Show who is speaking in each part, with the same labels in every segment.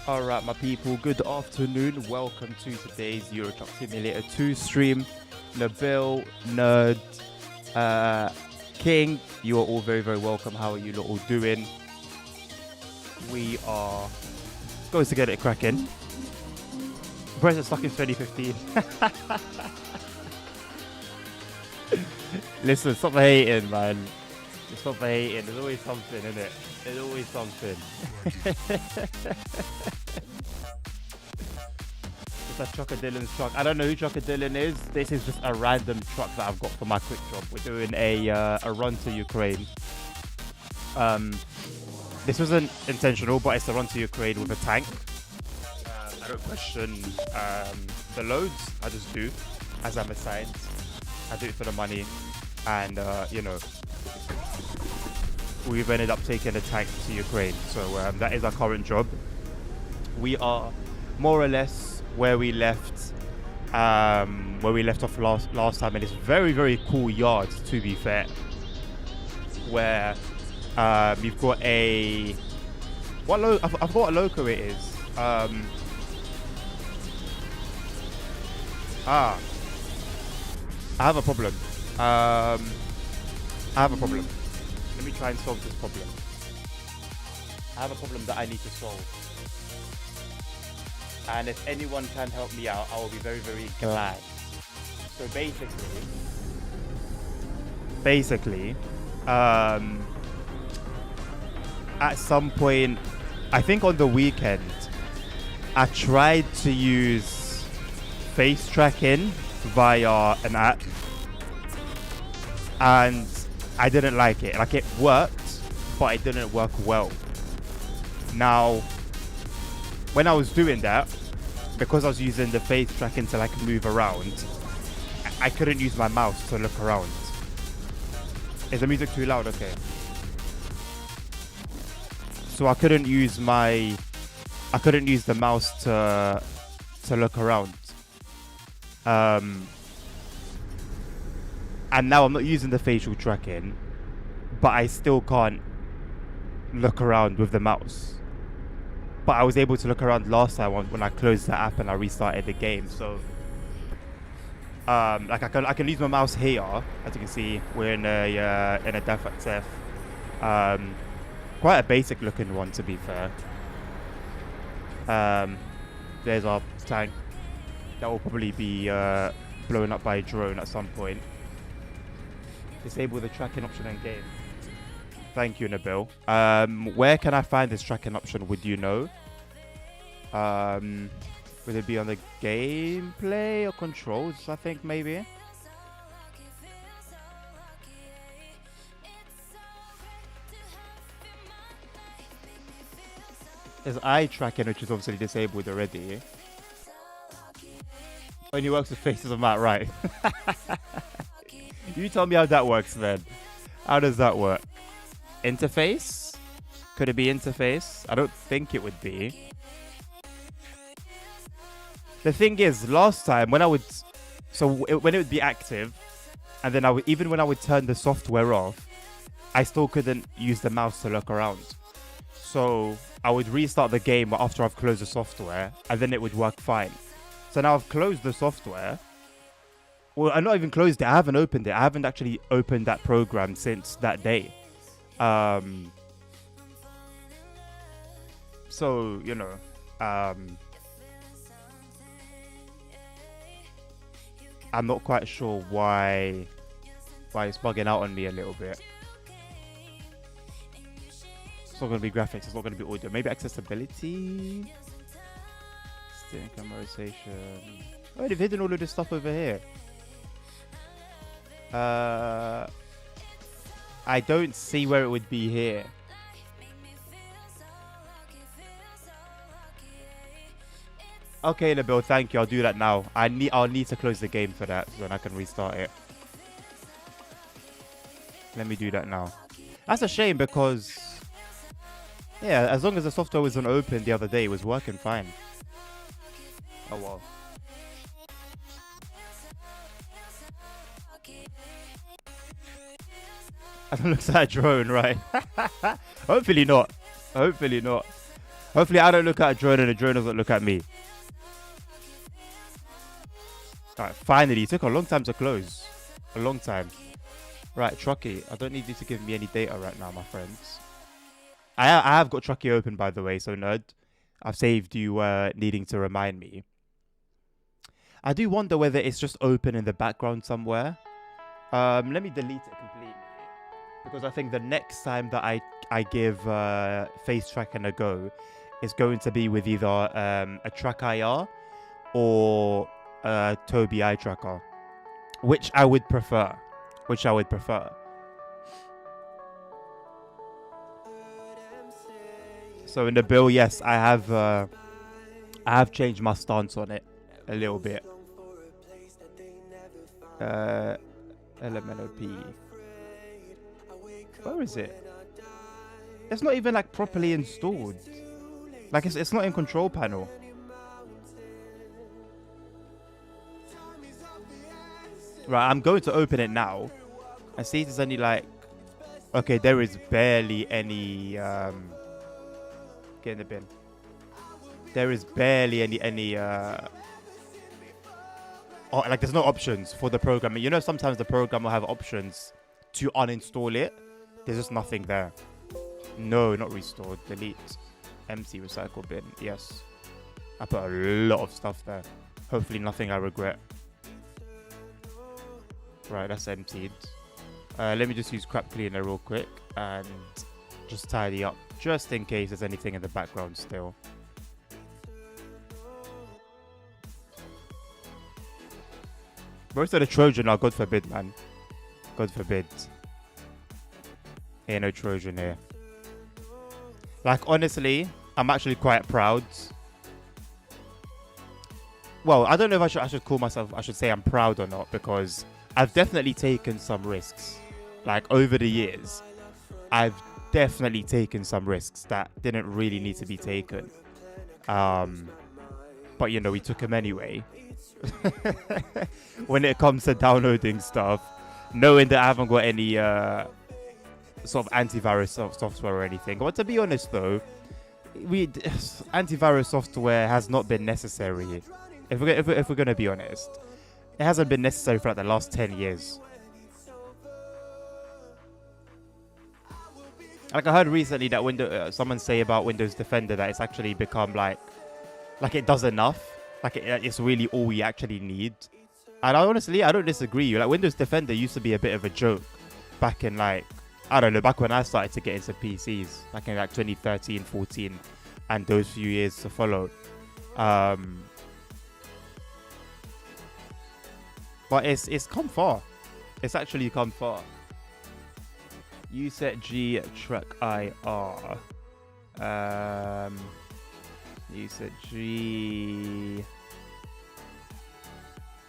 Speaker 1: All right, my people, good afternoon. Welcome to today's Euro Truck Simulator 2 stream. Nabil, Nerd, uh, King, you are all very, very welcome. How are you lot all doing? We are going to get it cracking. Brexit stuck in 2015. Listen, stop hating, man. Stop hating. There's always something, isn't it? There's always something. It's a Trucker Dylan's truck. I don't know who Trucker Dylan is. This is just a random truck that I've got for my quick job. We're doing a run to Ukraine. This wasn't intentional, but it's a run to Ukraine with a tank. I don't question the loads. I just do, as I'm assigned. I do it for the money, and you know, we've ended up taking a tank to Ukraine. So that is our current job. We are more or less where we left off last time, and it's very, very cool yard, to be fair, where you've got a I've got what loco it is. I have a problem. I have a problem. Let me try and solve this problem. I have a problem that I need to solve. And if anyone can help me out, I will be very, very glad. So basically, at some point, I think on the weekend, I tried to use face tracking via an app, and I didn't like it. Like, it worked, but it didn't work well. Now, when I was doing that, because I was using the face tracking to like move around, I couldn't use my mouse to look around. Is the music too loud? Okay. So I couldn't use the mouse to look around. And now I'm not using the facial tracking, but I still can't look around with the mouse. But I was able to look around last time when I closed the app and I restarted the game. So, like I can use my mouse here. As you can see, we're in a DAF. Quite a basic looking one, to be fair. There's our tank. That will probably be blown up by a drone at some point. Disable the tracking option in game. Thank you, Nabil. Where can I find this tracking option? Would you know? Would it be on the gameplay or controls? I think maybe. There's eye tracking, which is obviously disabled already. Only works with faces on that, right? You tell me how that works then. How does that work? Interface? Could it be interface? I don't think it would be. The thing is, last time when when it would be active, and then even when I would turn the software off, I still couldn't use the mouse to look around. So I would restart the game after I've closed the software, and then it would work fine. So now I've closed the software. Well, I've not even closed it. I haven't opened it. I haven't actually opened that program since that day. So, you know, I'm not quite sure why it's bugging out on me a little bit. It's not going to be graphics. It's not going to be audio. Maybe accessibility? Steering camera rotation. Oh, they've hidden all of this stuff over here. I don't see where it would be here. Okay, Nabil, thank you. I'll do that now. I'll need to close the game for that, so then I can restart it. Let me do that now. That's a shame because, yeah, as long as the software wasn't open the other day, it was working fine. Oh well. That looks like a drone, right? Hopefully not. Hopefully not. Hopefully I don't look at a drone and the drone doesn't look at me. Alright, finally. It took a long time to close. A long time. Right, Truckee. I don't need you to give me any data right now, my friends. I have got Truckee open, by the way, so nerd. I've saved you needing to remind me. I do wonder whether it's just open in the background somewhere. Let me delete it completely. Because I think the next time that I give face tracking a go is going to be with either a track IR or a Tobii eye tracker. Which I would prefer. So in the build, yes, I have changed my stance on it a little bit. LMNOP. Where is it? It's not even like properly installed. Like it's not in control panel. Right, I'm going to open it now and see if there's any like. Okay, there is barely any. Get in the bin. There is barely any. Oh, like there's no options for the program. You know, sometimes the program will have options to uninstall it. There's just nothing there. No, not restored. Delete. Empty recycle bin. Yes. I put a lot of stuff there. Hopefully nothing I regret. Right, that's emptied. Let me just use crap cleaner real quick and just tidy up just in case there's anything in the background still. Most of the Trojan are, God forbid, man. God forbid. Ain't no Trojan here. Like, honestly, I'm actually quite proud. Well, I don't know if I should call myself, I should say I'm proud or not, because I've definitely taken some risks. Like, over the years, I've definitely taken some risks that didn't really need to be taken. But, you know, we took them anyway. When it comes to downloading stuff, knowing that I haven't got any sort of antivirus software or anything. But to be honest, though, antivirus software has not been necessary. If we're going to be honest, it hasn't been necessary for like the last 10 years. Like I heard recently that someone say about Windows Defender that it's actually become like it does enough. Like it's really all we actually need. And I don't disagree. Like Windows Defender used to be a bit of a joke back in like, I don't know, back when I started to get into PCs, back in like 2013, 14, and those few years to follow. But it's come far. It's actually come far. USET G track IR. USET G.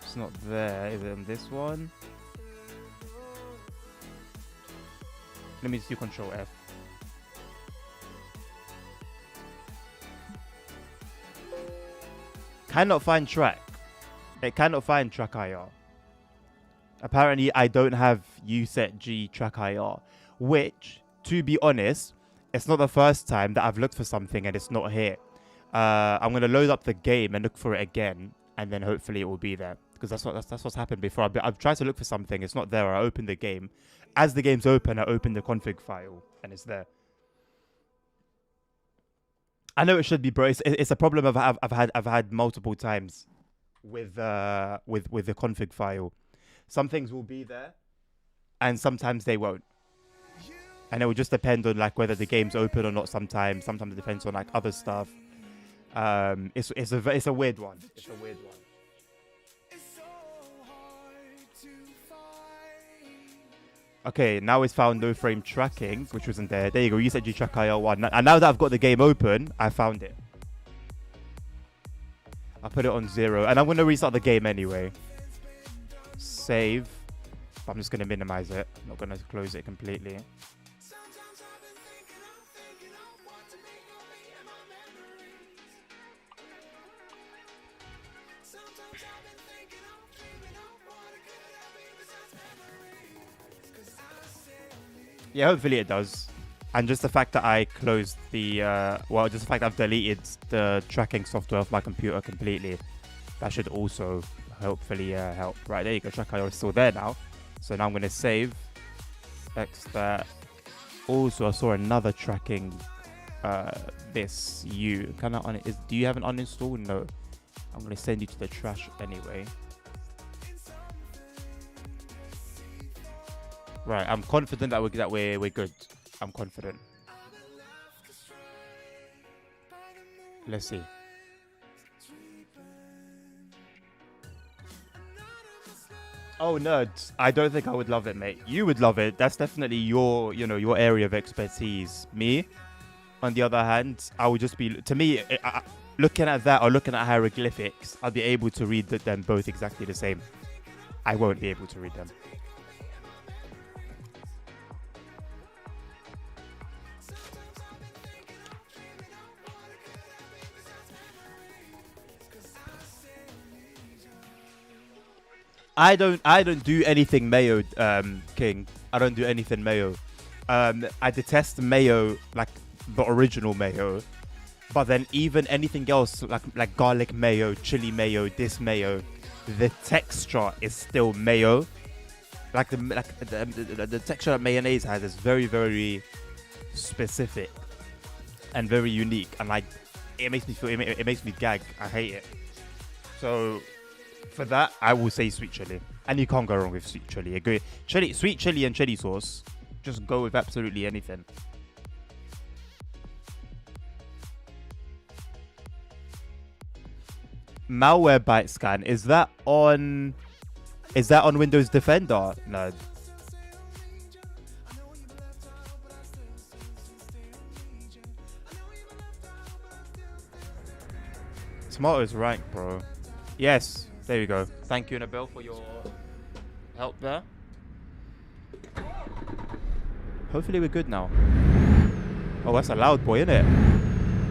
Speaker 1: It's not there. Is it on this one? Let me just do Control F. Cannot find track. It cannot find track IR. Apparently, I don't have USET G track IR, which, to be honest, it's not the first time that I've looked for something and it's not here. I'm going to load up the game and look for it again, and then hopefully it will be there. Because that's what's happened before. I've tried to look for something, it's not there. I opened the game. As the game's open, I open the config file, and it's there. I know it should be, bro. It's a problem I've had multiple times with the config file. Some things will be there, and sometimes they won't. And it will just depend on like whether the game's open or not. Sometimes it depends on like other stuff. It's a weird one. It's a weird one. Okay, now it's found no frame tracking, which wasn't there. There you go. You said you track IR1. And now that I've got the game open, I found it. I put it on 0, and I'm gonna restart the game anyway. Save. I'm just gonna minimize it. I'm not gonna close it completely. Yeah, hopefully it does. And just the fact that I closed the, just the fact I've deleted the tracking software off my computer completely, that should also hopefully help. Right, there you go, tracker is still there now. So now I'm going to save, X that. Also, I saw another tracking, this U. Can I do you have an uninstall? No. I'm going to send you to the trash anyway. Right, I'm confident that we're good. I'm confident. Let's see. Oh, nerds. I don't think I would love it, mate. You would love it. That's definitely your, your area of expertise. Me, on the other hand, I would just be, to me, looking at that or looking at hieroglyphics, I'll be able to read them both exactly the same. I won't be able to read them. I don't do anything mayo, King. I don't do anything mayo. I detest mayo, like the original mayo. But then even anything else, like garlic mayo, chili mayo, this mayo, the texture is still mayo. Like the texture that mayonnaise has is very, very specific and very unique. And like, it makes me feel, it makes me gag. I hate it. So for that, I will say sweet chili. And you can't go wrong with sweet chili. Agree. Sweet chili and chili sauce. Just go with absolutely anything. Malware bite scan. Is that on Windows Defender? No. Tomato's rank, bro. Yes. There we go. Thank you, Annabelle, for your help there. Hopefully we're good now. Oh, that's a loud boy, isn't it?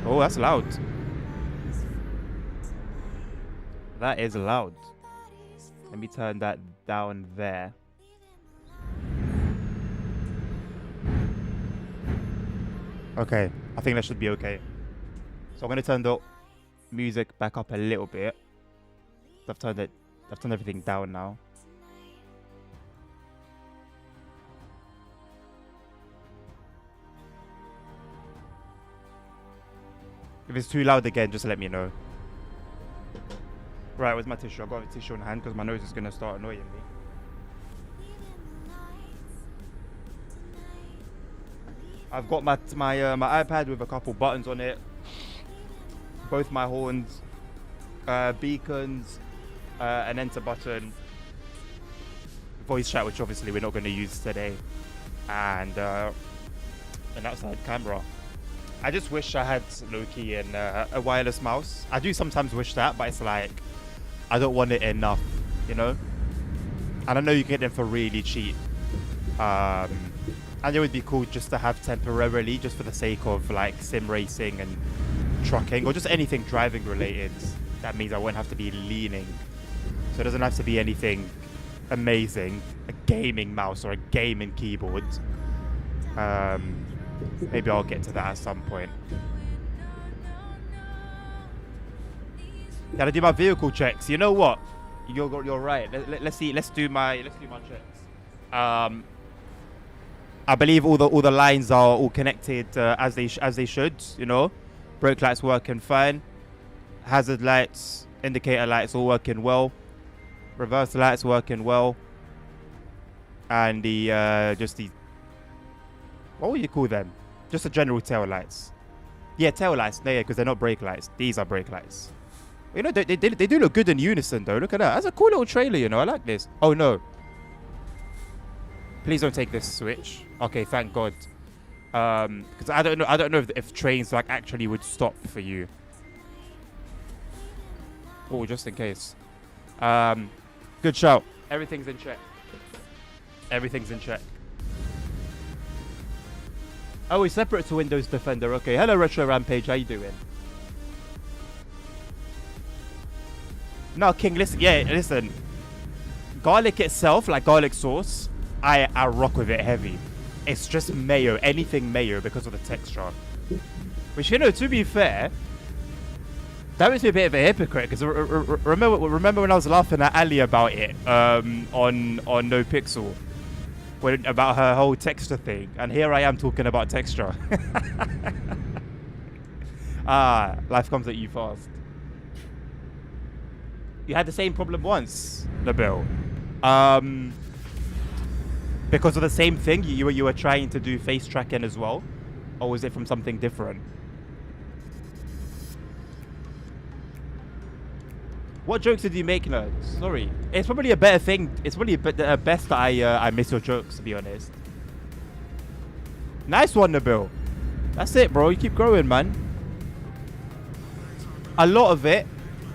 Speaker 1: Oh, that's loud. That is loud. Let me turn that down there. Okay, I think that should be okay. So I'm going to turn the music back up a little bit. I've turned everything down now. If it's too loud again, just let me know. Right, where's my tissue? I've got a tissue in hand because my nose is going to start annoying me. I've got my iPad with a couple buttons on it. Both my horns, beacons, an enter button, voice chat, which obviously we're not going to use today, and an outside camera. I just wish I had low-key and a wireless mouse. I do sometimes wish that, but it's like, I don't want it enough, you know? And I know you get them for really cheap. And it would be cool just to have temporarily, just for the sake of like sim racing and trucking, or just anything driving related. That means I won't have to be leaning. So it doesn't have to be anything amazing. A gaming mouse or a gaming keyboard. Maybe I'll get to that at some point. Gotta do my vehicle checks. You know what? You're right. Let's see. Let's do my checks. I believe all the lines are all connected as they should. You know, brake lights working fine. Hazard lights, indicator lights all working well. Reverse lights working well. And the what would you call them? Just the general tail lights. Yeah, tail lights. Yeah, because they're not brake lights. These are brake lights. You know, they do look good in unison, though. Look at that. That's a cool little trailer, you know. I like this. Oh, no. Please don't take this switch. Okay, thank God. Because I don't know if trains like actually would stop for you. Oh, just in case. Good shout. Everything's in check. Everything's in check. Oh, it's separate to Windows Defender. Okay. Hello, Retro Rampage. How you doing? No, King, listen. Yeah, listen. Garlic itself, like garlic sauce, I rock with it heavy. It's just mayo, anything mayo because of the texture. Which, you know, to be fair, that makes me a bit of a hypocrite because remember when I was laughing at Ali about it on No Pixel, about her whole texture thing, and here I am talking about texture. Life comes at you fast. You had the same problem once, Nabil. Because of the same thing, you were trying to do face tracking as well, or was it from something different? What jokes did you make, nerds? Sorry, it's probably a better thing. It's probably best that I miss your jokes, to be honest. Nice one, Nabil. That's it, bro. You keep growing, man. A lot of it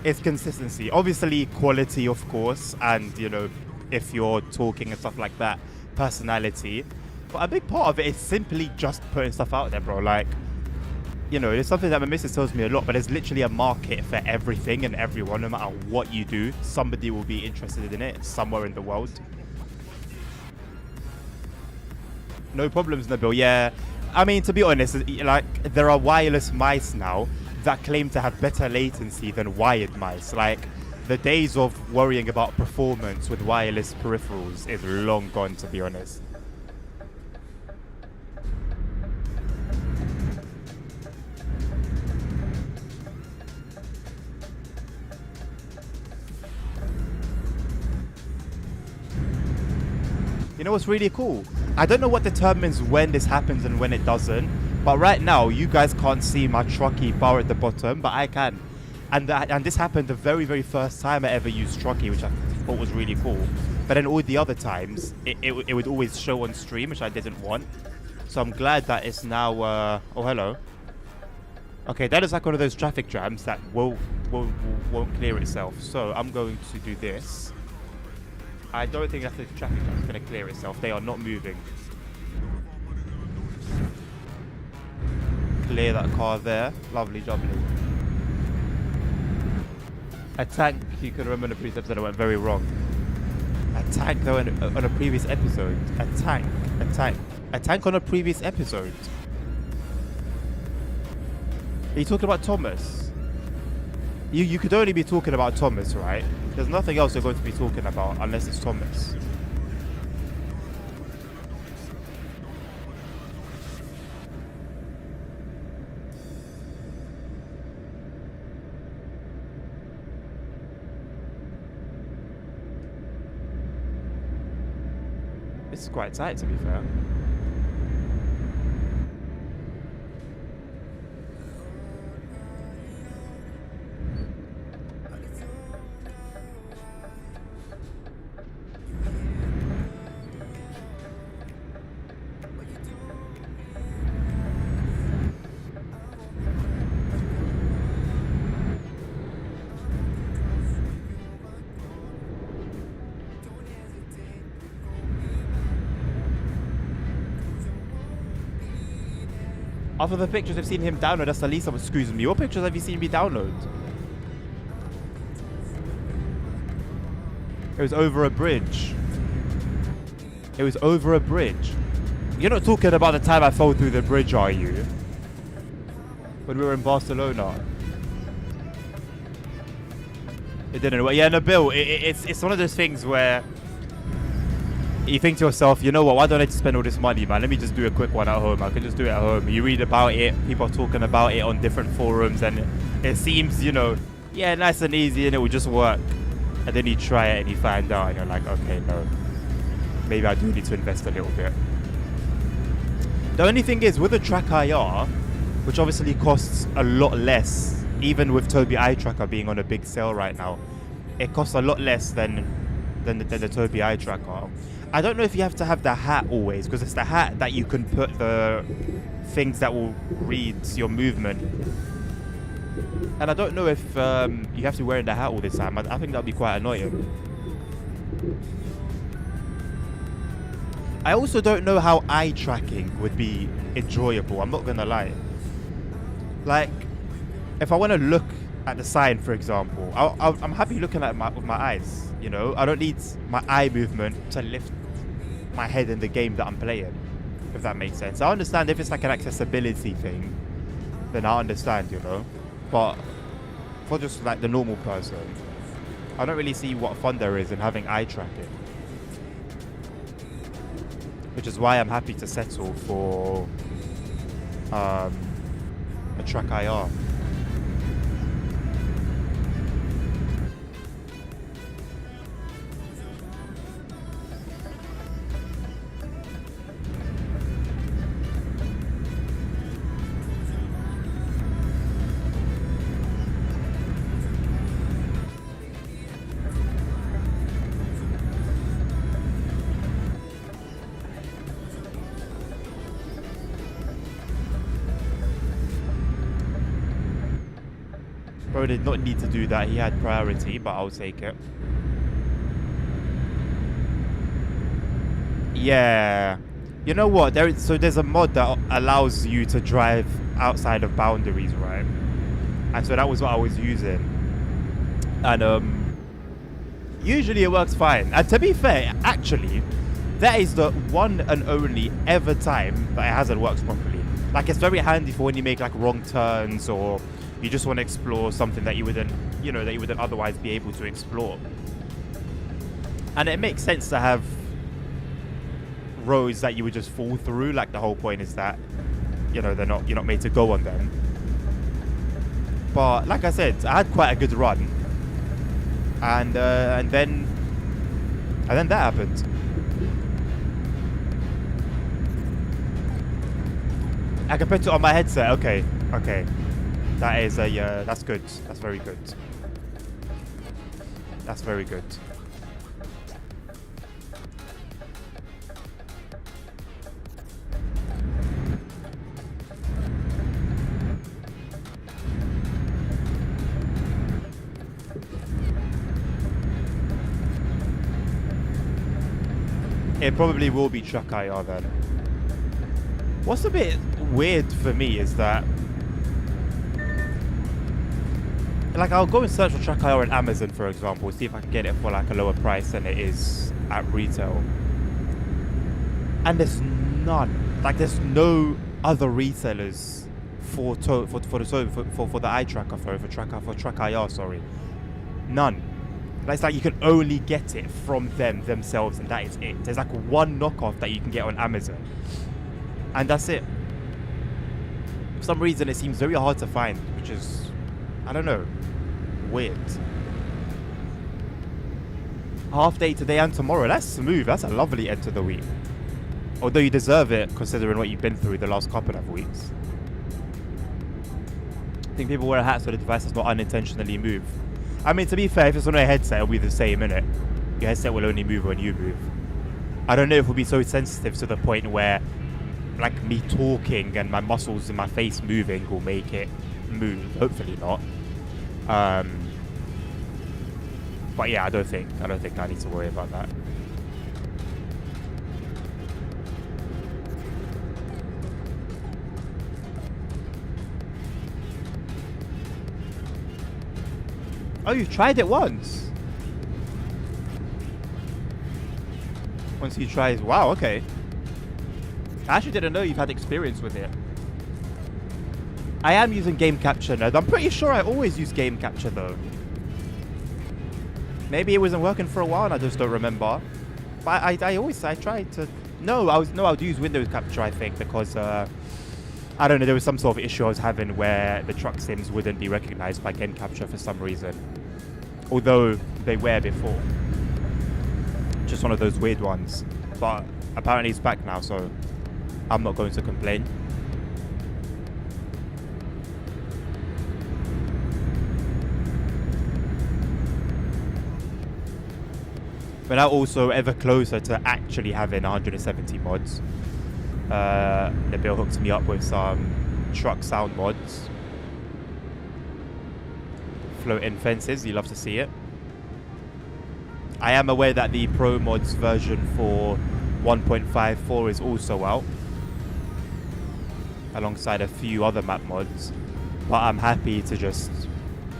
Speaker 1: is consistency. Obviously, quality, of course, and you know, if you're talking and stuff like that, personality. But a big part of it is simply just putting stuff out there, bro. Like, you know, it's something that my missus tells me a lot, but there's literally a market for everything and everyone. No matter what you do, somebody will be interested in it somewhere in the world. No problems, Nabil. Yeah, I mean, to be honest, like, there are wireless mice now that claim to have better latency than wired mice. Like, the days of worrying about performance with wireless peripherals is long gone, to be honest. You know what's really cool? I don't know what determines when this happens and when it doesn't, but right now you guys can't see my Truckee bar at the bottom, but I can. And this happened the very, very first time I ever used Truckee, which I thought was really cool. But then all the other times, it would always show on stream, which I didn't want. So I'm glad that it's now... oh, hello. Okay, that is like one of those traffic jams that won't clear itself. So I'm going to do this. I don't think that the traffic jam is going to clear itself. They are not moving. Clear that car there. Lovely jubbly. A tank, you can remember in the previous episode, I went very wrong. A tank, though, on a previous episode. A tank on a previous episode. Are you talking about Thomas? You could only be talking about Thomas, right? There's nothing else you're going to be talking about unless it's Thomas. This is quite tight, to be fair. After the pictures I've seen him download, that's the least of excuse me. What pictures have you seen me download? It was over a bridge. It was over a bridge. You're not talking about the time I fell through the bridge, are you? When we were in Barcelona. It didn't work. Yeah, no, Bill, it's one of those things where you think to yourself, you know what, why don't I just spend all this money, man? Let me just do a quick one at home. I can just do it at home. You read about it, people are talking about it on different forums, and it seems, you know, yeah, nice and easy, and it will just work. And then you try it and you find out, and you're like, okay, no, maybe I do need to invest a little bit. The only thing is, with the Track IR, which obviously costs a lot less, even with Tobii Eye Tracker being on a big sale right now, it costs a lot less than the Tobii Eye Tracker. I don't know if you have to have the hat always, because it's the hat that you can put the things that will read your movement. And I don't know if you have to wear the hat all the time. I think that would be quite annoying. I also don't know how eye tracking would be enjoyable, I'm not going to lie. Like, if I want to look at the sign, for example, I'm happy looking at it with my eyes, you know? I don't need my eye movement to lift my head in the game that I'm playing. if that makes sense. I understand if it's like an accessibility thing, then I understand, you know. But for just like the normal person, I don't really see what fun there is in having eye tracking. Which is why I'm happy to settle for a Track IR. Bro did not need to do that. He had priority, but I'll take it. Yeah. You know what? There's a mod that allows you to drive outside of boundaries, right? And so that was what I was using. And usually it works fine. And to be fair, actually, that is the one and only ever time that it hasn't worked properly. Like, it's very handy for when you make like wrong turns, or you just want to explore something that you wouldn't otherwise be able to explore. And it makes sense to have roads that you would just fall through. Like, the whole point is that, you know, you're not made to go on them. But like I said, I had quite a good run, and then that happened. I can put it on my headset. Okay. That is that's good. That's very good. That's very good. It probably will be Truck IR then. What's a bit weird for me is that, like, I'll go and search for Truck IR on Amazon, for example, see if I can get it for like a lower price than it is at retail. And there's none. Like, there's no other retailers for the eye tracker, for Truck IR, sorry. None. Like, it's like you can only get it from themselves, and that is it. There's like one knockoff that you can get on Amazon, and that's it. For some reason, it seems very hard to find, which is, I don't know, weird. Half day today and tomorrow. That's smooth. That's a lovely end to the week. Although you deserve it, considering what you've been through the last couple of weeks. I think people wear hats so the device does not unintentionally move. I mean, to be fair, if it's on a headset, it'll be the same, innit? Your headset will only move when you move. I don't know if we'll be so sensitive to the point where, like, me talking and my muscles in my face moving will make it move. Hopefully not. But yeah, I don't think I need to worry about that. Oh, you've tried it once? Once you tried... Wow, okay. I actually didn't know you've had experience with it. I am using game capture now. I'm pretty sure I always use game capture, though. Maybe it wasn't working for a while and I just don't remember. But I tried to... No, I would use Windows capture, I think, because... I don't know, there was some sort of issue I was having where the truck sims wouldn't be recognized by game capture for some reason. Although they were before. Just one of those weird ones. But apparently it's back now, so I'm not going to complain. We're now also ever closer to actually having 170 mods. Nabil hooked me up with some truck sound mods. Floating fences, you love to see it. I am aware that the Pro Mods version for 1.54 is also out, alongside a few other map mods, but I'm happy to just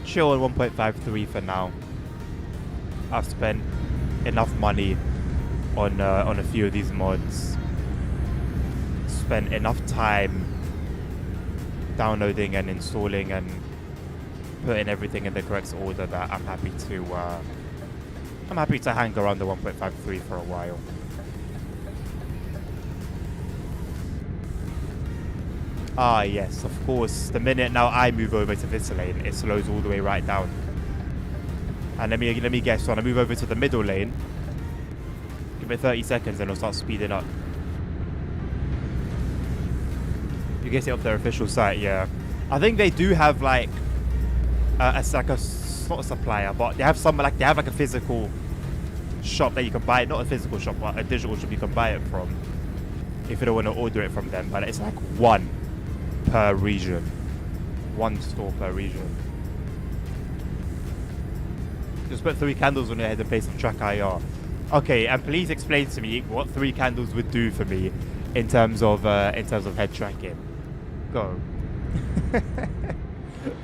Speaker 1: chill on 1.53 for now. I've spent enough money on a few of these mods, spent enough time downloading and installing and putting everything in the correct order that I'm happy to hang around the 1.53 for a while. Ah, yes, of course. The minute now I move over to this lane, it slows all the way right down. And let me guess, when I move over to the middle lane, give it 30 seconds and it'll start speeding up. You get it off their official site, yeah. I think they do have like not a supplier, but they have a physical shop that you can buy it. Not a physical shop, but a digital shop you can buy it from if you don't want to order it from them. But it's like one per region, one store per region. Just put 3 candles on your head and play some track IR. Okay, and please explain to me what 3 candles would do for me in terms of head tracking. Go.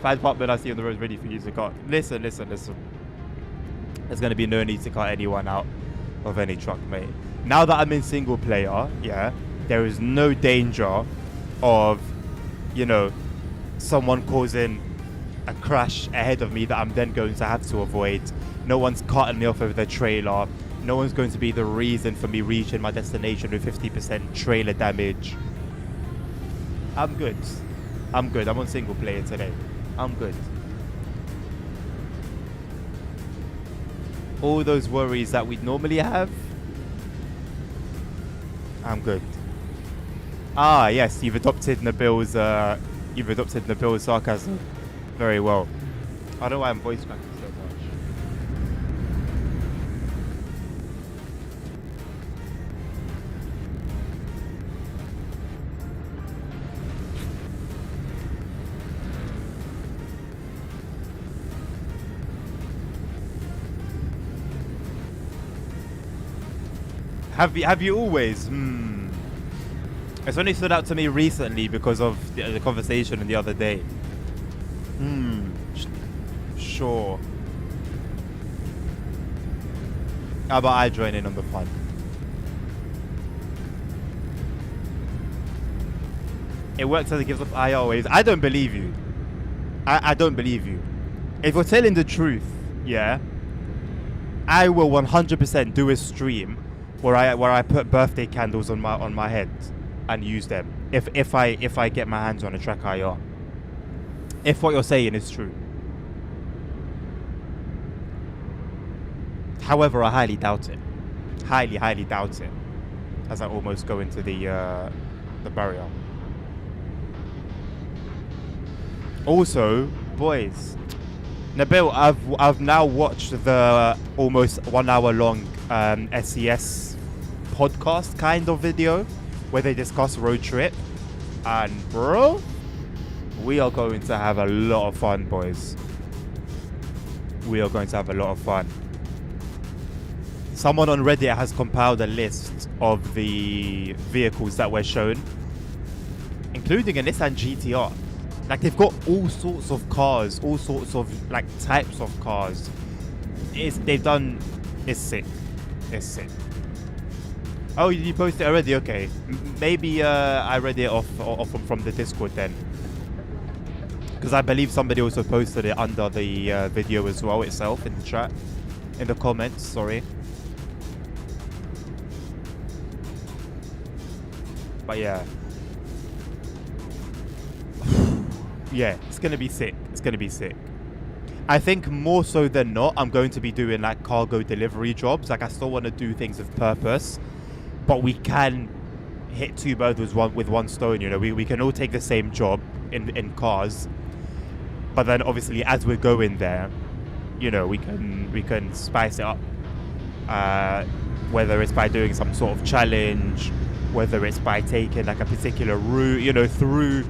Speaker 1: 5 Pupman I see on the road ready for you to cut. Listen. There's going to be no need to cut anyone out of any truck, mate. Now that I'm in single player, yeah, there is no danger of, you know, someone causing a crash ahead of me that I'm then going to have to avoid. No one's cutting me off with their trailer. No one's going to be the reason for me reaching my destination with 50% trailer damage. I'm good. I'm on single player today. I'm good. All those worries that we'd normally have, I'm good. Ah, yes, you've adopted Nabil's sarcasm very well. I don't know why I'm voice cracking so much. Have you always? It's only stood out to me recently because of the conversation the other day. Sure. How about I join in on the fun? It works as it gives off IR waves. I don't believe you. I don't believe you. If you're telling the truth, yeah, I will 100% do a stream where I put birthday candles on my head and use them. If I get my hands on a track IR. If what you're saying is true. However, I highly doubt it. Highly doubt it. As I almost go into the barrier. Also, boys, Nabil, I've now watched the almost 1 hour long SES podcast kind of video where they discuss road trip, and bro, we are going to have a lot of fun, boys. We are going to have a lot of fun. Someone on Reddit has compiled a list of the vehicles that were shown, including a Nissan GTR. Like, they've got all sorts of cars, all sorts of like types of cars. It's sick. It's sick. Oh, you posted it already? Okay. Maybe I read it off from the Discord then. Because I believe somebody also posted it under the video as well itself in the chat. In the comments, sorry. But yeah. Yeah, it's going to be sick. It's going to be sick. I think more so than not, I'm going to be doing like cargo delivery jobs. Like, I still want to do things with purpose. But we can hit 2 birds with one stone, you know. We can all take the same job in cars. But then obviously as we're going there, you know, we can spice it up. Whether it's by doing some sort of challenge, whether it's by taking like a particular route, you know, through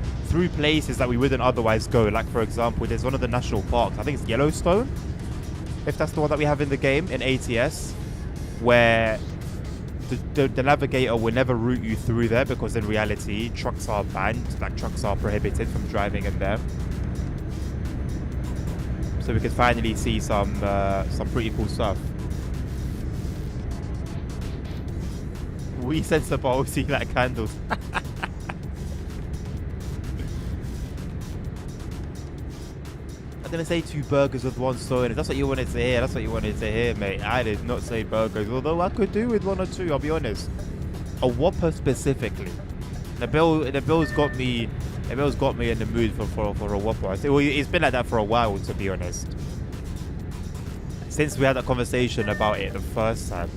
Speaker 1: places that we wouldn't otherwise go. Like, for example, there's one of the national parks, I think it's Yellowstone, if that's the one that we have in the game, in ATS, where the navigator will never route you through there, because in reality trucks are banned, like trucks are prohibited from driving in there. So we could finally see some pretty cool stuff. We sensible see like candles. gonna say 2 burgers with 1 soda. That's what you wanted to hear. That's what you wanted to hear, mate. I did not say burgers, although I could do with 1 or 2. I'll be honest. A Whopper specifically. The Bill's got me. The Bill's got me in the mood for a Whopper. Well, it's been like that for a while, to be honest. Since we had that conversation about it the first time.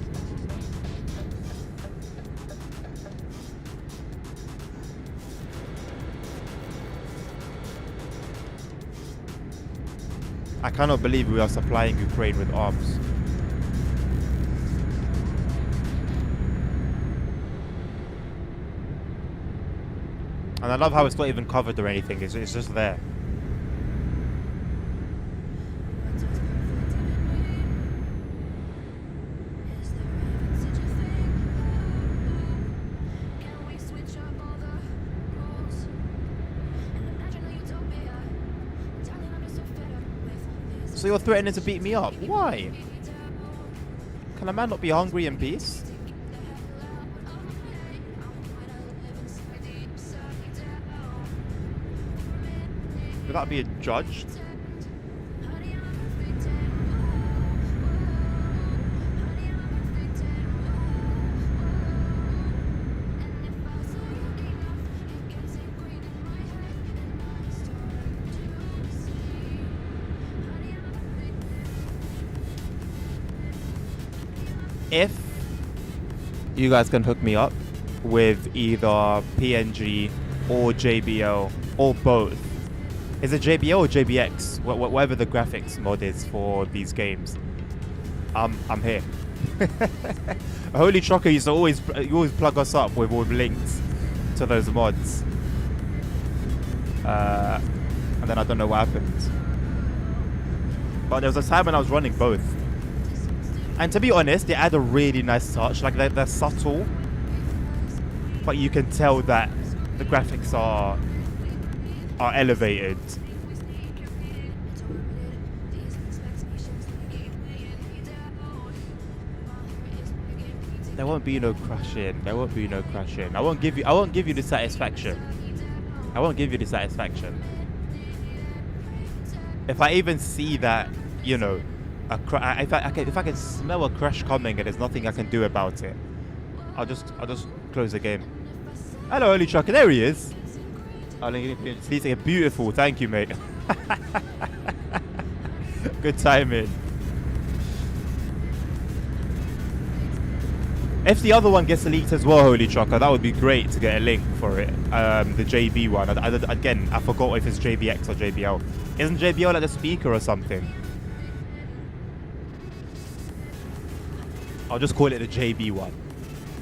Speaker 1: I cannot believe we are supplying Ukraine with arms. And I love how it's not even covered or anything. It's just there. So you're threatening to beat me up? Why? Can a man not be hungry in peace? Without being judged? If you guys can hook me up with either PNG or JBL or both. Is it JBL or JBX? Whatever the graphics mod is for these games. I'm here. Holy Trucker used to always plug us up with links to those mods. And then I don't know what happened. But there was a time when I was running both. And to be honest, they add a really nice touch. Like they're subtle, but you can tell that the graphics are elevated. There won't be no crashing. There won't be no crashing. I won't give you the satisfaction. I won't give you the satisfaction. If I even see that, you know, if I can smell a crash coming and there's nothing I can do about it, I'll just close the game. Hello, Holy Trucker. There he is. Oh, he's beautiful. Thank you, mate. Good timing. If the other one gets leaked as well, Holy Trucker, that would be great to get a link for it. The JB one. Again, I forgot if it's JBX or JBL. Isn't JBL like the speaker or something? I'll just call it the JB one.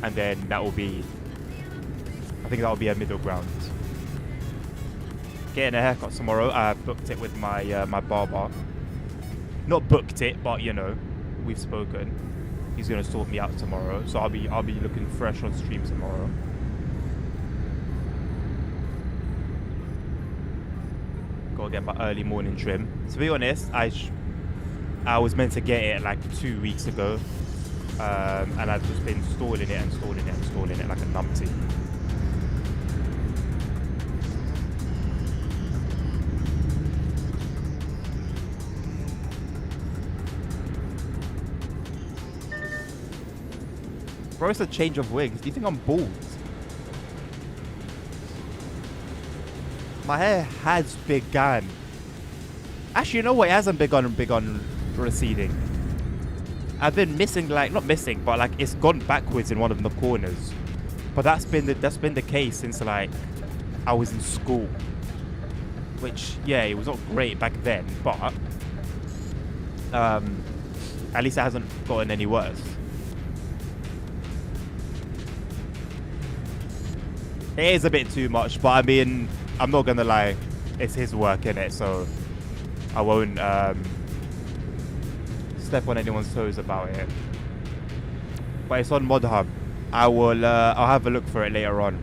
Speaker 1: And then that will be... I think that will be a middle ground. Getting a haircut tomorrow. I booked it with my my barber. Not booked it, but you know, we've spoken. He's gonna sort me out tomorrow, so I'll be looking fresh on stream tomorrow. Gotta get my early morning trim. To be honest, I was meant to get it like 2 weeks ago, and I've just been stalling it like a numpty. Bro, it's a change of wigs. Do you think I'm bald? My hair has begun. Actually, you know what? It hasn't begun receding. I've been missing, like, not missing, but like it's gone backwards in one of the corners. But that's been the case since like I was in school. Which, yeah, it was not great back then, but at least it hasn't gotten any worse. It is a bit too much, but I mean, I'm not gonna lie, it's his work, innit? So I won't step on anyone's toes about it. But it's on Mod Hub. I'll have a look for it later on.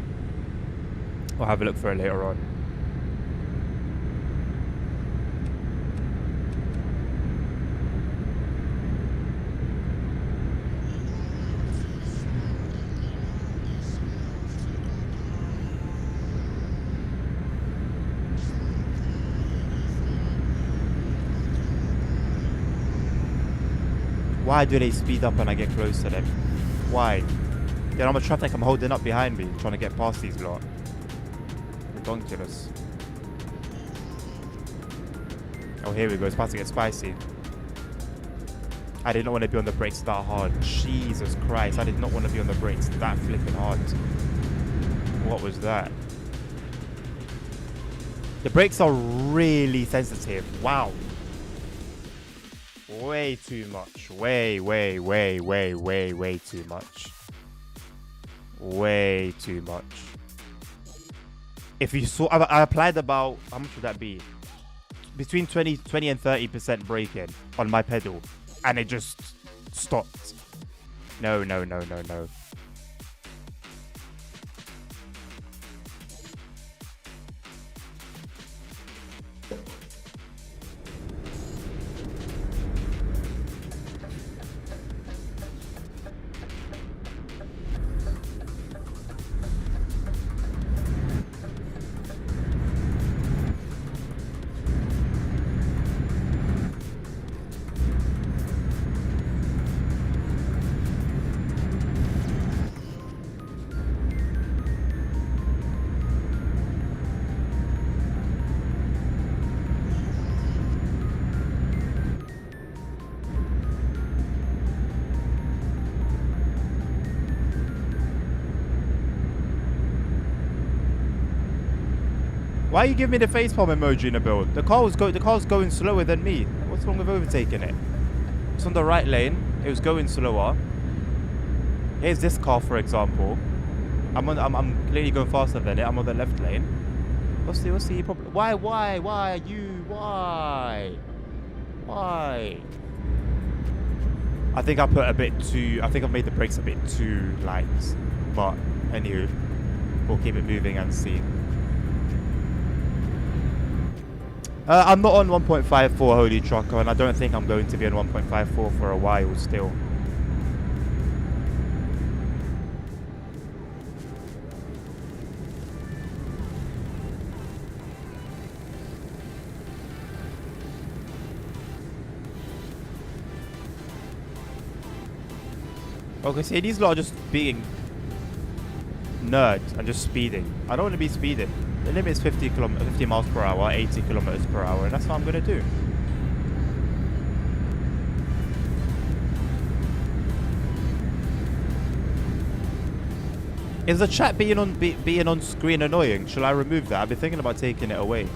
Speaker 1: Why do they speed up when I get close to them? Why? Then I'm a traffic, I'm holding up behind me, trying to get past these lot. Ridiculous. Oh, here we go. It's about to get spicy. I did not want to be on the brakes that hard. Jesus Christ. I did not want to be on the brakes that flipping hard. What was that? The brakes are really sensitive. Wow. Way too much. Way too much. Way too much. If you saw, I applied about, how much would that be? Between 20 and 30% braking on my pedal. And it just stopped. No. Why are you giving me the facepalm emoji in a build? The car's going slower than me. What's wrong with overtaking it? It's on the right lane. It was going slower. Here's this car, for example. I'm clearly going faster than it. I'm on the left lane. What's the problem? Why are you? Why? I think I put a bit too. I think I've made the brakes a bit too light. But anywho, we'll keep it moving and see. I'm not on 1.54 Holy Trucker, and I don't think I'm going to be on 1.54 for a while still. Okay, see, these lot are just being nerds and just speeding. I don't want to be speeding. The limit is 50 miles per hour, 80 kilometers per hour, and that's what I'm going to do. Is the chat being on screen annoying? Shall I remove that? I've been thinking about taking it away.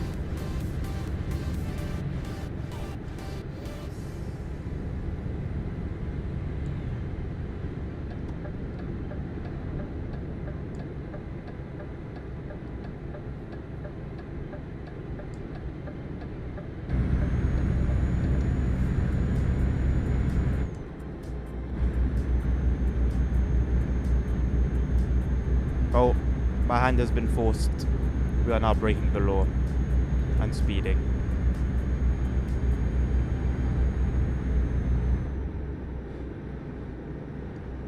Speaker 1: Oh, my hand has been forced. We are now breaking the law and speeding.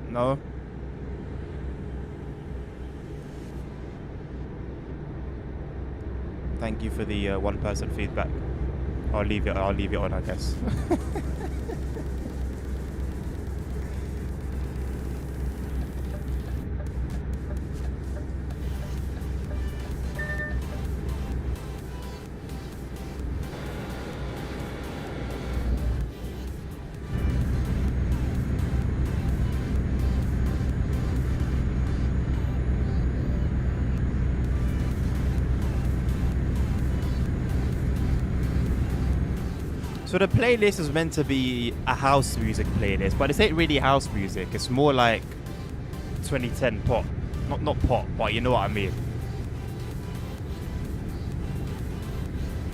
Speaker 1: No. Thank you for the one-person feedback. I'll leave it on, I guess. So the playlist is meant to be a house music playlist, but this ain't really house music. It's more like 2010 pop. Not pop, but you know what I mean.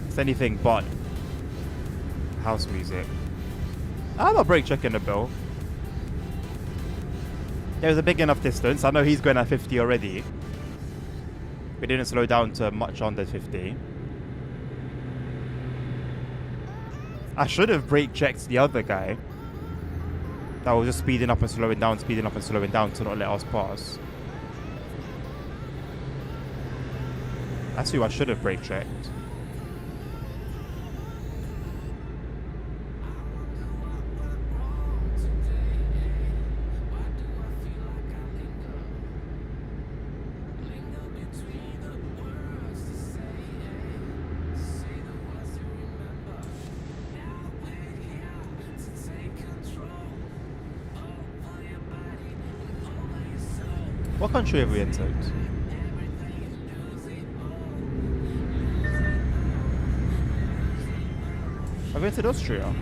Speaker 1: It's anything but house music. I have a brake check in the bill. There's a big enough distance. I know he's going at 50 already. We didn't slow down to much under 50. I should have brake checked the other guy that was just speeding up and slowing down to not let us pass. That's who I should have brake checked. What country have we entered? Have we entered Austria?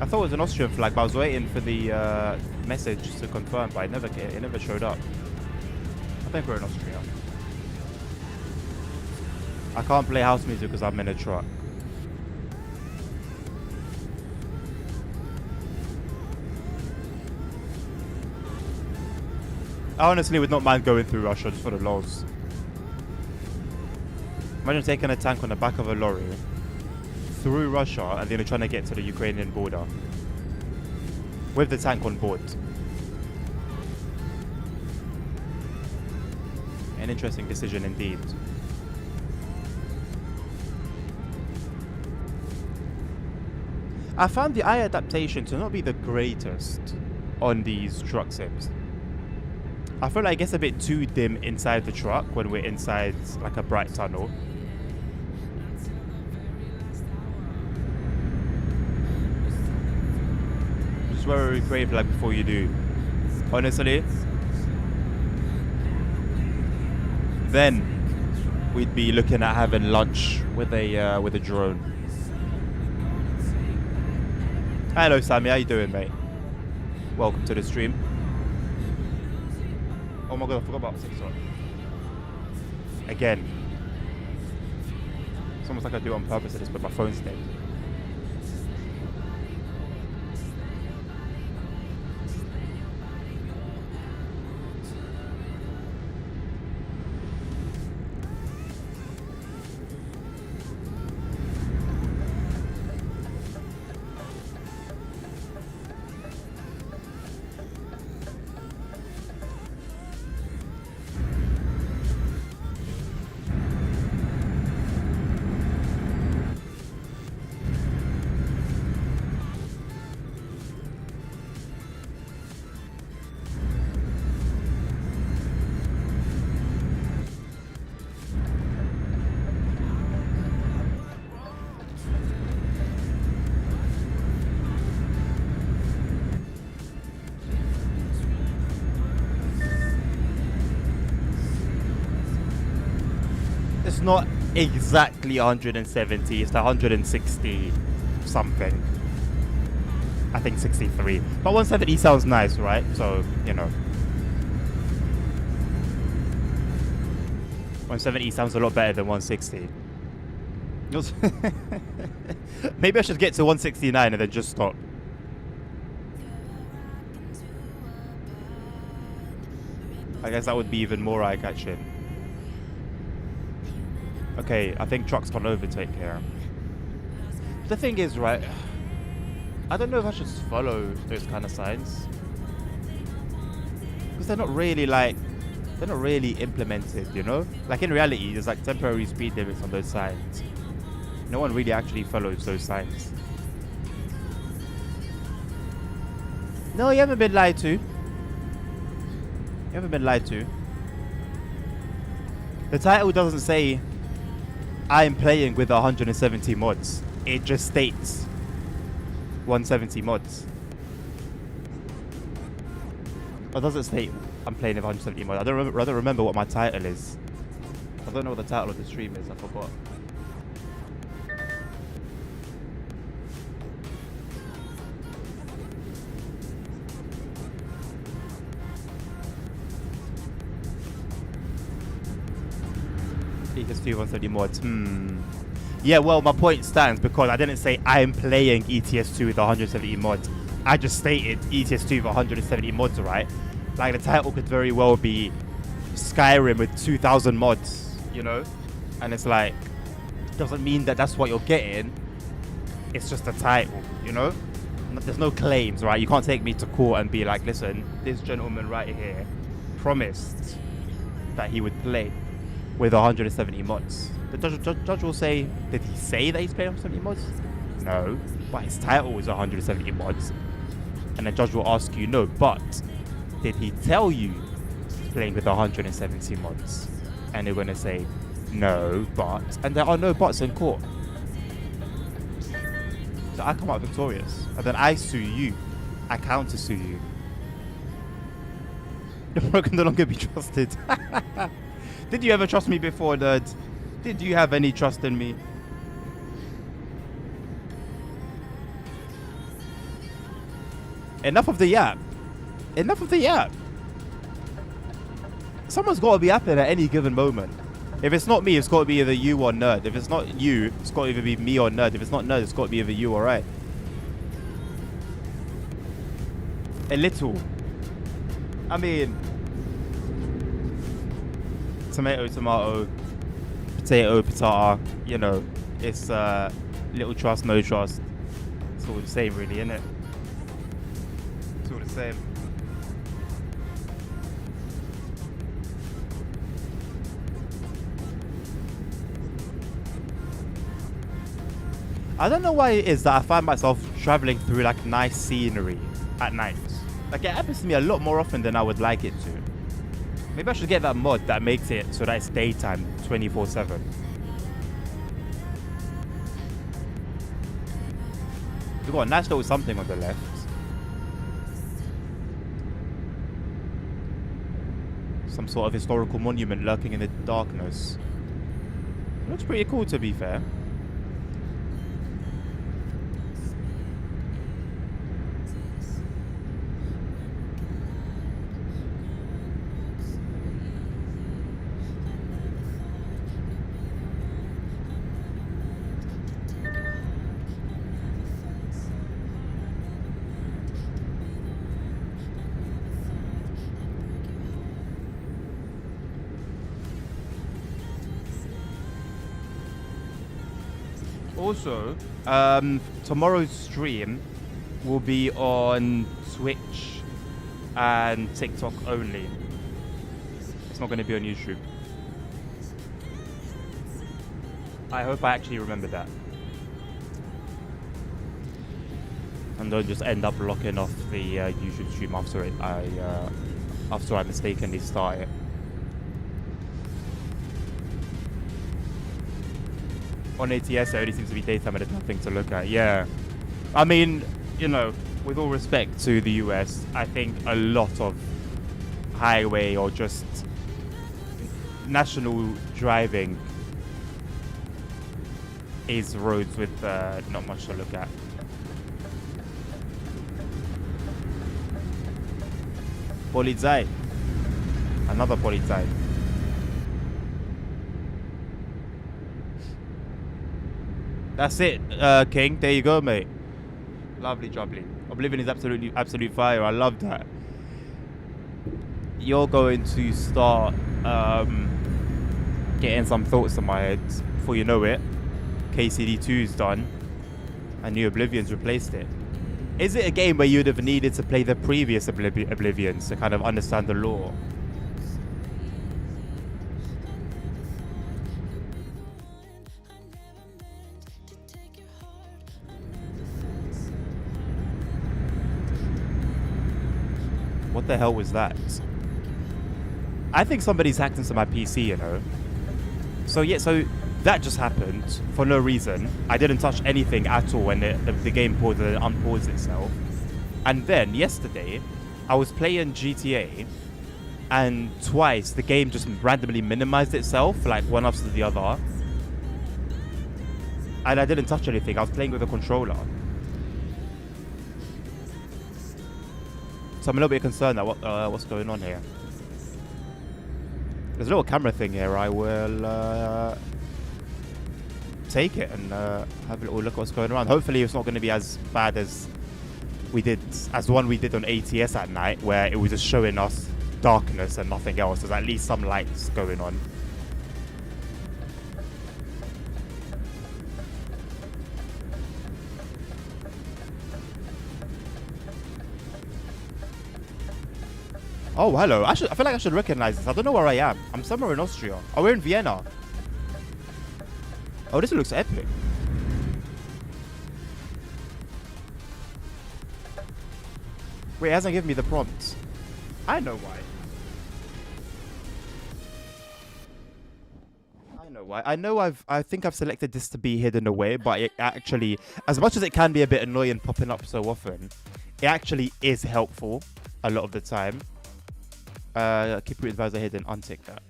Speaker 1: I thought it was an Austrian flag, but I was waiting for the message to confirm, but it never showed up. I think we're in Austria. I can't play house music because I'm in a truck. I honestly would not mind going through Russia just for the lols. Imagine taking a tank on the back of a lorry through Russia and then trying to get to the Ukrainian border with the tank on board. An interesting decision indeed. I found the eye adaptation to not be the greatest on these truck sims. I feel like it gets a bit too dim inside the truck when we're inside like a bright tunnel. Just wear a grey flag before you do. Honestly. Then we'd be looking at having lunch with a drone. Hello Sammy, how you doing, mate? Welcome to the stream. Oh my god, I forgot about TikTok. Again. It's almost like I do it on purpose, I just put my phone's dead. It's not exactly 170, it's 160 something. I think 63. But 170 sounds nice, right? So, you know. 170 sounds a lot better than 160. Maybe I should get to 169 and then just stop. I guess that would be even more eye-catching. Okay, I think trucks can't overtake here. The thing is, right, I don't know if I should follow those kind of signs. Because they're not really implemented, you know? Like in reality, there's like temporary speed limits on those signs. No one really actually follows those signs. No, you haven't been lied to. You haven't been lied to. The title doesn't say I'm playing with 170 mods. It just states 170 mods. It doesn't state I'm playing with 170 mods. I don't remember what my title is. I don't know what the title of the stream is. I forgot. ETS2 130 mods. Yeah, well, my point stands because I didn't say I'm playing ETS2 with 170 mods. I just stated ETS2 with 170 mods, right? Like, the title could very well be Skyrim with 2,000 mods, you know? And it's like, doesn't mean that that's what you're getting. It's just a title, you know? There's no claims, right? You can't take me to court and be like, listen, this gentleman right here promised that he would play with 170 mods. The judge will say, did he say that he's playing 170 mods? No, but his title is 170 mods. And the judge will ask you, no, but did he tell you he's playing with 170 mods? And they're going to say, no, but, and there are no buts in court. So I come out victorious, and then I sue you, I counter sue you, The pro can no longer be trusted. Did you ever trust me before, nerd? Did you have any trust in me? Enough of the yap. Enough of the yap. Someone's got to be happening at any given moment. If it's not me, it's got to be either you or nerd. If it's not you, it's got to either be me or nerd. If it's not nerd, it's got to be either you or I. A little. I mean, tomato, tomato, potato, patata. You know, it's little trust, no trust. It's all the same, really, isn't it? It's all the same. I don't know why it is that I find myself traveling through like nice scenery at night. Like, it happens to me a lot more often than I would like it to. Maybe I should get that mod that makes it so that it's daytime 24/7. We've got a nice little something on the left. Some sort of historical monument lurking in the darkness. It looks pretty cool, to be fair. Also, tomorrow's stream will be on Twitch and TikTok only. It's not going to be on YouTube. I hope I actually remember that. And don't just end up locking off the YouTube stream after I mistakenly start it. On ETS, it only seems to be daytime and there's nothing to look at. Yeah. I mean, you know, with all respect to the US, I think a lot of highway or just national driving is roads with not much to look at. Polizei. Another Polizei. That's it, King. There you go, mate. Lovely jubbly. Oblivion is absolute fire. I love that. You're going to start getting some thoughts in my head before you know it. KCD2 is done, and New Oblivion's replaced it. Is it a game where you'd have needed to play the previous Oblivions to kind of understand the lore? What the hell was that? I think somebody's hacked into my PC, you know. So yeah, so that just happened for no reason. I didn't touch anything at all when the game paused and unpaused itself. And then yesterday, I was playing GTA, and twice the game just randomly minimized itself, like one after the other. And I didn't touch anything. I was playing with a controller. So I'm a little bit concerned at what's going on here. There's a little camera thing here. I will take it and have a little look at what's going around. Hopefully it's not going to be as bad as the one we did on ATS at night, where it was just showing us darkness and nothing else. There's at least some lights going on. Oh, hello. I feel like I should recognize this. I don't know where I am. I'm somewhere in Austria. Oh, we're in Vienna. Oh, this looks epic. Wait, it hasn't given me the prompt. I know why. I think I've selected this to be hidden away, but it actually, as much as it can be a bit annoying popping up so often, it actually is helpful a lot of the time. Keep root advisor hidden. Untick that.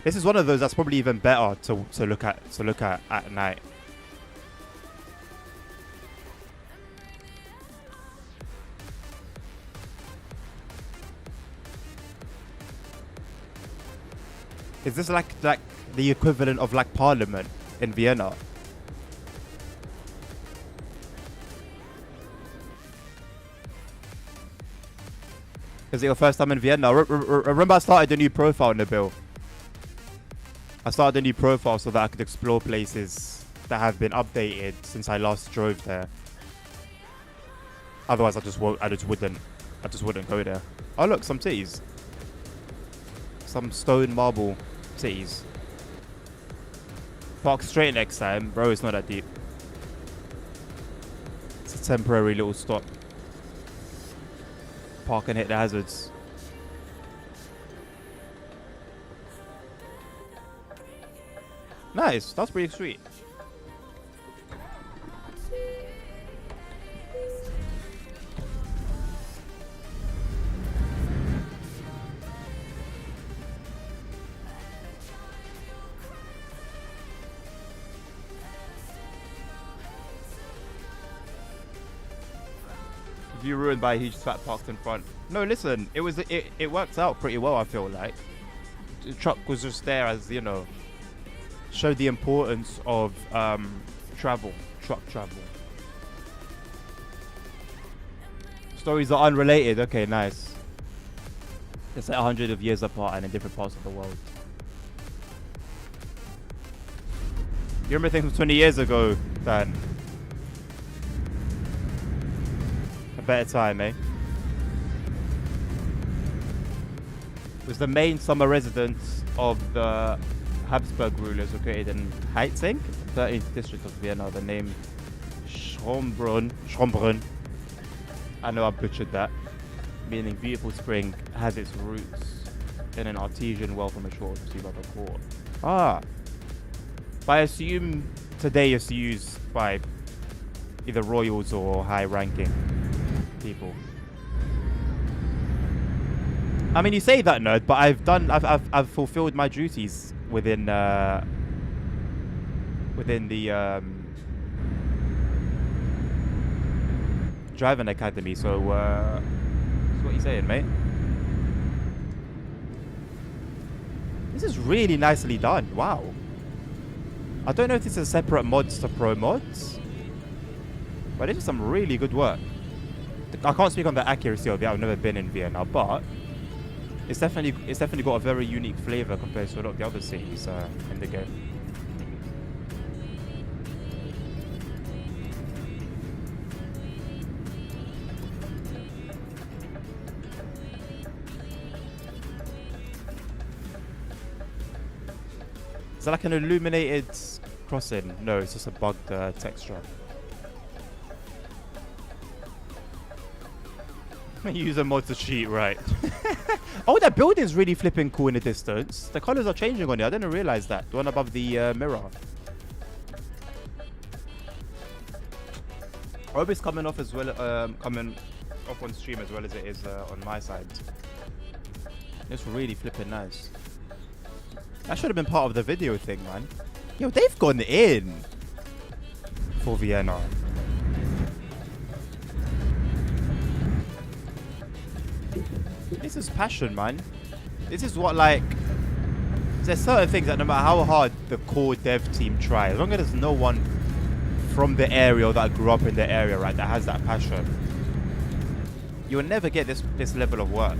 Speaker 1: This is one of those that's probably even better to look at night. Is this like the equivalent of like Parliament in Vienna? Is it your first time in Vienna? Remember I started a new profile in the bill. I started a new profile so that I could explore places that have been updated since I last drove there. Otherwise, I just wouldn't go there. Oh look, some titties. Some stone marble titties. Park straight next time, bro. It's not that deep. It's a temporary little stop. Park and hit the hazards. Nice, that's pretty sweet. View ruined by a huge fat parked in front. No, listen, it worked out pretty well. I feel like the truck was just there as, you know, showed the importance of truck travel. Stories are unrelated. Okay, nice. It's like 100 of years apart and in different parts of the world. You remember things from 20 years ago, Dan? A better time, eh? It was the main summer residence of the Habsburg rulers located in Heitzing, 13th district of Vienna. The name Schombrunn, I know I butchered that, meaning beautiful spring, has its roots in an artesian well from a shore received by the court. Ah, but I assume today it's used by either royals or high-ranking people. I mean, you say that, nerd, but I've fulfilled my duties within the driving academy. So that's what you saying, mate? This is really nicely done. Wow. I don't know if this is separate mods to pro mods, but this is some really good work. I can't speak on the accuracy of it. I've never been in Vienna, but it's definitely got a very unique flavor compared to a lot of the other cities in the game. Is that like an illuminated crossing? No, it's just a bugged texture. Use a mod to cheat, right? Oh, that building's really flipping cool in the distance. The colors are changing on it. I didn't realize that. The one above the mirror. I hope it's coming off as well, coming off on stream as well as it is on my side. It's really flipping nice. That should have been part of the video thing, man. Yo, they've gone in for Vienna. This is passion, man. This is what, like, there's certain things that no matter how hard the core dev team try, as long as there's no one from the area or that grew up in the area, right, that has that passion, you will never get this level of work.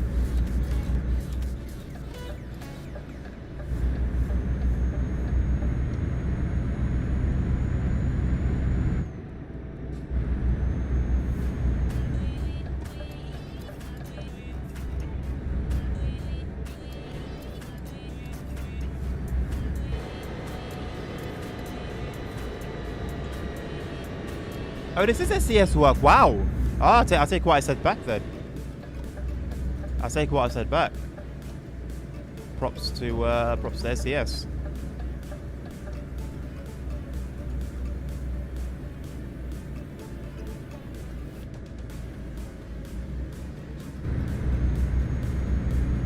Speaker 1: Oh, this is SCS work. Wow. I'll take what I said back then. I'll take what I said back. props to SES.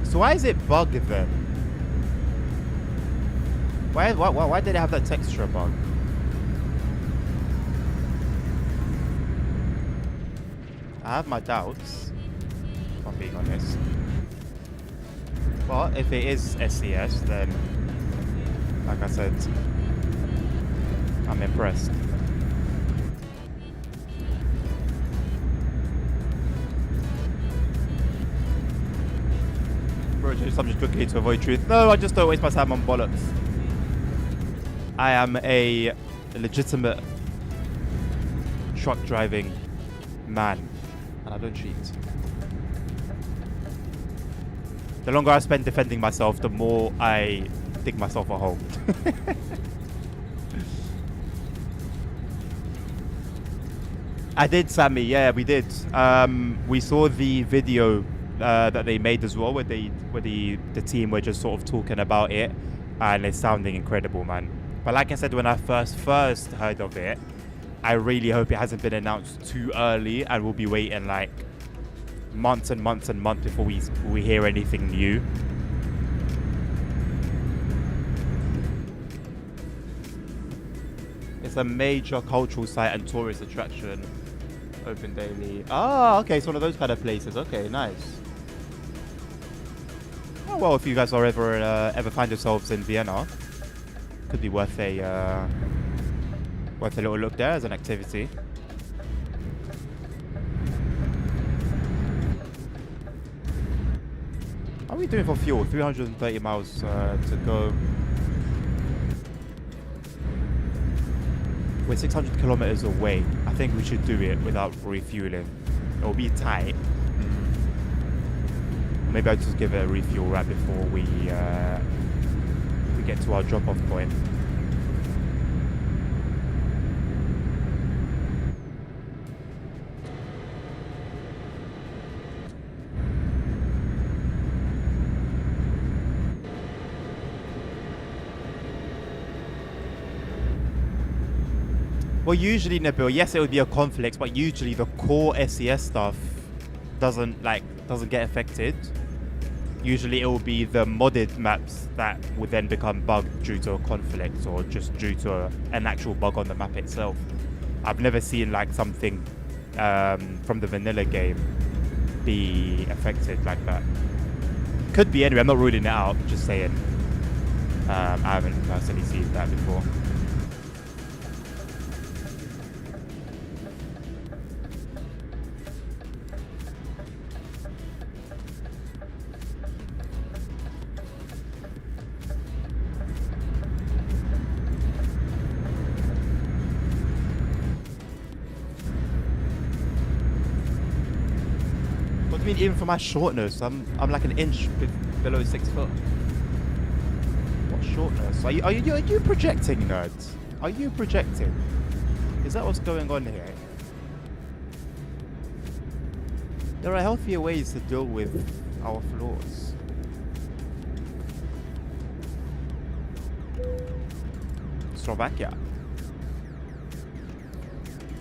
Speaker 1: So why is it bugged then? Why did it have that texture bug? I have my doubts, if I'm being honest. But if it is SES, then, like I said, I'm impressed. Bro, I'm just quickly to avoid truth. No, I just don't waste my time on bollocks. I am a legitimate truck driving man, and I don't cheat. The longer I spend defending myself, the more I dig myself a hole. I did, Sammy. Yeah, we did. We saw the video that they made as well, where the team were just sort of talking about it, and it's sounding incredible, man. But like I said, when I first heard of it, I really hope it hasn't been announced too early, and we'll be waiting like months and months and months before we hear anything new. It's a major cultural site and tourist attraction. Open daily. Ah, okay, it's one of those kind of places. Okay, nice. Oh well, if you guys are ever find yourselves in Vienna, could be worth a little look there as an activity. How are we doing for fuel? 330 miles to go. We're 600 kilometers away. I think we should do it without refueling. It'll be tight. Maybe I'll just give it a refuel right before we get to our drop-off point. Well, usually, Nabil, yes, it would be a conflict, but usually the core SES stuff doesn't get affected. Usually it will be the modded maps that would then become bugged due to a conflict or just due to an actual bug on the map itself. I've never seen like something from the vanilla game be affected like that. Could be anyway, I'm not ruling it out, just saying. I haven't personally seen that before. I mean, even for my shortness, I'm like an inch below 6 foot. What shortness? Are you projecting, nerds? Are you projecting? Is that what's going on here? There are healthier ways to deal with our flaws. Slovakia.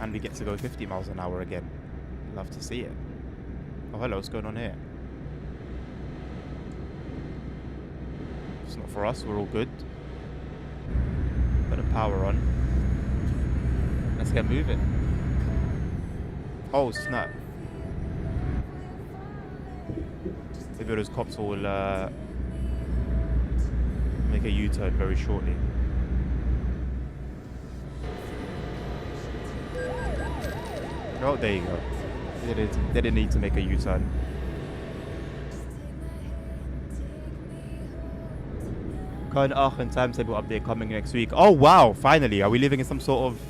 Speaker 1: And we get to go 50 miles an hour again. Love to see it. Oh, hello, what's going on here? It's not for us, we're all good. Put the power on. Let's get moving. Oh, snap. Maybe those cops will make a U-turn very shortly. Oh, there you go. They didn't need to make a U-turn. Current Aachen timetable update coming next week. Oh wow! Finally, are we living in some sort of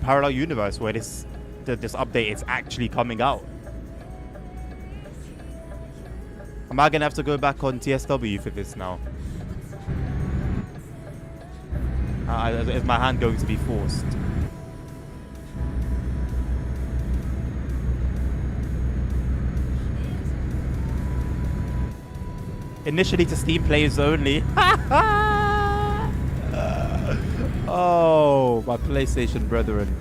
Speaker 1: parallel universe where this update is actually coming out? Am I gonna have to go back on TSW for this now? Is my hand going to be forced? Initially to Steam players only. Oh, my PlayStation brethren.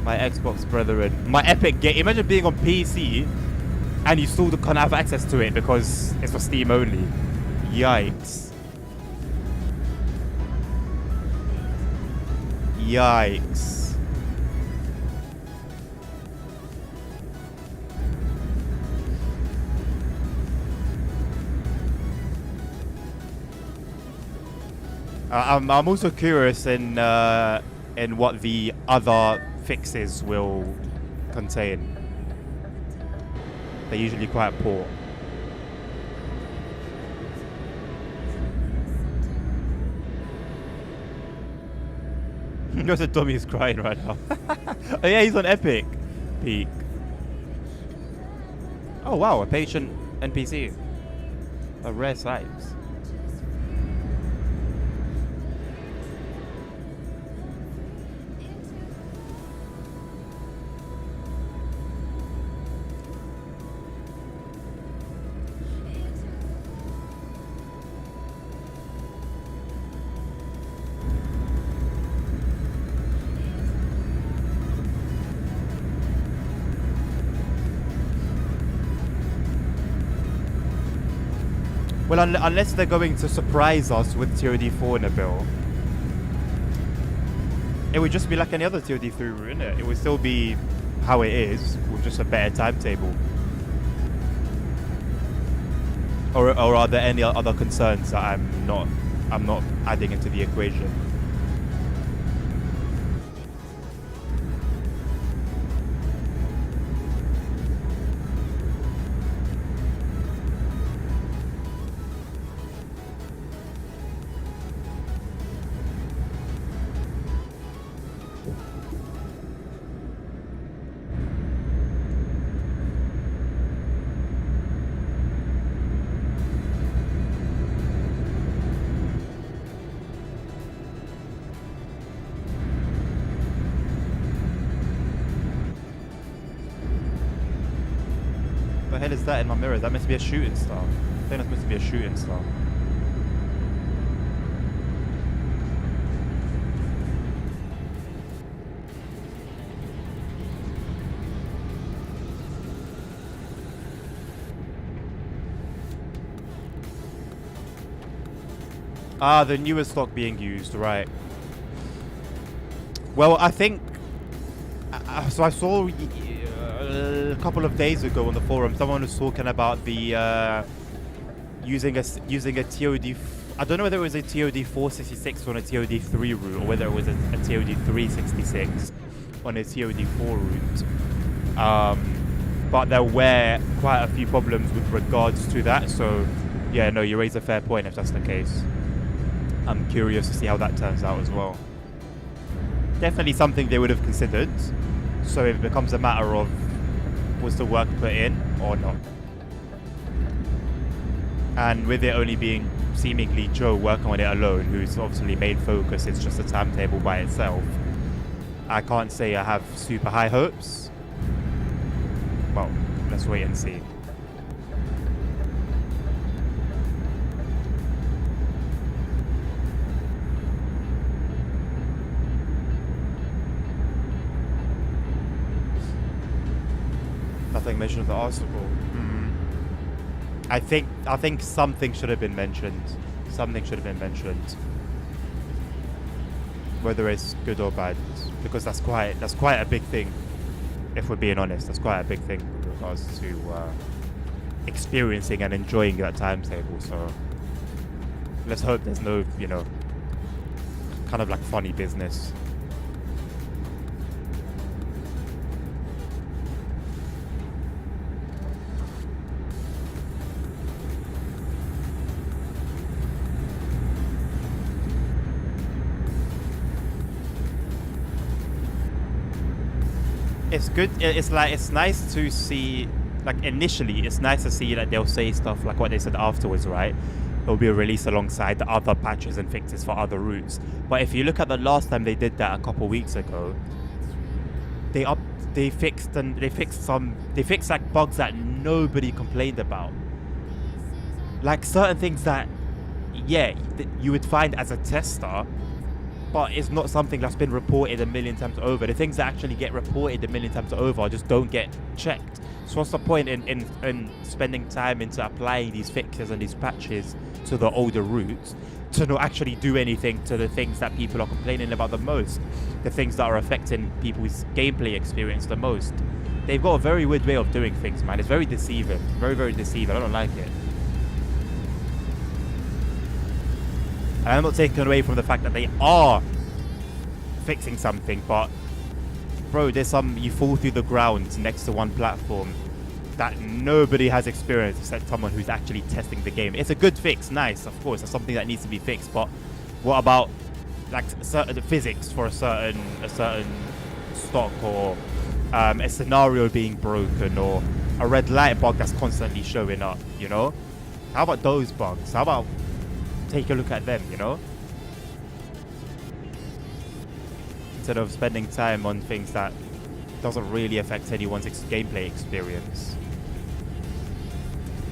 Speaker 1: My Xbox brethren. My Epic game. Imagine being on PC and you still can't have access to it because it's for Steam only. Yikes. Yikes. I'm also curious in what the other fixes will contain. They're usually quite poor. Notice Tommy is crying right now. Oh yeah, he's on Epic. Peak. Oh wow, a patient NPC. A rare sight. Well, unless they're going to surprise us with TOD4 in a bill, it would just be like any other TOD3 route, innit? It would still be how it is, with just a better timetable. Or are there any other concerns that I'm not adding into the equation? What the hell is that in my mirror? Is that meant to be a shooting star? I think that's meant to be a shooting star. Ah, the newer stock being used, right. Well, I think... so I saw a couple of days ago on the forum, someone was talking about the using a TOD... I don't know whether it was a TOD 466 on a TOD 3 route, or whether it was a TOD 366 on a TOD 4 route. But there were quite a few problems with regards to that, so yeah, no, you raise a fair point if that's the case. I'm curious to see how that turns out as well. Definitely something they would have considered. So it becomes a matter of, was the work put in or not? And with it only being seemingly Joe working on it alone, whose obviously main focus is just a timetable by itself, I can't say I have super high hopes. Well, let's wait and see. Nothing mentioned of the article. I think something should have been mentioned. Something should have been mentioned. Whether it's good or bad, because that's quite a big thing. If we're being honest, that's quite a big thing with regards to experiencing and enjoying that timetable. So let's hope there's no, kind of like funny business. It's good. It's nice to see, like initially, it's nice to see that they'll say stuff like what they said afterwards, right? It'll be released alongside the other patches and fixes for other routes. But if you look at the last time they did that a couple weeks ago, they fixed like bugs that nobody complained about. Like certain things that, yeah, you would find as a tester, but it's not something that's been reported a million times over. The things that actually get reported a million times over just don't get checked. So what's the point in spending time into applying these fixes and these patches to the older routes to not actually do anything to the things that people are complaining about the most, the things that are affecting people's gameplay experience the most? They've got a very weird way of doing things, man. It's very deceiving. Very, very deceiving. I don't like it. And I'm not taking away from the fact that they are fixing something, but bro, there's some, you fall through the ground next to one platform that nobody has experienced except someone who's actually testing the game. It's a good fix, nice, of course, it's something that needs to be fixed, but what about like certain physics for a certain stock, or a scenario being broken, or a red light bug that's constantly showing up, you know? How about those bugs? How about take a look at them, you know? Instead of spending time on things that doesn't really affect anyone's gameplay experience.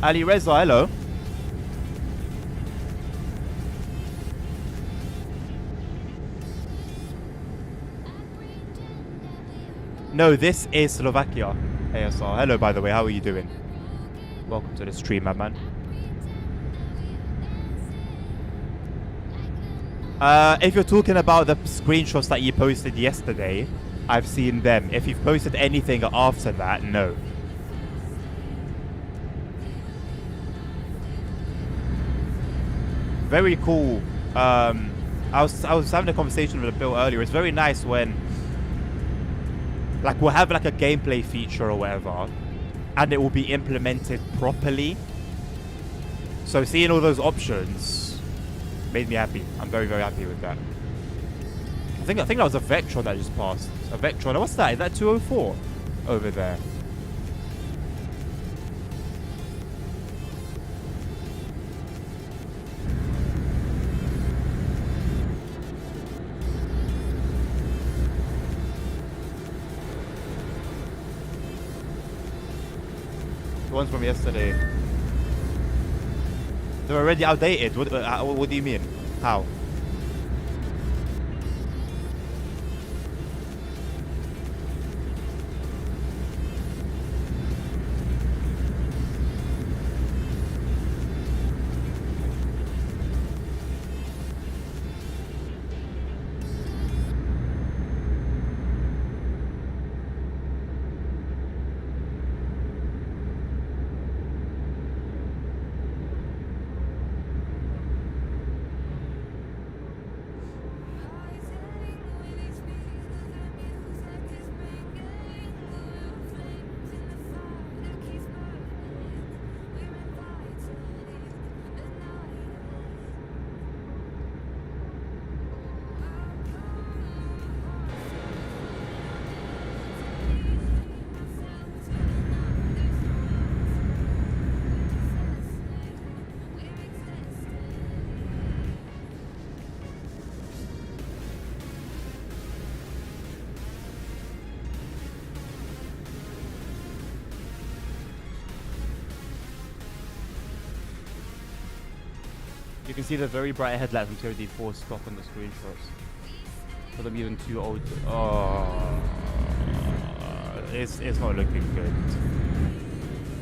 Speaker 1: Ali Reza, hello. No, this is Slovakia. ASR. Hello, by the way. How are you doing? Welcome to the stream, my man. If you're talking about the screenshots that you posted yesterday, I've seen them. If you've posted anything after that, no. Very cool. I was having a conversation with Bill earlier. It's very nice when, like, we'll have like a gameplay feature or whatever, and it will be implemented properly. So seeing all those options made me happy. I'm very, very happy with that. I think that was a Vectron that just passed. A Vectron. What's that? Is that 204 over there? The ones from yesterday. They're already outdated. What do you mean? How? You can see the very bright headlights from TOD4 stock on the screenshots. For them even too old. Oh, it's not looking good.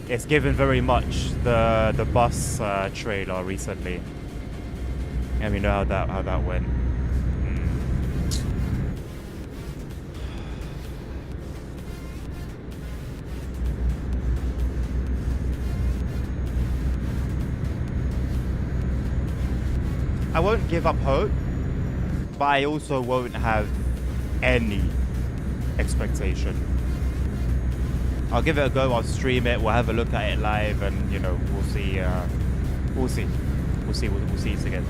Speaker 1: It's given very much the bus trailer recently, and we know how that went. I won't give up hope, but I also won't have any expectation. I'll give it a go, I'll stream it, we'll have a look at it live, and, you know, we'll see. We'll see together.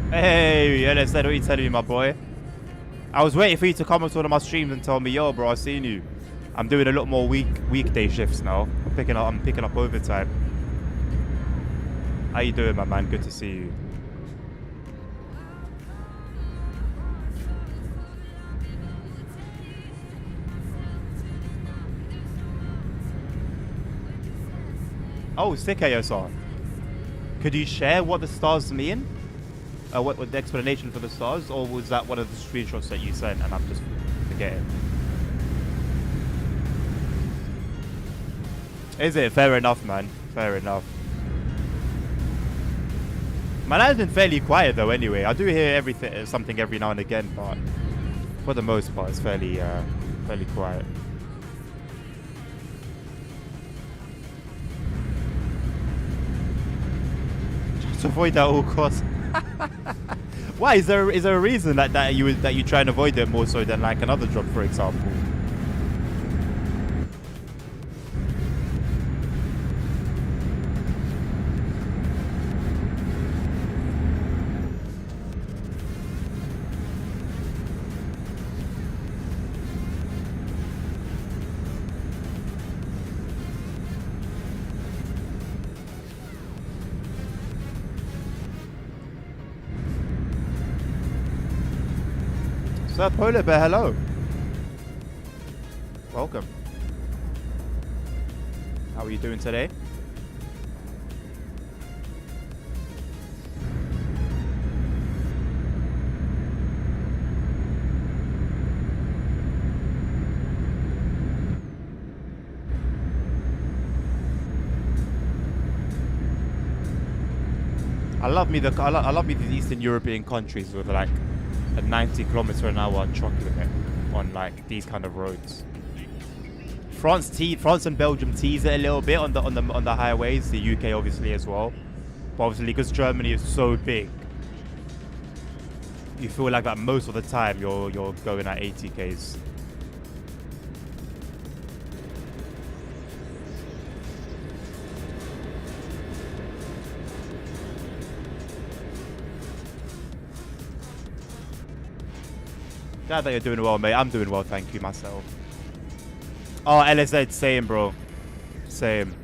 Speaker 1: Hey, LSD, what are you telling me, my boy? I was waiting for you to come onto one of my streams and tell me, yo, bro, I seen you. I'm doing a lot more weekday shifts now. I'm picking up overtime. How you doing, my man? Good to see you. Oh, sick ASR. Could you share what the stars mean? What the explanation for the stars? Or was that one of the screenshots that you sent and I'm just forgetting? Is it? Fair enough, man. Fair enough. My land's been fairly quiet though anyway. I do hear something every now and again, but for the most part it's fairly quiet. Just avoid that at all costs. Why? Is there a reason that you try and avoid it more so than like another drop, for example? Sir Polar Bear, hello. Welcome. How are you doing today? I love me these Eastern European countries with like a 90 km/h truck limit on like these kind of roads. France and Belgium tease it a little bit on the highways. The UK obviously as well, but obviously because Germany is so big, you feel like that most of the time you're going at 80 k's. Glad that you're doing well, mate. I'm doing well, thank you, myself. Oh, LSZ, same, bro. Same.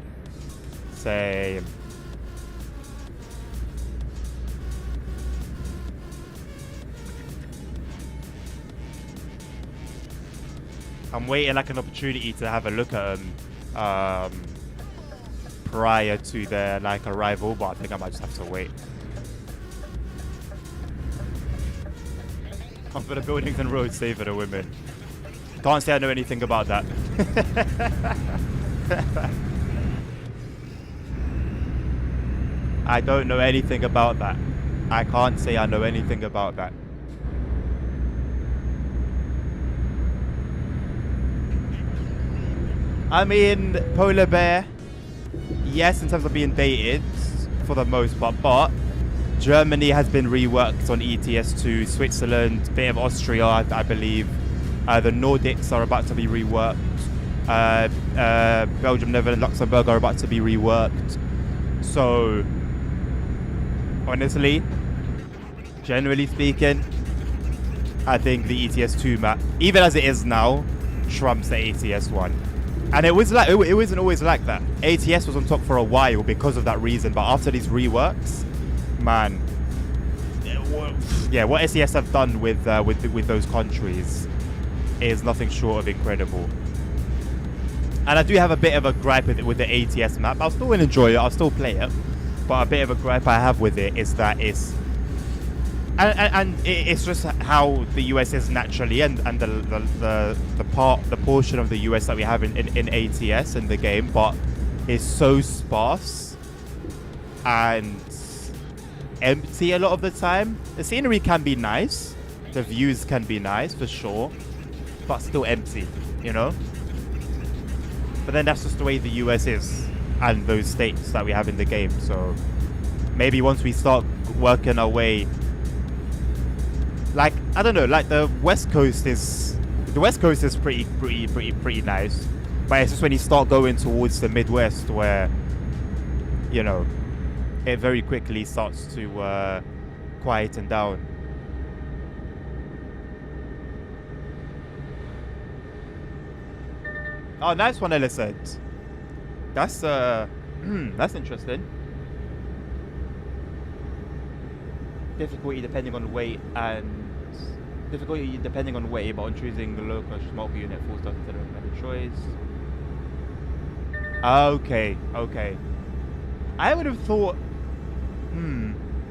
Speaker 1: I'm waiting like an opportunity to have a look at them prior to their like arrival, but I think I might just have to wait. For the buildings and roads, safer the women. Can't say I know anything about that. I don't know anything about that. I can't say I know anything about that. I mean, Polar Bear, yes, in terms of being dated, for the most part, but Germany has been reworked on ETS2, Switzerland, bit of Austria, I believe. The Nordics are about to be reworked. Belgium, Netherlands, Luxembourg are about to be reworked. So, honestly, generally speaking, I think the ETS2 map, even as it is now, trumps the ETS1. And it wasn't always like that. ATS was on top for a while because of that reason, but after these reworks, man, yeah, what SES have done with those countries is nothing short of incredible. And I do have a bit of a gripe with the ATS map. I'll still enjoy it, I'll still play it, but a bit of a gripe I have with it is that it's just how the US is naturally, and the portion of the US that we have in ATS in the game, but is so sparse and empty a lot of the time. The scenery can be nice, the views can be nice for sure, but still empty, you know. But then that's just the way the US is, and those states that we have in the game. So maybe once we start working our way, like, I don't know, like the West Coast is pretty nice, but it's just when you start going towards the Midwest where, you know, it very quickly starts to quieten down. Oh, nice one, Elisabeth. That's that's interesting. Difficulty depending on weight but on choosing the low cost multi-unit full stop instead of recommended choice. Okay, okay. I would have thought.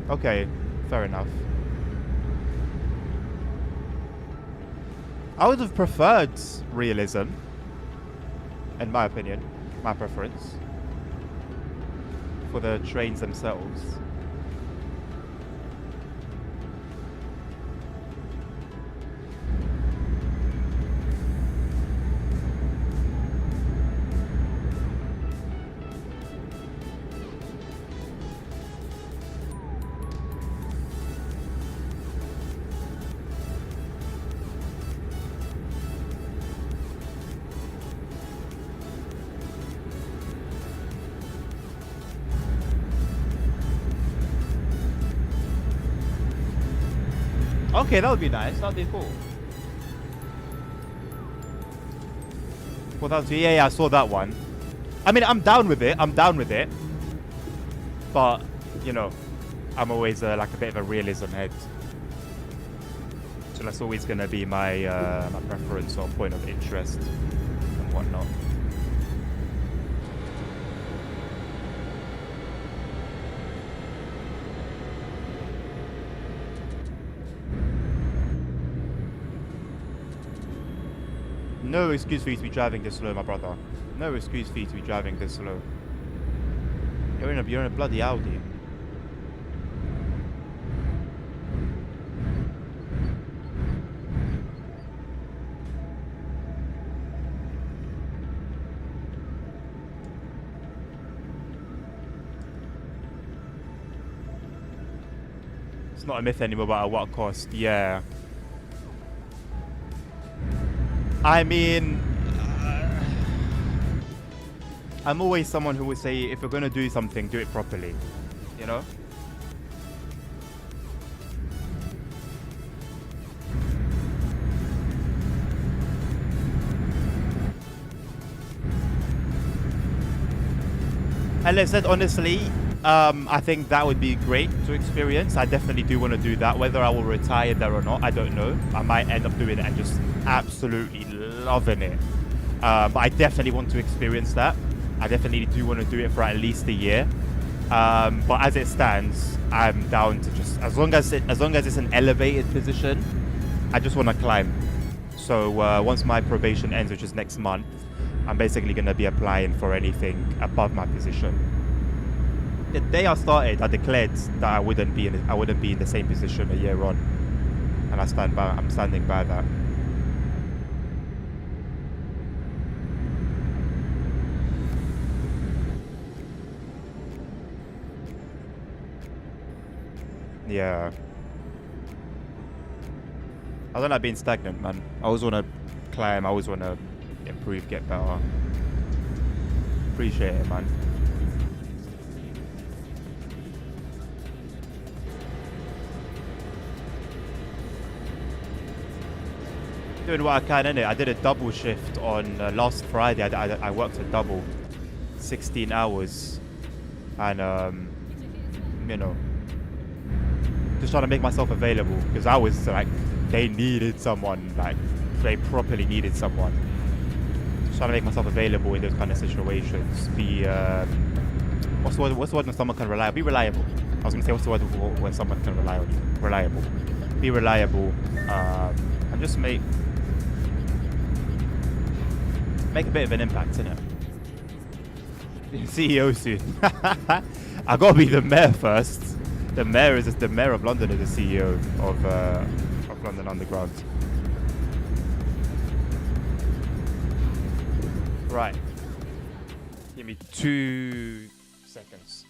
Speaker 1: Okay, fair enough. I would have preferred realism, in my opinion, my preference, for the trains themselves. Okay, that would be nice. That would be cool. Well, that was, yeah, I saw that one. I mean, I'm down with it. But, you know, I'm always like a bit of a realism head. So that's always going to be my my preference or point of interest and whatnot. No excuse for you to be driving this slow, my brother. No excuse for you to be driving this slow. You're in a bloody Audi. It's not a myth anymore, but at what cost? Yeah. I mean, I'm always someone who would say, if you're going to do something, do it properly, you know? And I said, honestly, I think that would be great to experience. I definitely do want to do that. Whether I will retire there or not, I don't know. I might end up doing it and just absolutely loving it. But I definitely want to experience that. I definitely do want to do it for at least a year. But as it stands, I'm down to just as long as it's an elevated position, I just want to climb. So once my probation ends, which is next month, I'm basically going to be applying for anything above my position. The day I started, I declared that I wouldn't be in the same position a year on, and I'm standing by that. Yeah. I don't like being stagnant, man. I always want to climb. I always want to improve, get better. Appreciate it, man. Doing what I can, innit? I did a double shift on last Friday. I worked a double, 16 hours, and you know, just trying to make myself available because I was like, they needed someone, like they properly needed someone. Just trying to make myself available in those kind of situations. Be what's the word when someone can rely? Be reliable. I was gonna say what's the word when someone can rely on you? Reliable. Be reliable, and just make a bit of an impact, innit? CEO soon. I gotta be the mayor first. The mayor of London is the CEO of London Underground. Right. Give me 2 seconds.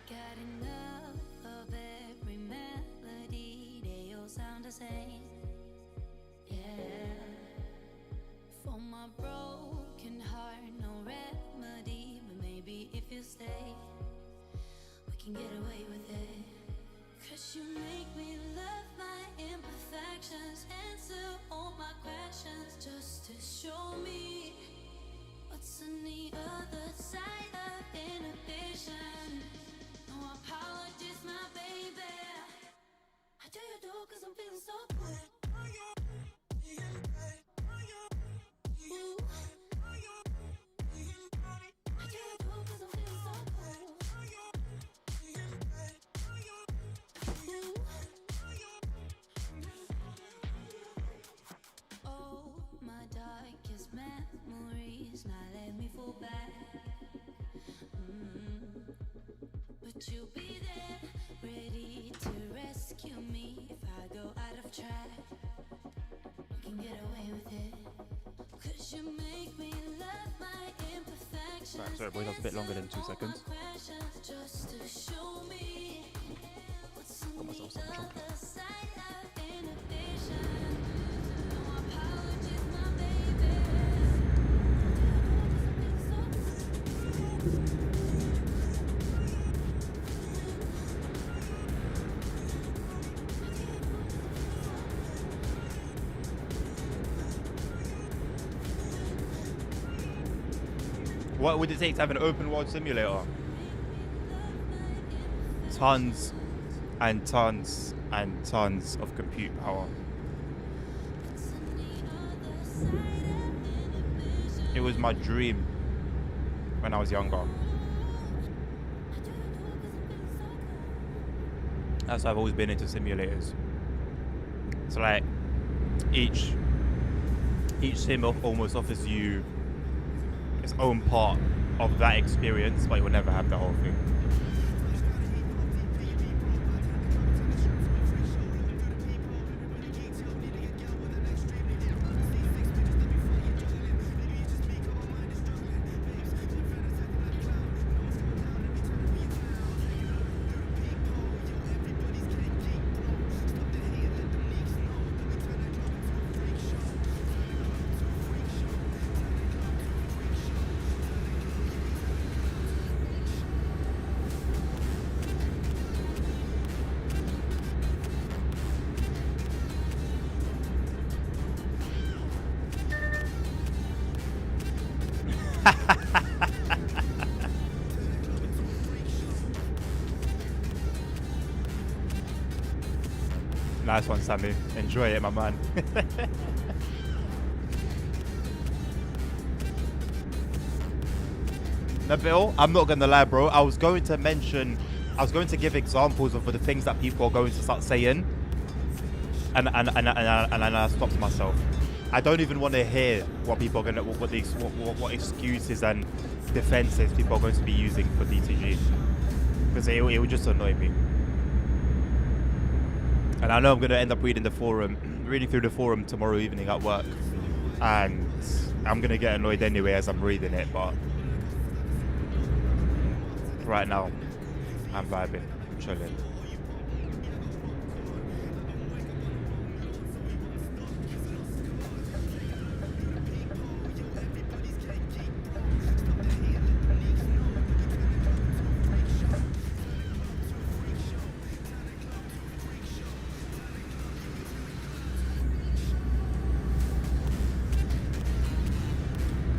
Speaker 2: Got enough of every melody, they all sound the same. Yeah. For my broken heart, no remedy, but maybe if you stay, we can get away with it. 'Cause you make me love my imperfections, answer all my questions, just to show me what's on the other side of inhibition. No apologies, my baby. I do you do 'cause I'm feeling so good. Ooh. I do you do 'cause I'm feeling so good. Ooh. Oh, my darkest memories, now let me fall back. But you'll be there, ready to rescue me if I go out of track. We can get away with it. 'Cause you make me love my imperfections.
Speaker 1: Right, sorry, boy, that's a bit longer than 2 seconds.
Speaker 2: Just to show me what's on
Speaker 1: Got myself
Speaker 2: the
Speaker 1: some chocolate.
Speaker 2: other side of inhibition. No apologies, my baby.
Speaker 1: What would it take to have an open world simulator? Tons and tons and tons of compute power. It was my dream when I was younger. That's why I've always been into simulators. So like each sim almost offers you its own part of that experience, but you will never have the whole thing. Nice one, Sammy. Enjoy it, my man. Nabil, I'm not gonna lie, bro. I was going to give examples of the things that people are going to start saying, and I stopped myself. I don't even want to hear what people are gonna, what excuses and defenses people are going to be using for DTG, because it would just annoy me. And I know I'm going to end up reading through the forum tomorrow evening at work. And I'm going to get annoyed anyway as I'm reading it, but right now, I'm vibing, I'm chilling.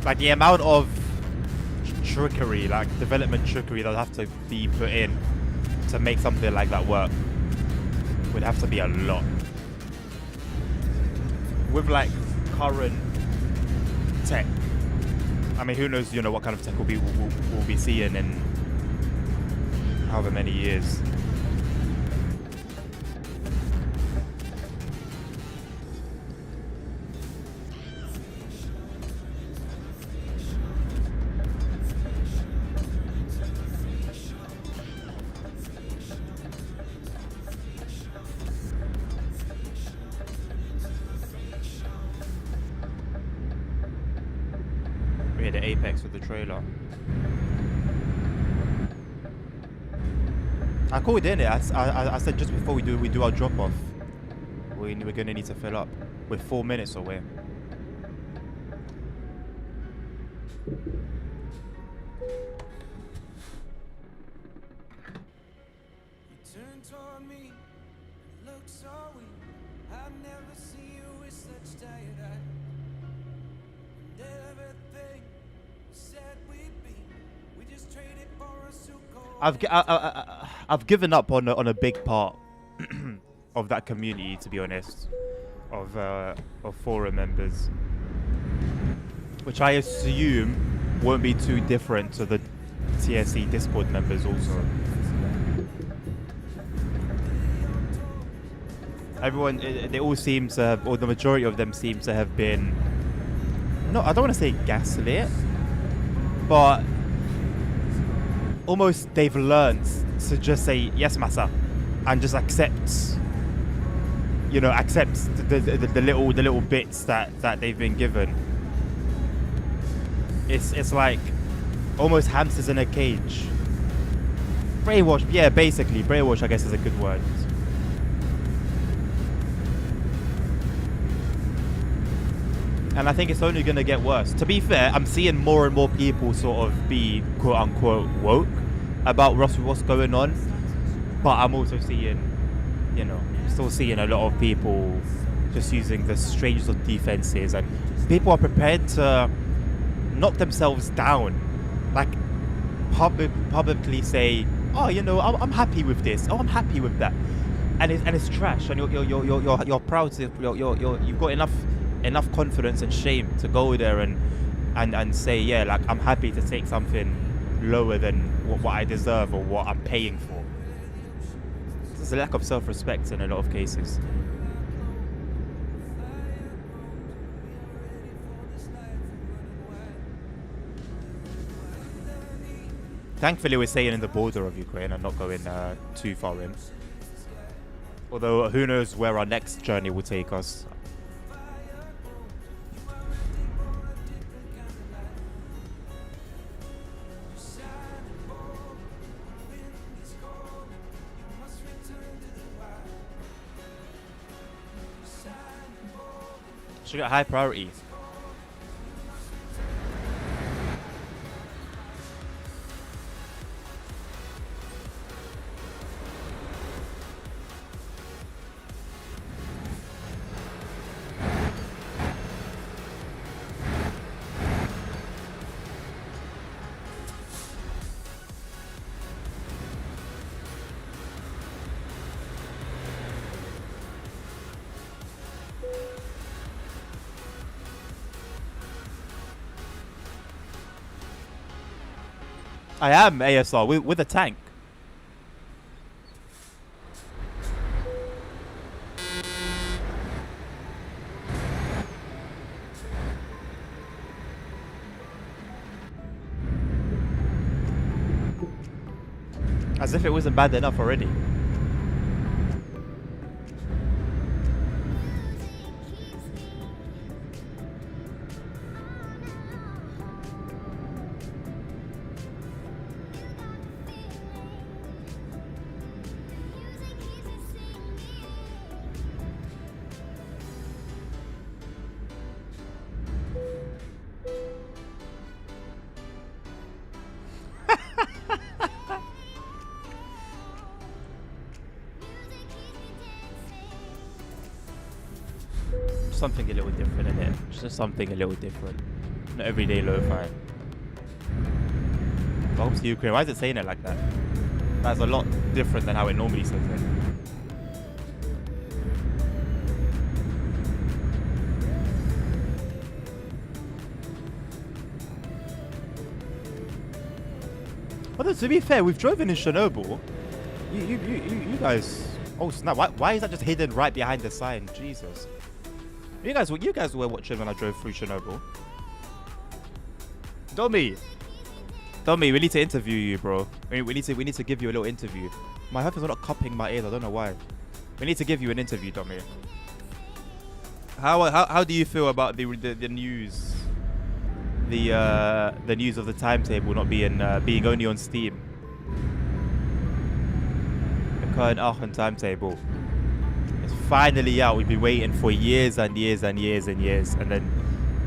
Speaker 1: Like the amount of trickery, like development trickery that'll have to be put in to make something like that work would have to be a lot. With like current tech, I mean, who knows, what kind of tech we'll be seeing in however many years. The apex of the trailer. I called in it. I said just before we do our drop off, we're gonna need to fill up. We're 4 minutes away. I've given up on a big part of that community, to be honest, of forum members, which I assume won't be too different to the TSE Discord members also. Everyone, they all seem to have, or the majority of them seem to have been, no, I don't want to say gaslit, but almost they've learned to just say yes, massa, and just accept, you know, the little bits that they've been given. It's like almost hamsters in a cage. Brainwash, yeah, basically brainwash, I guess, is a good word. And I think it's only going to get worse. To be fair, I'm seeing more and more people sort of be quote-unquote woke about what's going on. But I'm also seeing, you know, still seeing a lot of people just using the strangest of defenses. And people are prepared to knock themselves down. Like, publicly say, oh, you know, I'm happy with this. Oh, I'm happy with that. And it's trash. And you're proud to, you've got enough confidence and shame to go there and say, yeah, like, I'm happy to take something lower than what I deserve or what I'm paying for. There's a lack of self-respect in a lot of cases. Thankfully, we're staying in the border of Ukraine and not going too far in. Although, who knows where our next journey will take us. Should get high priority. I am ASR with a tank. As if it wasn't bad enough already. Something a little different in it. Just something a little different. Not everyday lo-fi. Welcome to Ukraine. Why is it saying it like that? That's a lot different than how it normally says it. Although, to be fair, we've driven in Chernobyl. You guys. Oh snap! Why is that just hidden right behind the sign? Jesus. You guys were watching when I drove through Chernobyl. Domi, we need to interview you, bro. We need to give you a little interview. My headphones are not cupping my ears. I don't know why. We need to give you an interview, Domi. How do you feel about the news? The news of the timetable not being only on Steam. Köln-Aachen timetable. It's finally out. We've been waiting for years and years and years and years, and then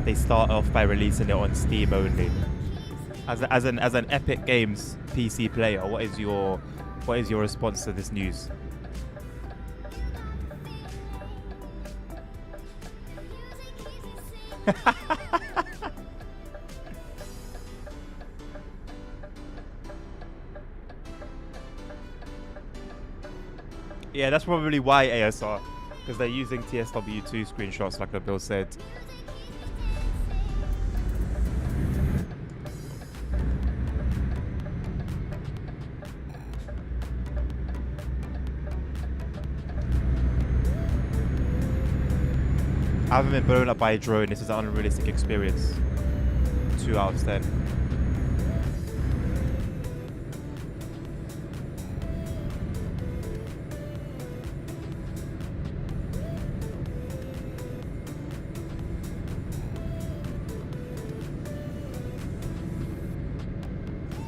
Speaker 1: they start off by releasing it on Steam only. As an Epic Games PC player, what is your response to this news? Yeah, that's probably why ASR, because they're using TSW2 screenshots, like the Bill said. I haven't been blown up by a drone. This is an unrealistic experience. 2 out of 10.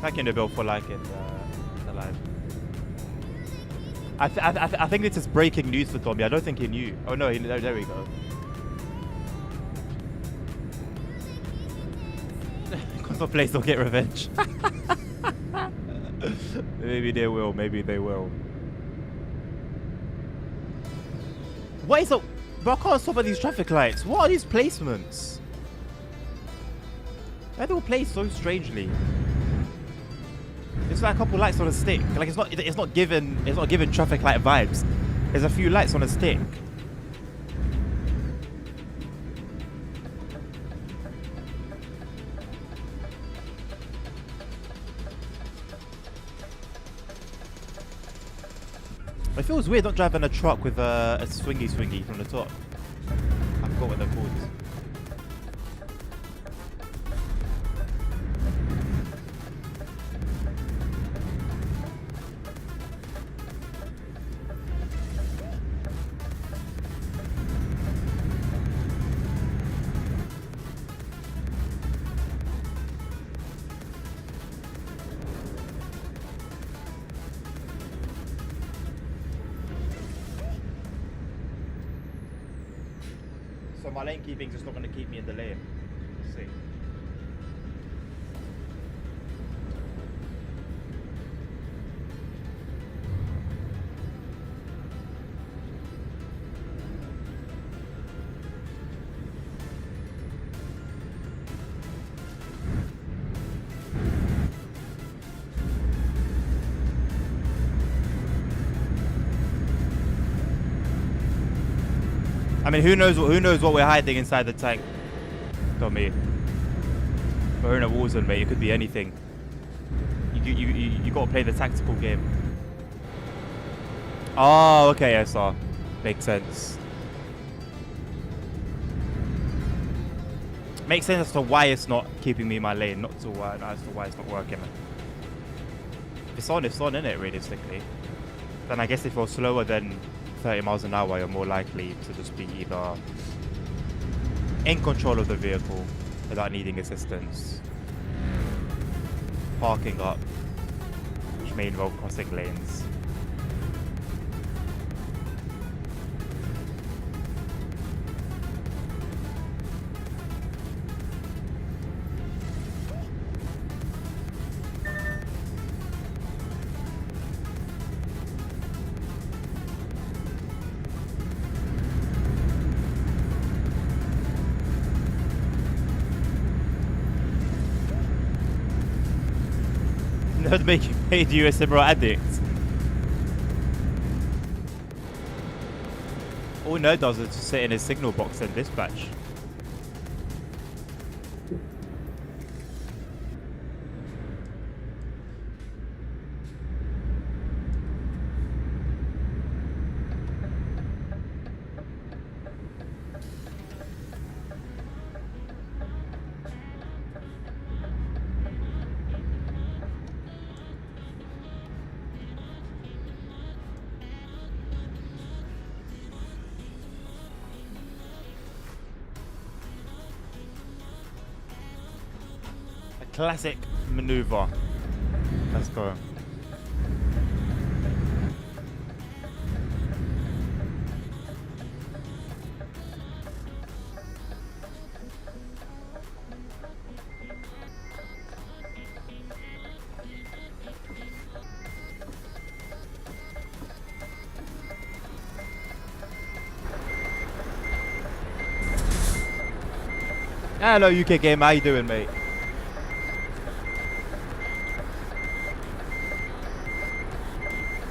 Speaker 1: Thank you, Nabil, for liking the live. I think this is breaking news for Tommy. I don't think he knew. Oh no, there we go. Console players don't get revenge. Maybe they will. Maybe they will. What is up? Bro, I can't stop at these traffic lights. What are these placements? Why they all placed so strangely? It's like a couple lights on a stick. Like it's not given traffic light vibes. There's a few lights on a stick. It feels weird not driving a truck with a swingy from the top. I forgot what they're called. So my lane keeping's just not going to keep me in the lane. Let's see. I mean, who knows what we're hiding inside the tank? Not me. We're in a war zone, mate. It could be anything. You got to play the tactical game. Oh, okay, SR. Makes sense. Makes sense as to why it's not keeping me in my lane, not to why it's not working. If it's on, innit, realistically. Then I guess if you're slower than 30 miles an hour, you're more likely to just be either in control of the vehicle without needing assistance, parking up, which may involve crossing lanes. Not making made you a similar addict. All Nerd does is just sit in his signal box and dispatch. Classic maneuver. Let's go. Hello, UK Game. How you doing, mate?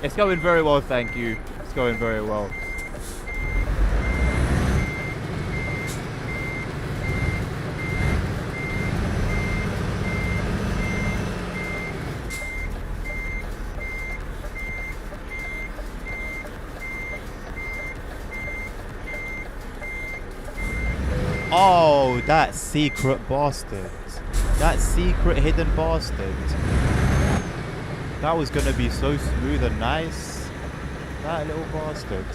Speaker 1: It's going very well, thank you. It's going very well. Oh, that secret bastard. That secret hidden bastard. That was gonna be so smooth and nice. That little bastard.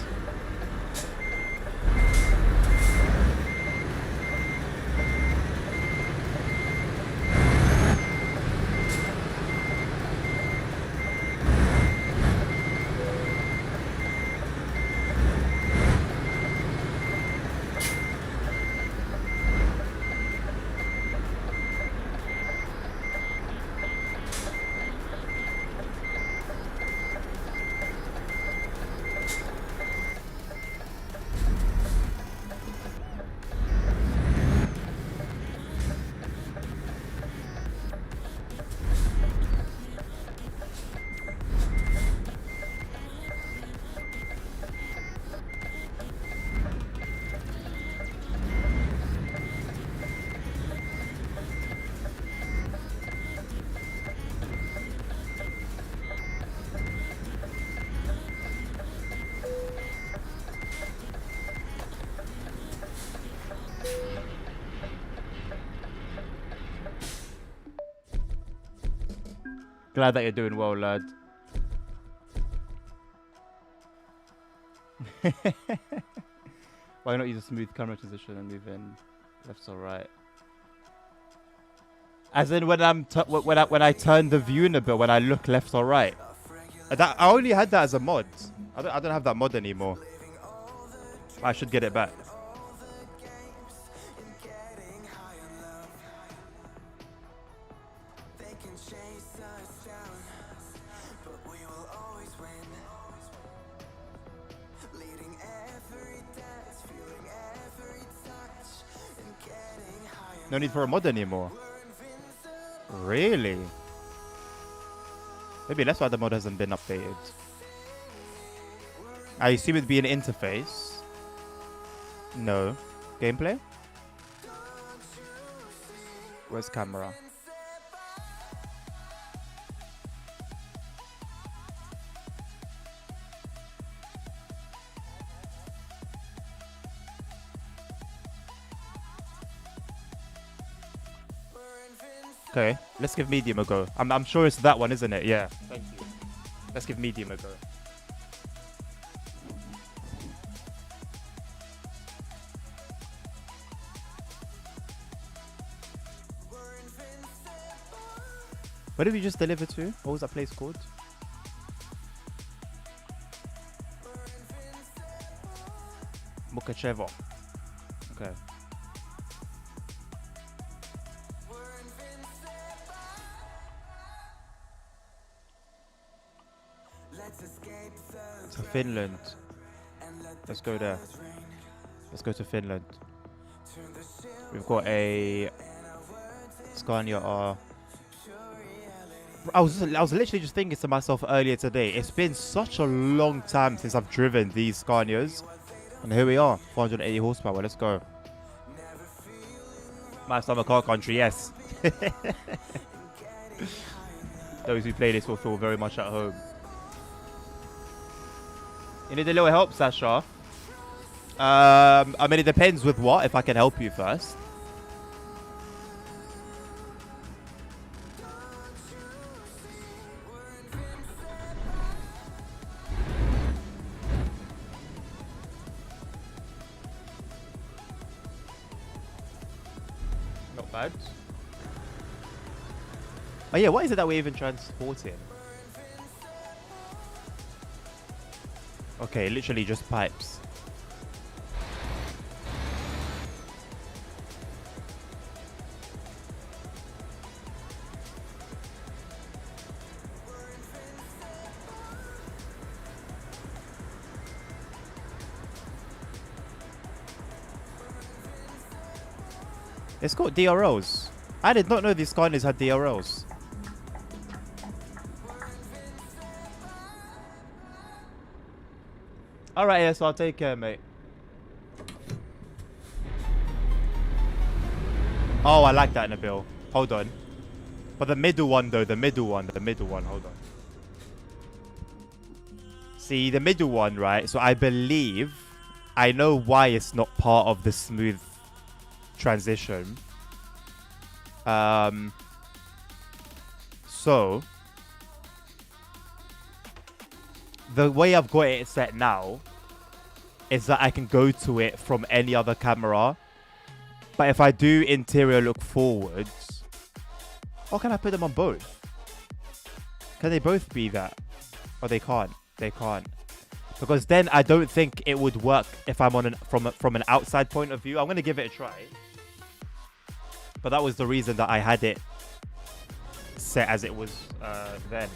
Speaker 1: Glad that you're doing well, lad. Why not use a smooth camera transition and move in left or right? As in when when I turn the view in a bit, when I look left or right. That I only had that as a mod. I don't have that mod anymore. I should get it back. No need for a mod anymore. Really? Maybe that's why the mod hasn't been updated. I assume it'd be an interface. No. Gameplay? Where's camera? Okay, let's give medium a go. I'm sure it's that one, isn't it? Yeah. Thank you. Let's give medium a go. Where did we just deliver to? What was that place called? Mukachevo. Okay. To Finland. Let's go there. Let's go to Finland. We've got a Scania R. I was literally just thinking to myself earlier today, it's been such a long time since I've driven these Scanias. And here we are, 480 horsepower, let's go. My summer car country, yes. Those who play this will feel very much at home. You need a little help, Sasha? I mean, it depends with what, if I can help you first. Not bad. Oh yeah, what is it that we're even transporting? Okay, literally just pipes. It's got DRLs. I did not know these Scanias had DRLs. Alright, yes, I'll take care, mate. Oh, I like that, Nabil. Hold on. But the middle one, though, the middle one, hold on. See, the middle one, right? So I believe I know why it's not part of the smooth transition. So the way I've got it set now is that I can go to it from any other camera. But if I do interior look forwards, or can I put them on both? Can they both be that? Oh, they can't. They can't. Because then I don't think it would work if I'm on from an outside point of view. I'm going to give it a try. But that was the reason that I had it set as it was then.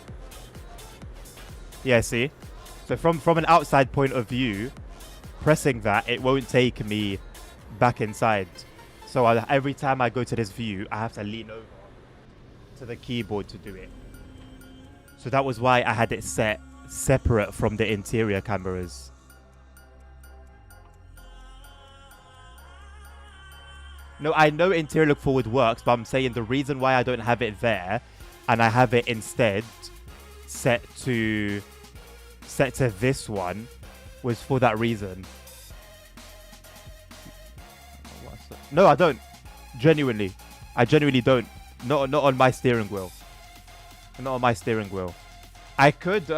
Speaker 1: Yeah, see? So from an outside point of view, pressing that, it won't take me back inside. So every time I go to this view, I have to lean over to the keyboard to do it. So that was why I had it set separate from the interior cameras. No, I know interior look forward works, but I'm saying the reason why I don't have it there and I have it instead set to this one was for that reason. No, I don't. Genuinely. I genuinely don't. Not on my steering wheel. Not on my steering wheel. I could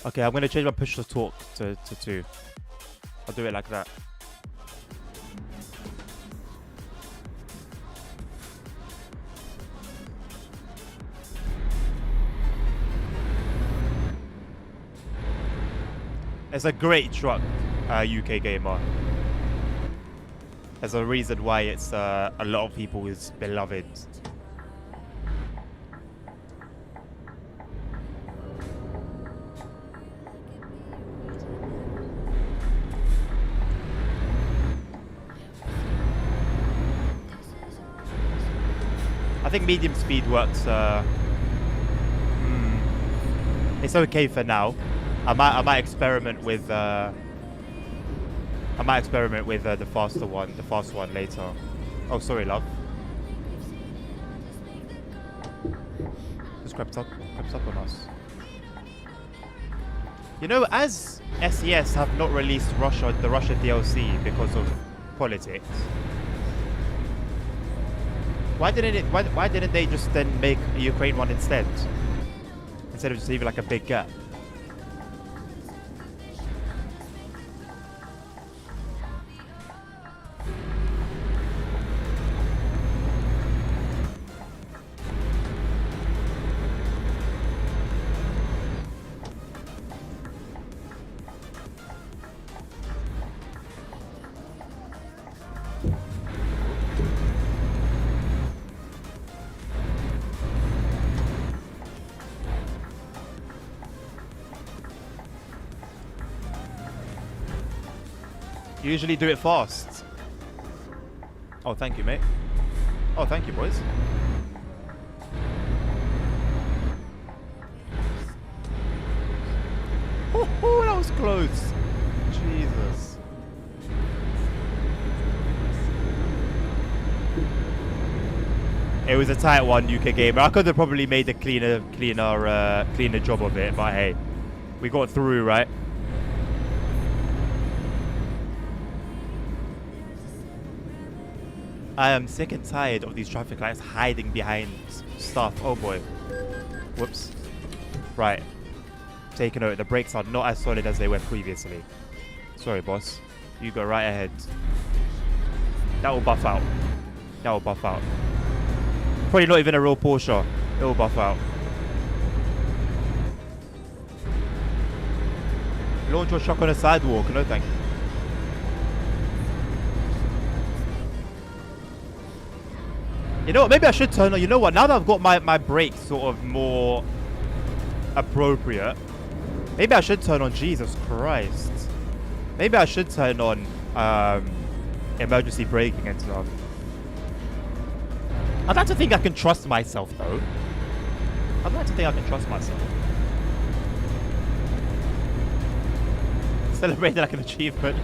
Speaker 1: okay, I'm going to change my push to torque to 2. I'll do it like that. It's a great truck, UK Gamer. There's a reason why it's a lot of people's beloved. I think medium speed works. It's okay for now. I might experiment with the fast one later. Oh, sorry, love. Just crept up on us. You know, as SES have not released the Russia DLC because of politics. Why didn't they just then make a Ukraine one instead of just leaving like a big gap? You usually do it fast. Oh, thank you, mate. Oh, thank you, boys. Oh, that was close. Jesus. It was a tight one, UK Gamer. I could have probably made a cleaner job of it, but hey, we got through, right? I am sick and tired of these traffic lights hiding behind stuff. Oh boy. Whoops. Right. Take a note. The brakes are not as solid as they were previously. Sorry, boss. You go right ahead. That will buff out. That will buff out. Probably not even a real Porsche. It'll buff out. Launch your shock on a sidewalk. No thank you. You know what? Maybe I should turn on. You know what? Now that I've got my brakes sort of more appropriate, maybe I should turn on. Jesus Christ. Maybe I should turn on emergency braking and stuff. I'd like to think I can trust myself, though. I'd like to think I can trust myself. Celebrate like an achievement.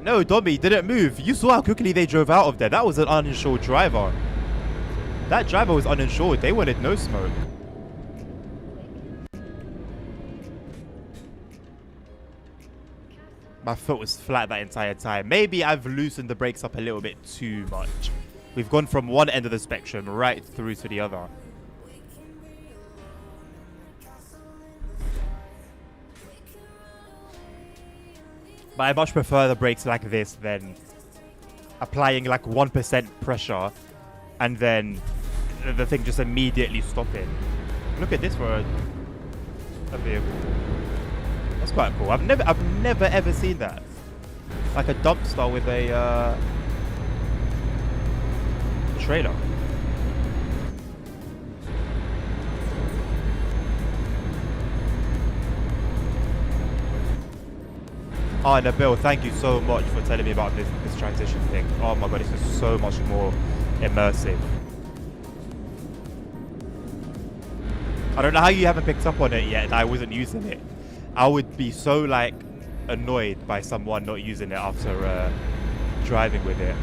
Speaker 1: No, Dobby didn't move. You saw how quickly they drove out of there. That was an uninsured driver. That driver was uninsured. They wanted no smoke. My foot was flat that entire time. Maybe I've loosened the brakes up a little bit too much. We've gone from one end of the spectrum right through to the other. But I much prefer the brakes like this than applying like 1% pressure and then the thing just immediately stopping. Look at this for a vehicle. That's quite cool. I've never ever seen that. Like a dumpster with a trailer. Oh, Nabil, thank you so much for telling me about this transition thing. Oh my god, this is so much more immersive. I don't know how you haven't picked up on it yet and I wasn't using it. I would be so like annoyed by someone not using it after driving with it.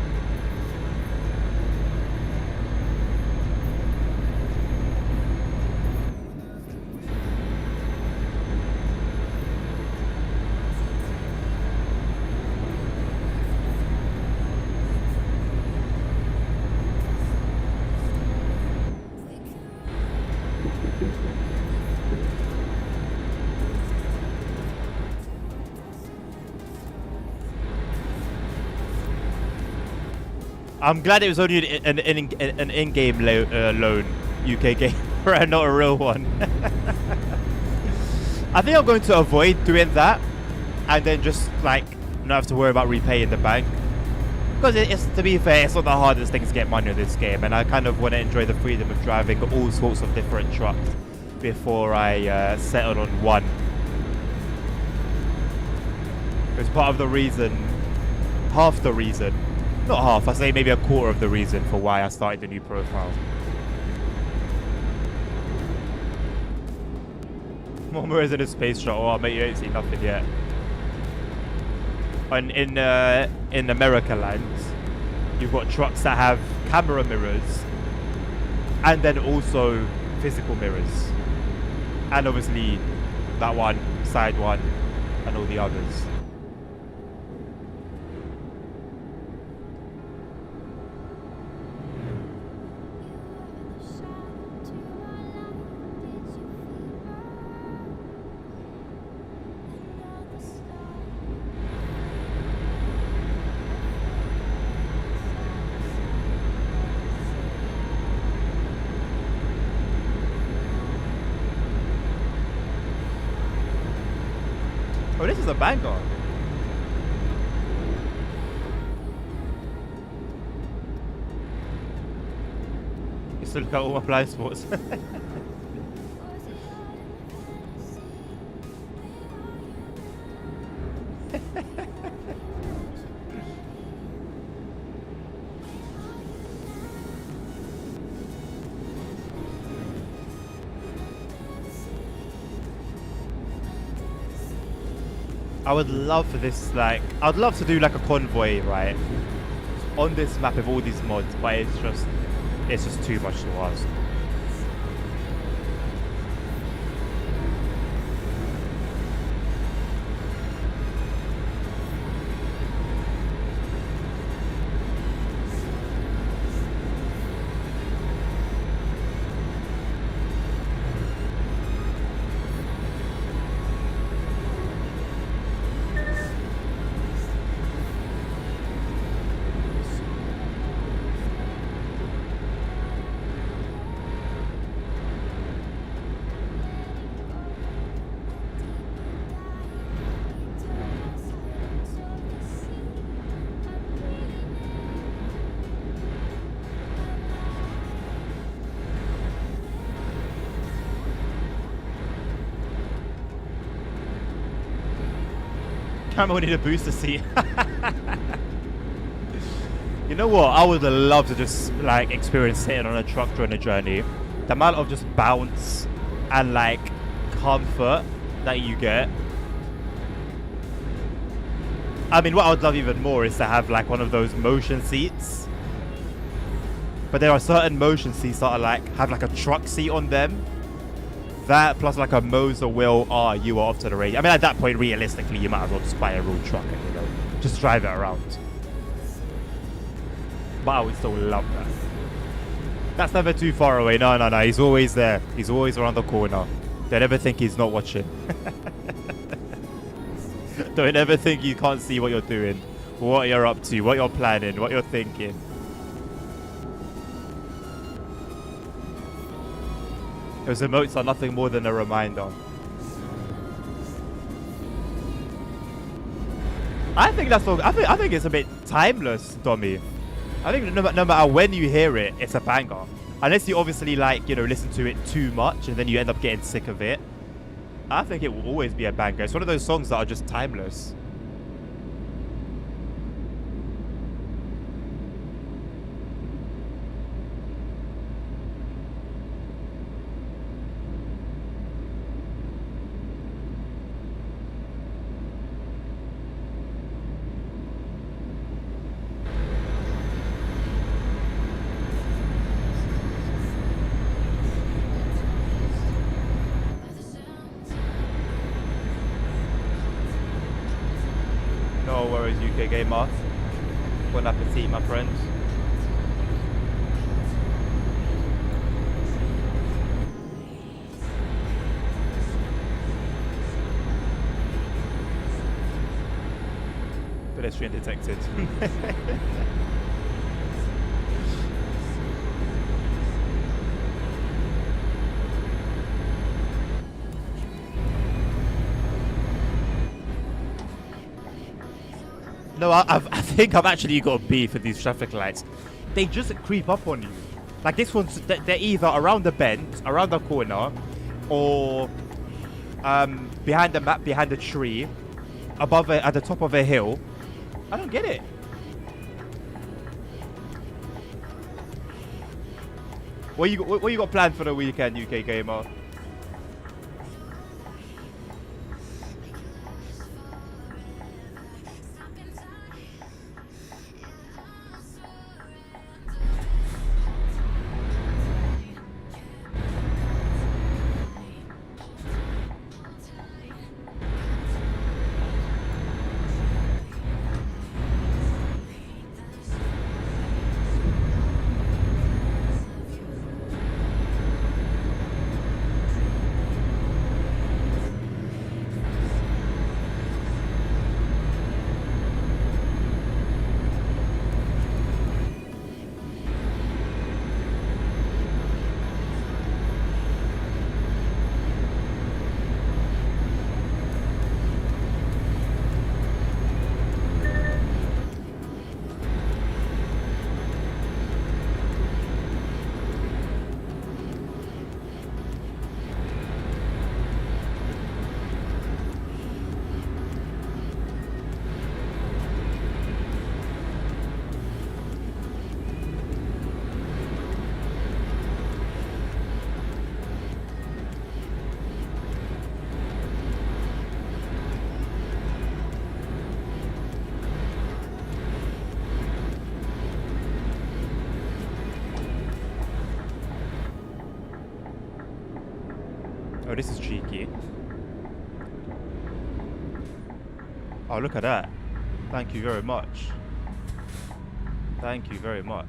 Speaker 1: I'm glad it was only an in-game loan UK game, not a real one. I think I'm going to avoid doing that and then just like not have to worry about repaying the bank. Because it's, to be fair, it's not the hardest thing to get money in this game, and I kind of want to enjoy the freedom of driving all sorts of different trucks before I settle on one. Because part of the reason, half the reason, not half, I say maybe a quarter of the reason for why I started the new profile. More mirrors in a space shuttle. Oh mate, you ain't seen nothing yet. And in America lands, you've got trucks that have camera mirrors and then also physical mirrors. And obviously that one, side one, and all the others. Oh, this is a banger. You still look at all my blind spots. I would love for this, like, I'd love to do like a convoy, right, on this map with all these mods, but it's just too much to ask. Camel need a booster seat. You know what? I would love to just like experience sitting on a truck during a journey. The amount of just bounce and like comfort that you get. I mean, what I would love even more is to have like one of those motion seats. But there are certain motion seats that are like have like a truck seat on them. That plus like a Moser will you are off to the race. I mean, at that point, realistically, you might as well just buy a real truck and just drive it around. But I would still love that. That's never too far away. No. He's always there. He's always around the corner. Don't ever think he's not watching. Don't ever think you can't see what you're doing, what you're up to, what you're planning, what you're thinking. Those emotes are nothing more than a reminder. I think that's all. I think it's a bit timeless, Tommy. I think no matter when you hear it, it's a banger. Unless you obviously like, listen to it too much and then you end up getting sick of it. I think it will always be a banger. It's one of those songs that are just timeless. No worries, UK Gamer. Bon appetit, my friends. Pedestrian detected. No, I think I've actually got a beef with these traffic lights. They just creep up on you. Like this one's, they're either around the bend, around the corner, or behind the tree, above at the top of a hill. I don't get it. What you got planned for the weekend, UK Gamer? Oh, this is cheeky. Oh, look at that. Thank you very much. Thank you very much.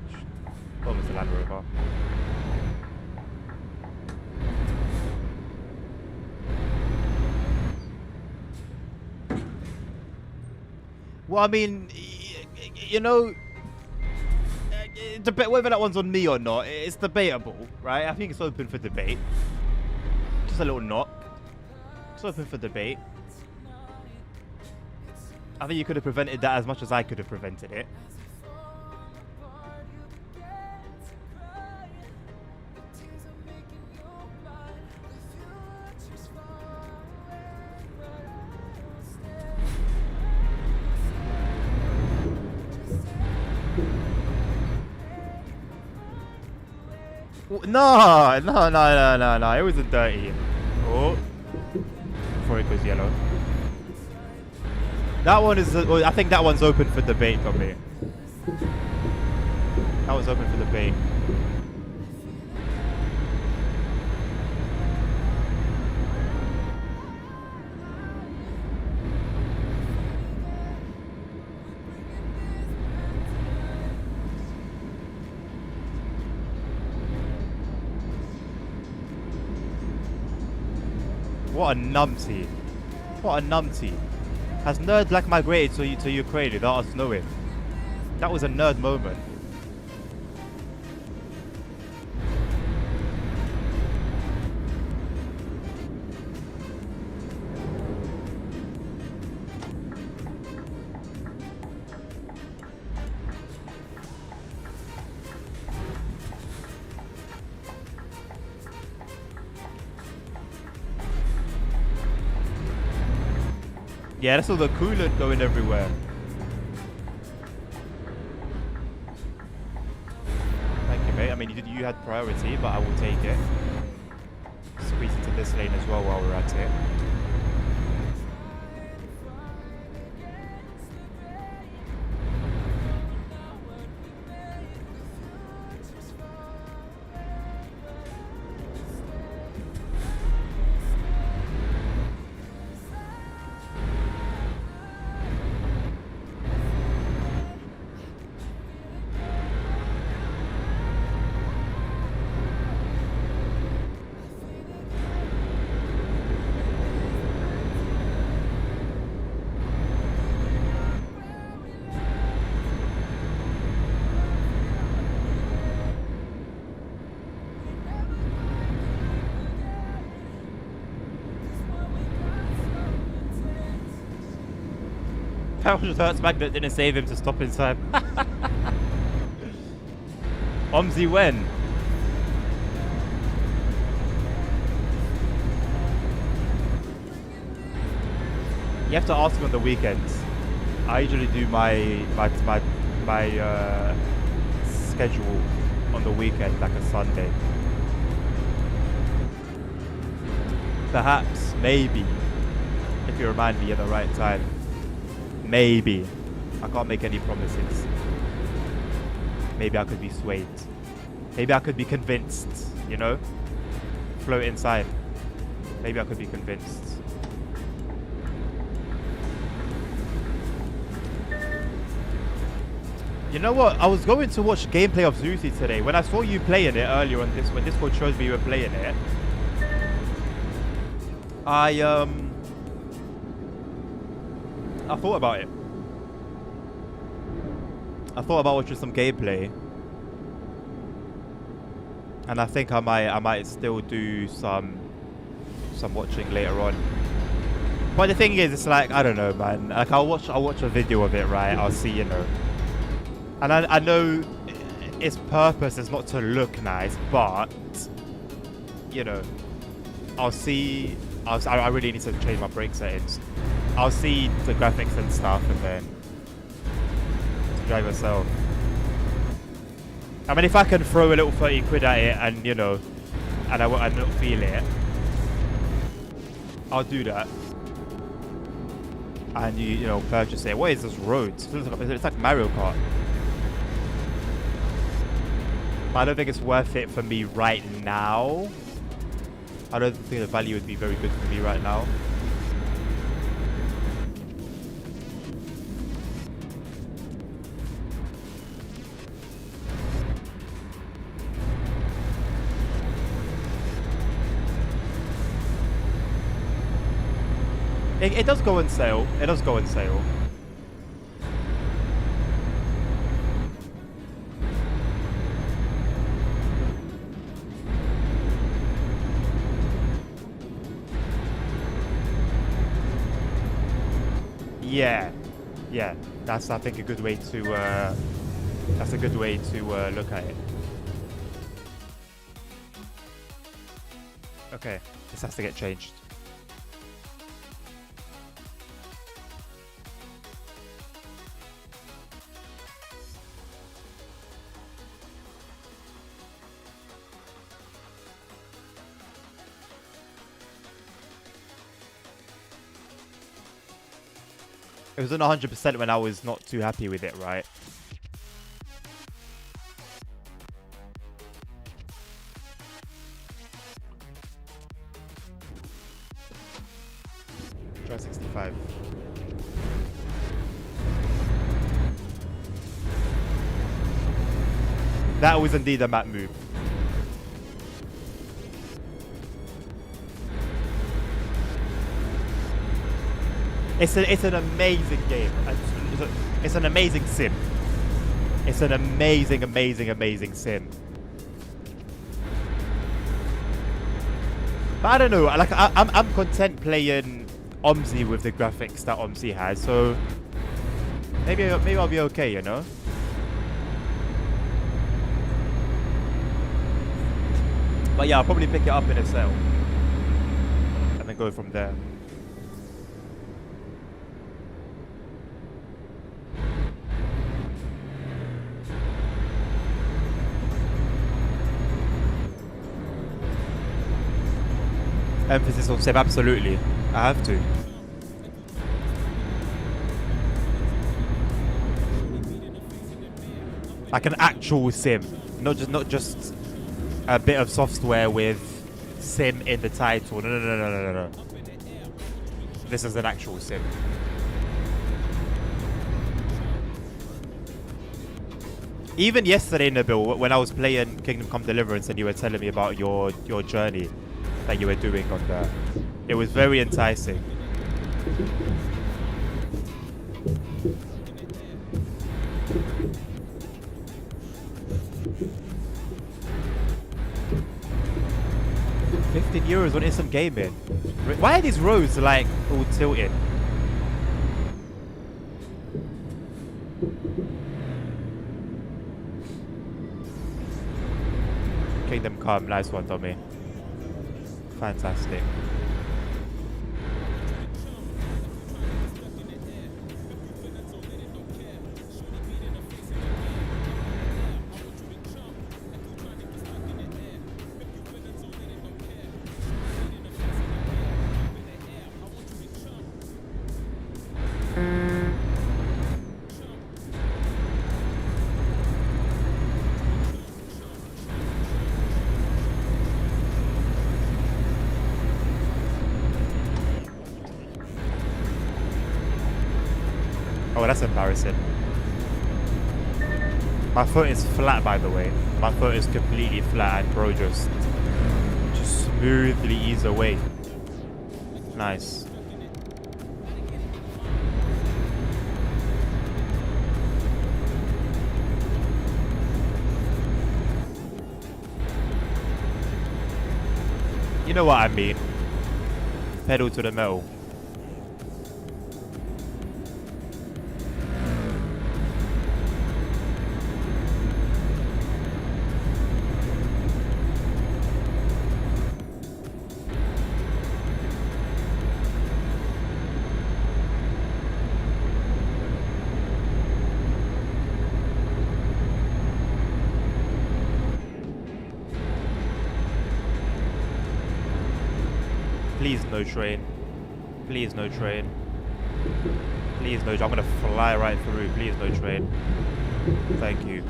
Speaker 1: Oh, Mr. Land Rover. Well, I mean, whether that one's on me or not, it's debatable, right? I think it's open for debate. Just a little knock. It's open for debate. I think you could have prevented that as much as I could have prevented it. No, no, no, no, no, no. It wasn't dirty. Oh, before it goes yellow. That one is. I think that one's open for debate, Tommy. That was open for debate. What a numpty. What a numpty. Has Nerd Black migrated to Ukraine without us knowing? That was a nerd moment. Yeah, that's all the coolant going everywhere. Thank you, mate. I mean, you had priority, but I will take it. Squeeze into this lane as well while we're at it. How just hurts Magnet didn't save him to stop in time. Omzi when? You have to ask him on the weekends. I usually do my schedule on the weekend, like a Sunday. Perhaps, maybe, if you remind me at the right time. Maybe. I can't make any promises. Maybe I could be swayed. Maybe I could be convinced, you know? Float inside. Maybe I could be convinced. You know what? I was going to watch gameplay of Zuzi today. When I saw you playing it earlier on this, when Discord showed me you were playing it, I thought about it. I thought about watching some gameplay, and I think I might still do some watching later on. But the thing is, it's like, I don't know, man. Like I'll watch a video of it, right? I'll see, you know. And I know its purpose is not to look nice, but you know, I'll see. I really need to change my brake settings. I'll see the graphics and stuff, and then drive myself. I mean, if I can throw a little 30 quid at it, and you know, and I don't feel it, I'll do that. And you know, purchase it. What is this road? It's like Mario Kart. But I don't think it's worth it for me right now. I don't think the value would be very good for me right now. It does go on sale. It does go on sale. Yeah, that's I think a good way to look at it. Okay, this has to get changed. It was on 100% when I was not too happy with it, right? Try 65. That was indeed a map move. It's an amazing game. It's an amazing sim. It's an amazing sim. But I don't know. Like I'm content playing OMSI with the graphics that OMSI has. So maybe I'll be okay. You know. But yeah, I'll probably pick it up in a sale and then go from there. Emphasis on sim, absolutely. I have to. Like an actual sim, not just a bit of software with sim in the title. No. This is an actual sim. Even yesterday, Nabil, when I was playing Kingdom Come Deliverance and you were telling me about your journey that you were doing on there, it was very enticing. €15 on instant gaming. Why are these roads like all tilted? Kingdom Come, nice one, Tommy. Fantastic. Oh, that's embarrassing. My foot is flat, by the way. My foot is completely flat and bro just smoothly ease away. Nice. You know what I mean. Pedal to the metal. Please no train. Please no train. Please no. I'm gonna fly right through. Please no train. Thank you.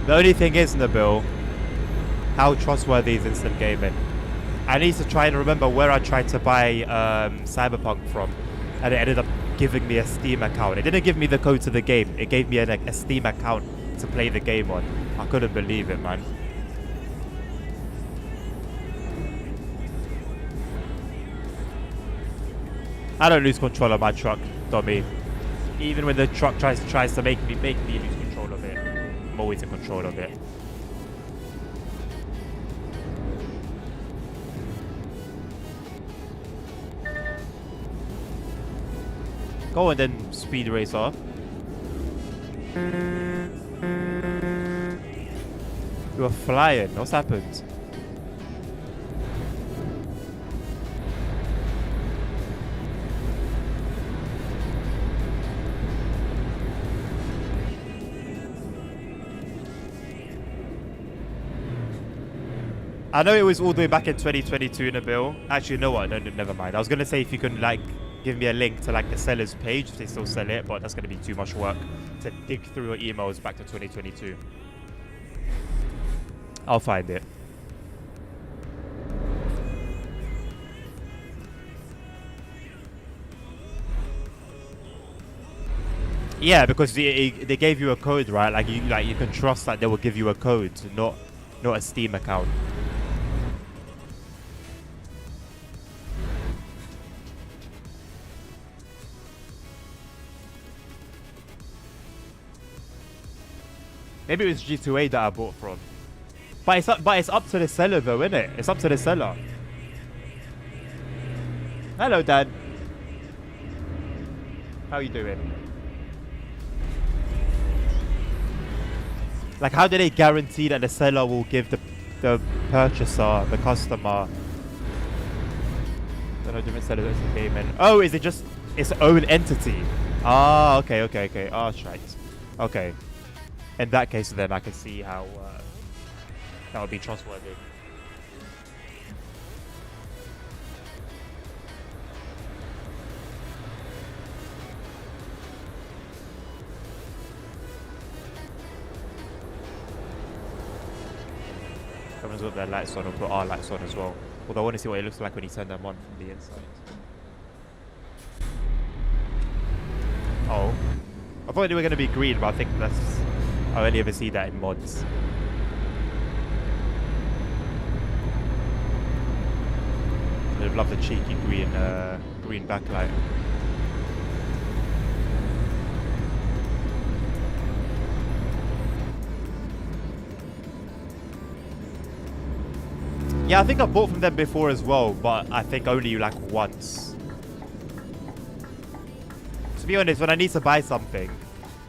Speaker 1: The only thing is, Nabil, how trustworthy is instant gaming? I need to try and remember where I tried to buy Cyberpunk from, and it ended up giving me a Steam account. It didn't give me the code to the game. It gave me a Steam account to play the game on. I couldn't believe it, man. I don't lose control of my truck, Tommy. Even when the truck tries to make me lose control of it, I'm always in control of it. Go and then speed race off. You are flying. What's happened? I know it was all the way back in 2022, Nabil. Actually, you know what? No, never mind. I was gonna say if you can like give me a link to like the seller's page if they still sell it, but that's gonna be too much work to dig through your emails back to 2022. I'll find it. Yeah, because they gave you a code, right? Like you can trust that they will give you a code, not a Steam account. Maybe it was G2A that I bought from. But it's up to the seller though, isn't it? It's up to the seller. Hello, Dad. How you doing? Like, how do they guarantee that the seller will give the purchaser, the customer? I don't know, different sellers in gaming. Oh, is it just its own entity? Ah, okay. Ah, shite. Okay. In that case, then I can see how that would be trustworthy. Someone's got their lights on, or put our lights on as well. Although I want to see what it looks like when you turn them on from the inside. Oh. I thought they were going to be green, but I think that's... I only ever see that in mods. I love the cheeky green backlight. Yeah, I think I bought from them before as well, but I think only like once. To be honest, when I need to buy something,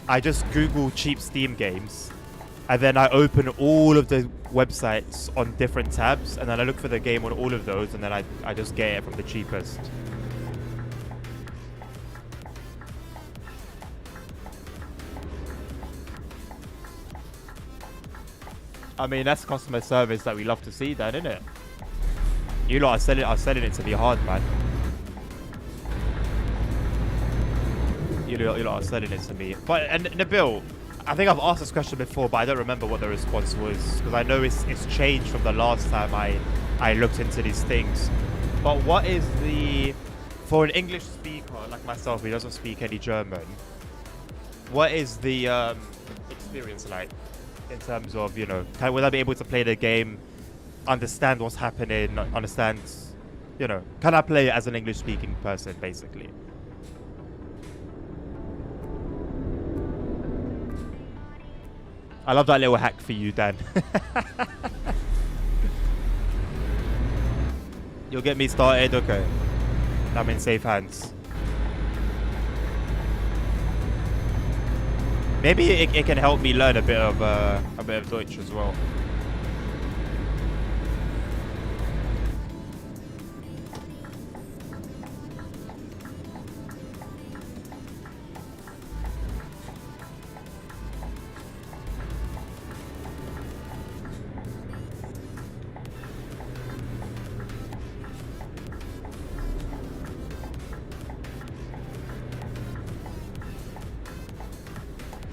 Speaker 1: I just Google cheap Steam games, and then I open all of the websites on different tabs, and then I look for the game on all of those, and then I just get it from the cheapest. I mean, that's customer service that we love to see then, isn't it? You lot are selling it to be hard, man. You lot are selling it to me. But, and Nabil, I think I've asked this question before, but I don't remember what the response was, because I know it's changed from the last time I looked into these things. But what is the... For an English speaker like myself who doesn't speak any German, what is the experience like? In terms of, you know, will I be able to play the game, understand what's happening, understand, you know, can I play it as an English speaking person, basically? I love that little hack for you, Dan. You'll get me started? Okay. I'm in safe hands. Maybe it can help me learn a bit of Deutsch as well.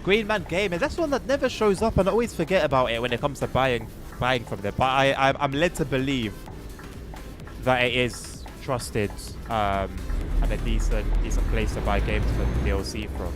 Speaker 1: Green Man Gaming, that's one that never shows up, and I always forget about it when it comes to buying from them. But I'm led to believe that it is trusted and a decent place to buy games and DLC from.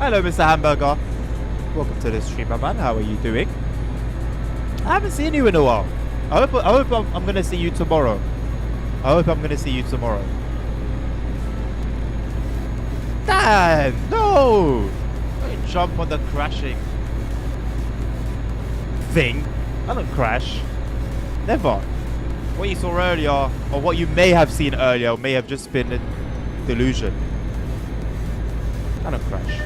Speaker 1: Hello, Mr. Hamburger. Welcome to the stream, my man. How are you doing? I haven't seen you in a while. I hope I'm gonna see you tomorrow. I hope I'm gonna see you tomorrow. Damn! No! Don't jump on the crashing thing. I don't crash. Never. What you saw earlier, or what you may have seen earlier, may have just been a delusion. I don't crash.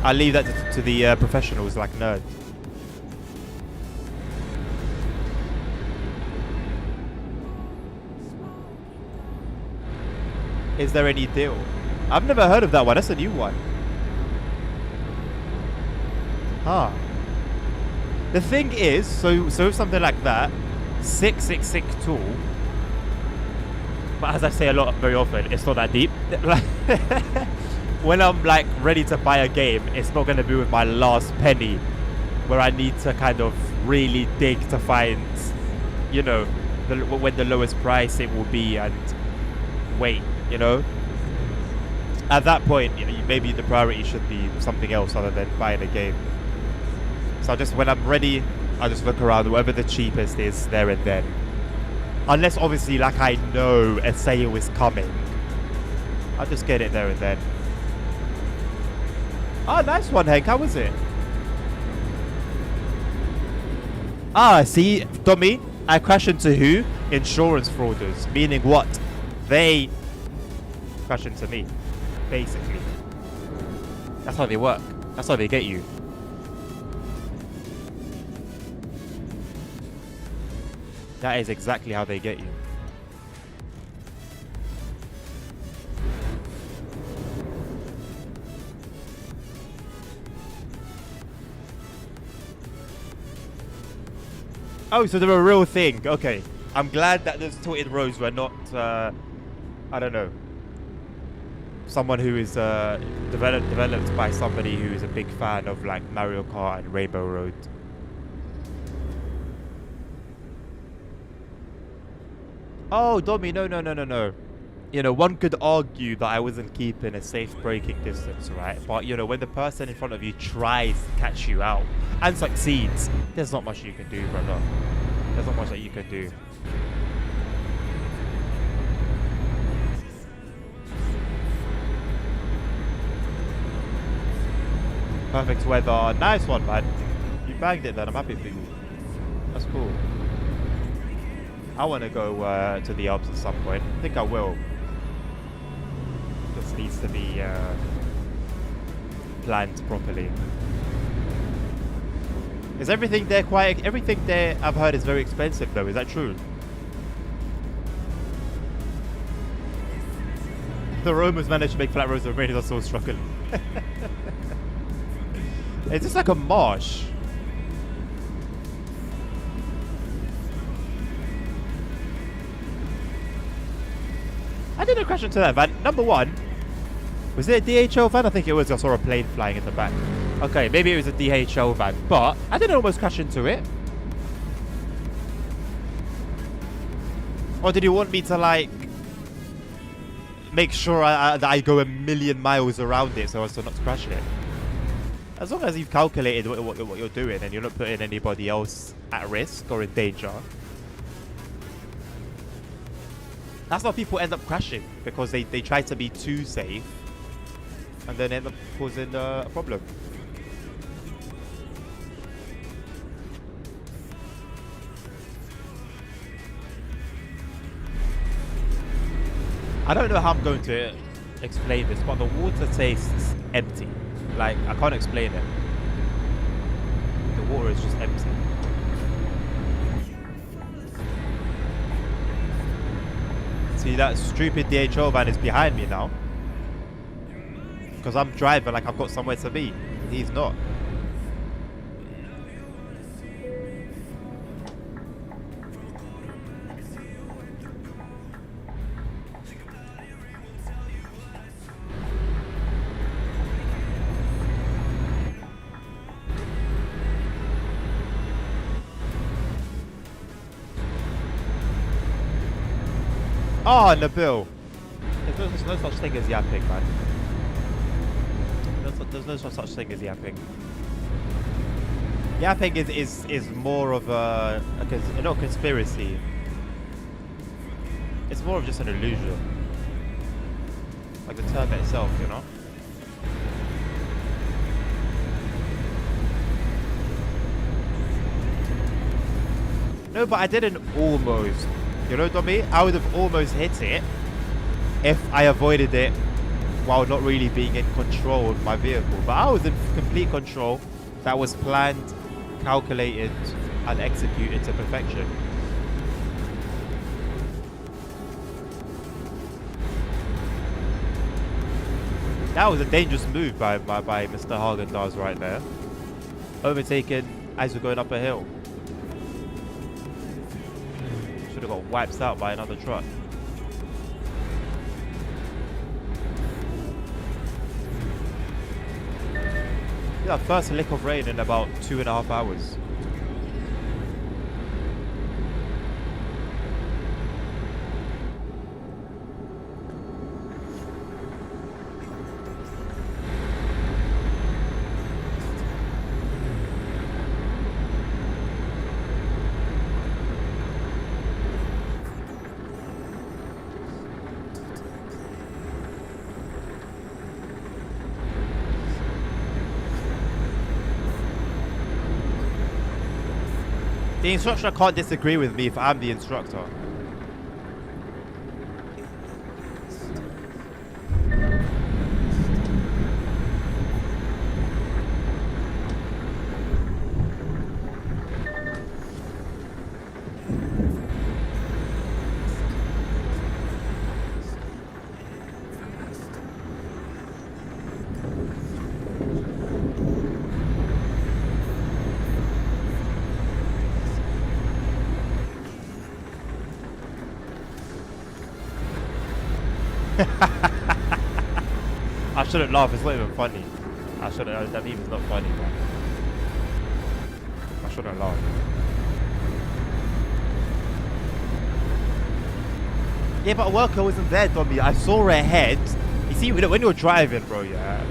Speaker 1: I leave that to the professionals like nerds. Is there any deal? I've never heard of that one. That's a new one. Huh. The thing is, so something like that, 666 tool. But as I say a lot, very often, it's not that deep. When I'm like ready to buy a game, it's not going to be with my last penny, where I need to kind of really dig to find, you know, when the lowest price it will be and wait, you know. At that point, you know, maybe the priority should be something else other than buying a game. So when I'm ready, I just look around, whatever the cheapest is there and then. Unless obviously like I know a sale is coming, I'll just get it there and then. Oh, nice one, Hank. How was it? Ah, see, Tommy, I crash into who? Insurance frauders. Meaning what? They crash into me, basically. That's how they work. That's how they get you. That is exactly how they get you. Oh, so they're a real thing. Okay. I'm glad that those tilted roads were not, I don't know, someone who is developed by somebody who is a big fan of like Mario Kart and Rainbow Road. Oh, Domi, no. You know, one could argue that I wasn't keeping a safe braking distance, right? But, you know, when the person in front of you tries to catch you out and succeeds, there's not much you can do, brother. There's not much that you can do. Perfect weather. Nice one, man. You banged it then. I'm happy for you. That's cool. I want to go to the Alps at some point. I think I will. This needs to be planned properly. Is everything there quite... Everything there I've heard is very expensive though. Is that true? The Romans managed to make flat roads, the Romanians are still struggling. Is this like a marsh? I didn't crash into that van. Number one, was it a DHL van? I think it was. I saw a plane flying in the back. Okay, maybe it was a DHL van, but I didn't almost crash into it. Or did you want me to like make sure that I go a million miles around it so as to not crash it? As long as you've calculated what you're doing and you're not putting anybody else at risk or in danger. That's how people end up crashing, because they try to be too safe and then end up causing a problem. I don't know how I'm going to explain this, but the water tastes empty. Like, I can't explain it. The water is just empty. See, that stupid DHL van is behind me now. Because I'm driving like I've got somewhere to be. He's not. Oh, Nabil. There's no such thing as yapping, man. There's no such thing as yapping. Yapping is more of not conspiracy. It's more of just an illusion. Like the term itself, you know? No, but I didn't almost. You know what I mean? I would have almost hit it if I avoided it while not really being in control of my vehicle. But I was in complete control. That was planned, calculated, and executed to perfection. That was a dangerous move by Mr. Hagen-Dazs right there. Overtaken as we're going up a hill. Should have got wiped out by another truck. Yeah, first lick of rain in about 2.5 hours. The instructor can't disagree with me if I'm the instructor. I shouldn't laugh, it's not even funny. I shouldn't, that meme's not funny, man. I shouldn't laugh. Yeah, but a worker wasn't there, Tommy. I saw her ahead. You see, when you're driving, bro, yeah,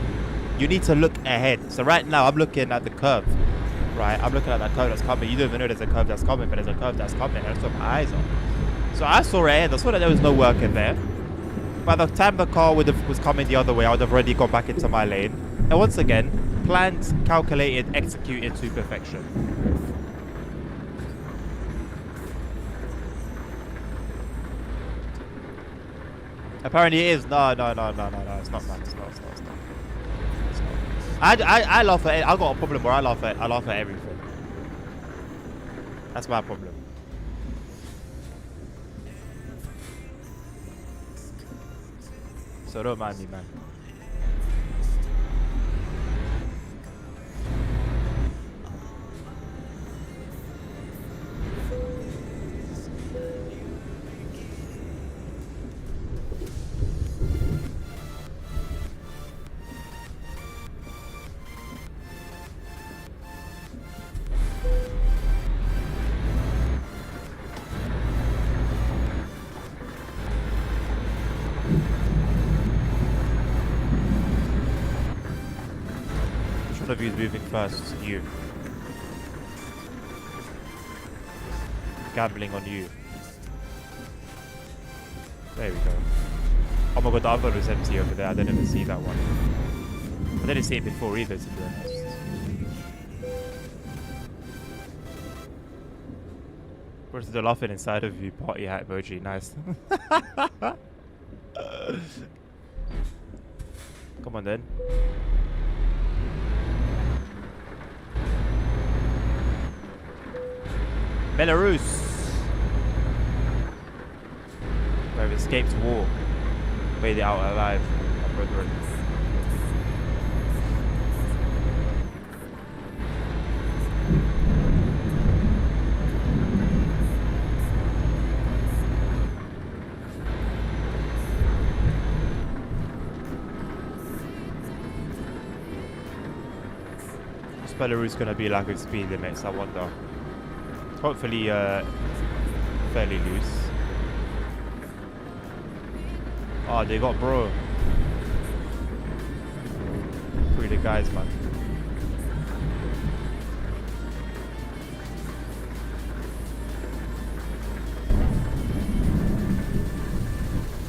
Speaker 1: you need to look ahead. So right now, I'm looking at the curve, right? I'm looking at that curve that's coming. You don't even know there's a curve that's coming, but there's a curve that's coming. That's what my eyes on. So I saw her ahead. I saw that there was no worker there. By the time the car was coming the other way, I would have already gone back into my lane. And once again, planned, calculated, executed to perfection. Apparently it is. No. It's not, man. It's not. I laugh at it. I got a problem where I laugh at everything. That's my problem. So don't mind me, man. Which one of you is moving first? You. Gambling on you. There we go. Oh my god, the other one was empty over there. I didn't even see that one. I didn't see it before either, to be honest. Where's the laughing inside of you? Party hat emoji. Nice. Come on then. Belarus. We have escaped war. Made it out alive, my brethren. What's Belarus gonna be like with speed limits, I wonder? Hopefully, fairly loose. Oh, they got bro. Free the guys, man.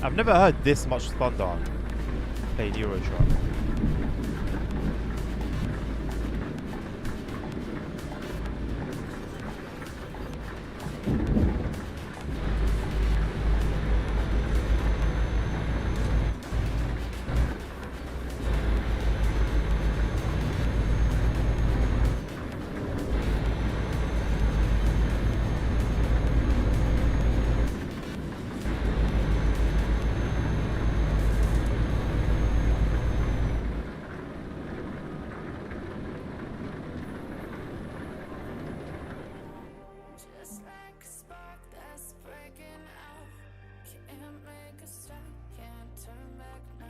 Speaker 1: I've never heard this much thunder playing Euro Truck.
Speaker 2: Just like a spark that's breaking out. Can't make a stop, can't turn back now.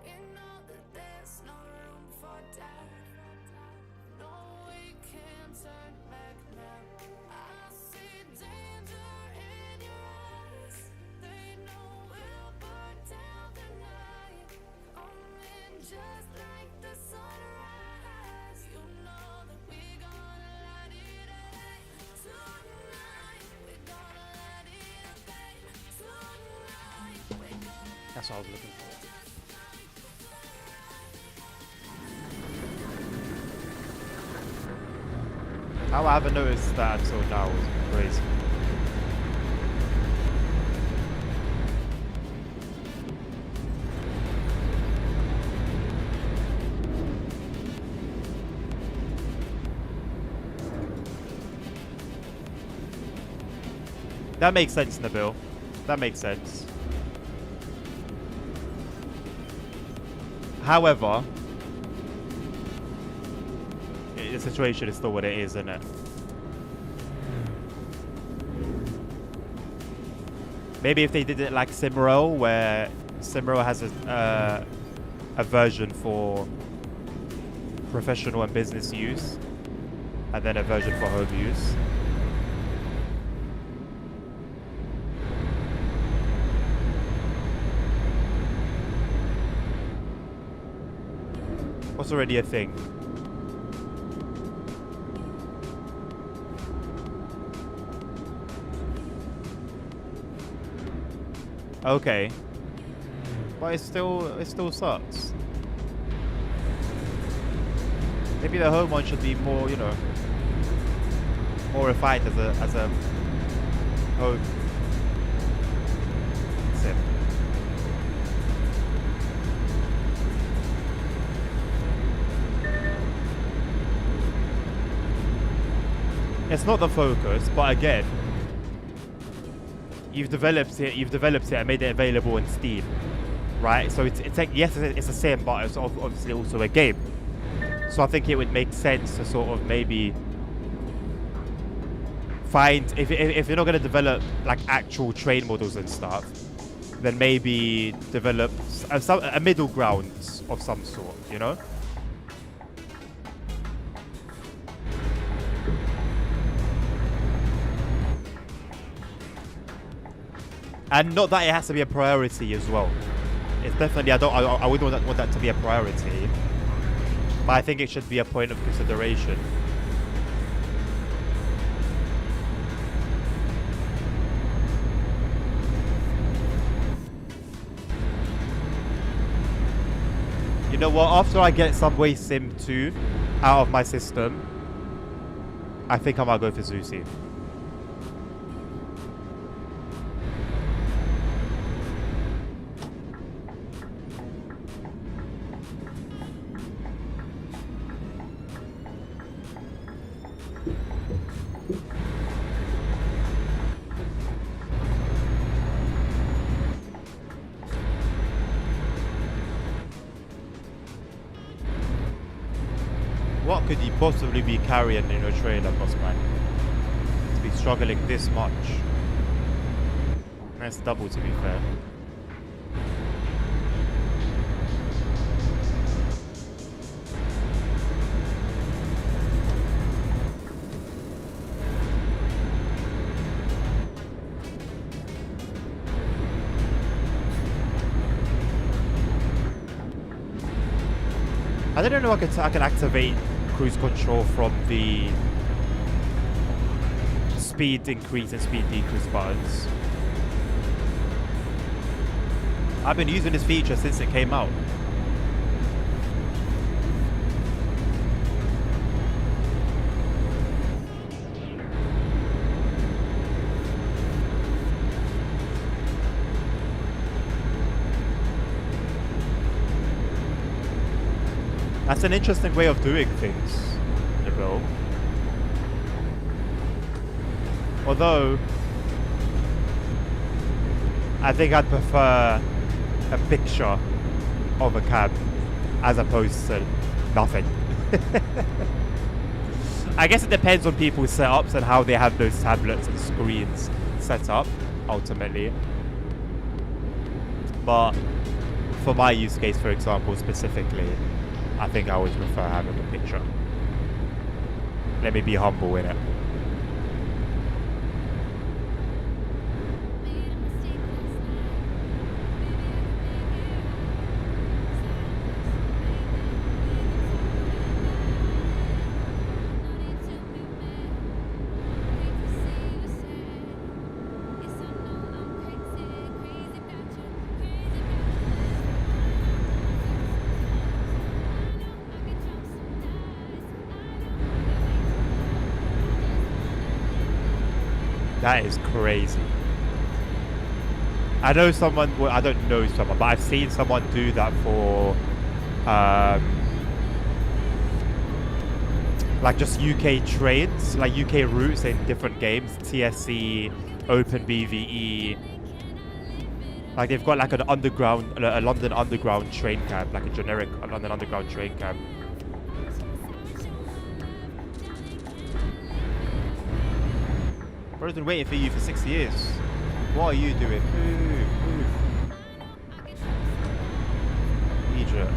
Speaker 2: We know that there's no room for doubt. No, we can't turn back now. I see danger in your eyes. They know we'll burn down the night. Coming just like the sunrise. You know that we gonna light it up. Tonight, we gonna light it up. Tonight, we gonna.
Speaker 1: That's what I was looking for. How I haven't noticed that until now is crazy. That makes sense, Nabil. That makes sense. However, the situation is still what it is, isn't it? Maybe if they did it like Simro, where Simro has a version for professional and business use, and then a version for home use. What's already a thing? Okay. But it still sucks. Maybe the home one should be more, you know, more refined as a home sim. It's not the focus, but again, you've developed it and made it available in Steam, right? So it's like, yes, it's a sim, but it's obviously also a game. So I think it would make sense to sort of maybe find, if you're not going to develop like actual train models and stuff, then maybe develop a middle ground of some sort, you know? And not that it has to be a priority as well. It's definitely, I wouldn't want that to be a priority. But I think it should be a point of consideration. You know what? After I get Subway Sim 2 out of my system, I think I might go for Zusi. What could he possibly be carrying in a trailer, Bossman? To be struggling this much. That's double, to be fair. I didn't know I can activate cruise control from the speed increase and speed decrease buttons. I've been using this feature since it came out. That's an interesting way of doing things, you know. Although, I think I'd prefer a picture of a cab as opposed to nothing. I guess it depends on people's setups and how they have those tablets and screens set up, ultimately. But for my use case, for example, specifically, I think I always prefer having a picture. Let me be humble in it. That is crazy. I know someone, well, I don't know someone, but I've seen someone do that for, like just UK trains, like UK routes in different games, TSC, Open BVE. Like they've got like an underground, a London Underground train cab, like a generic London Underground train cab. Bro's been waiting for you for 6 years. What are you doing? Move. Egypt.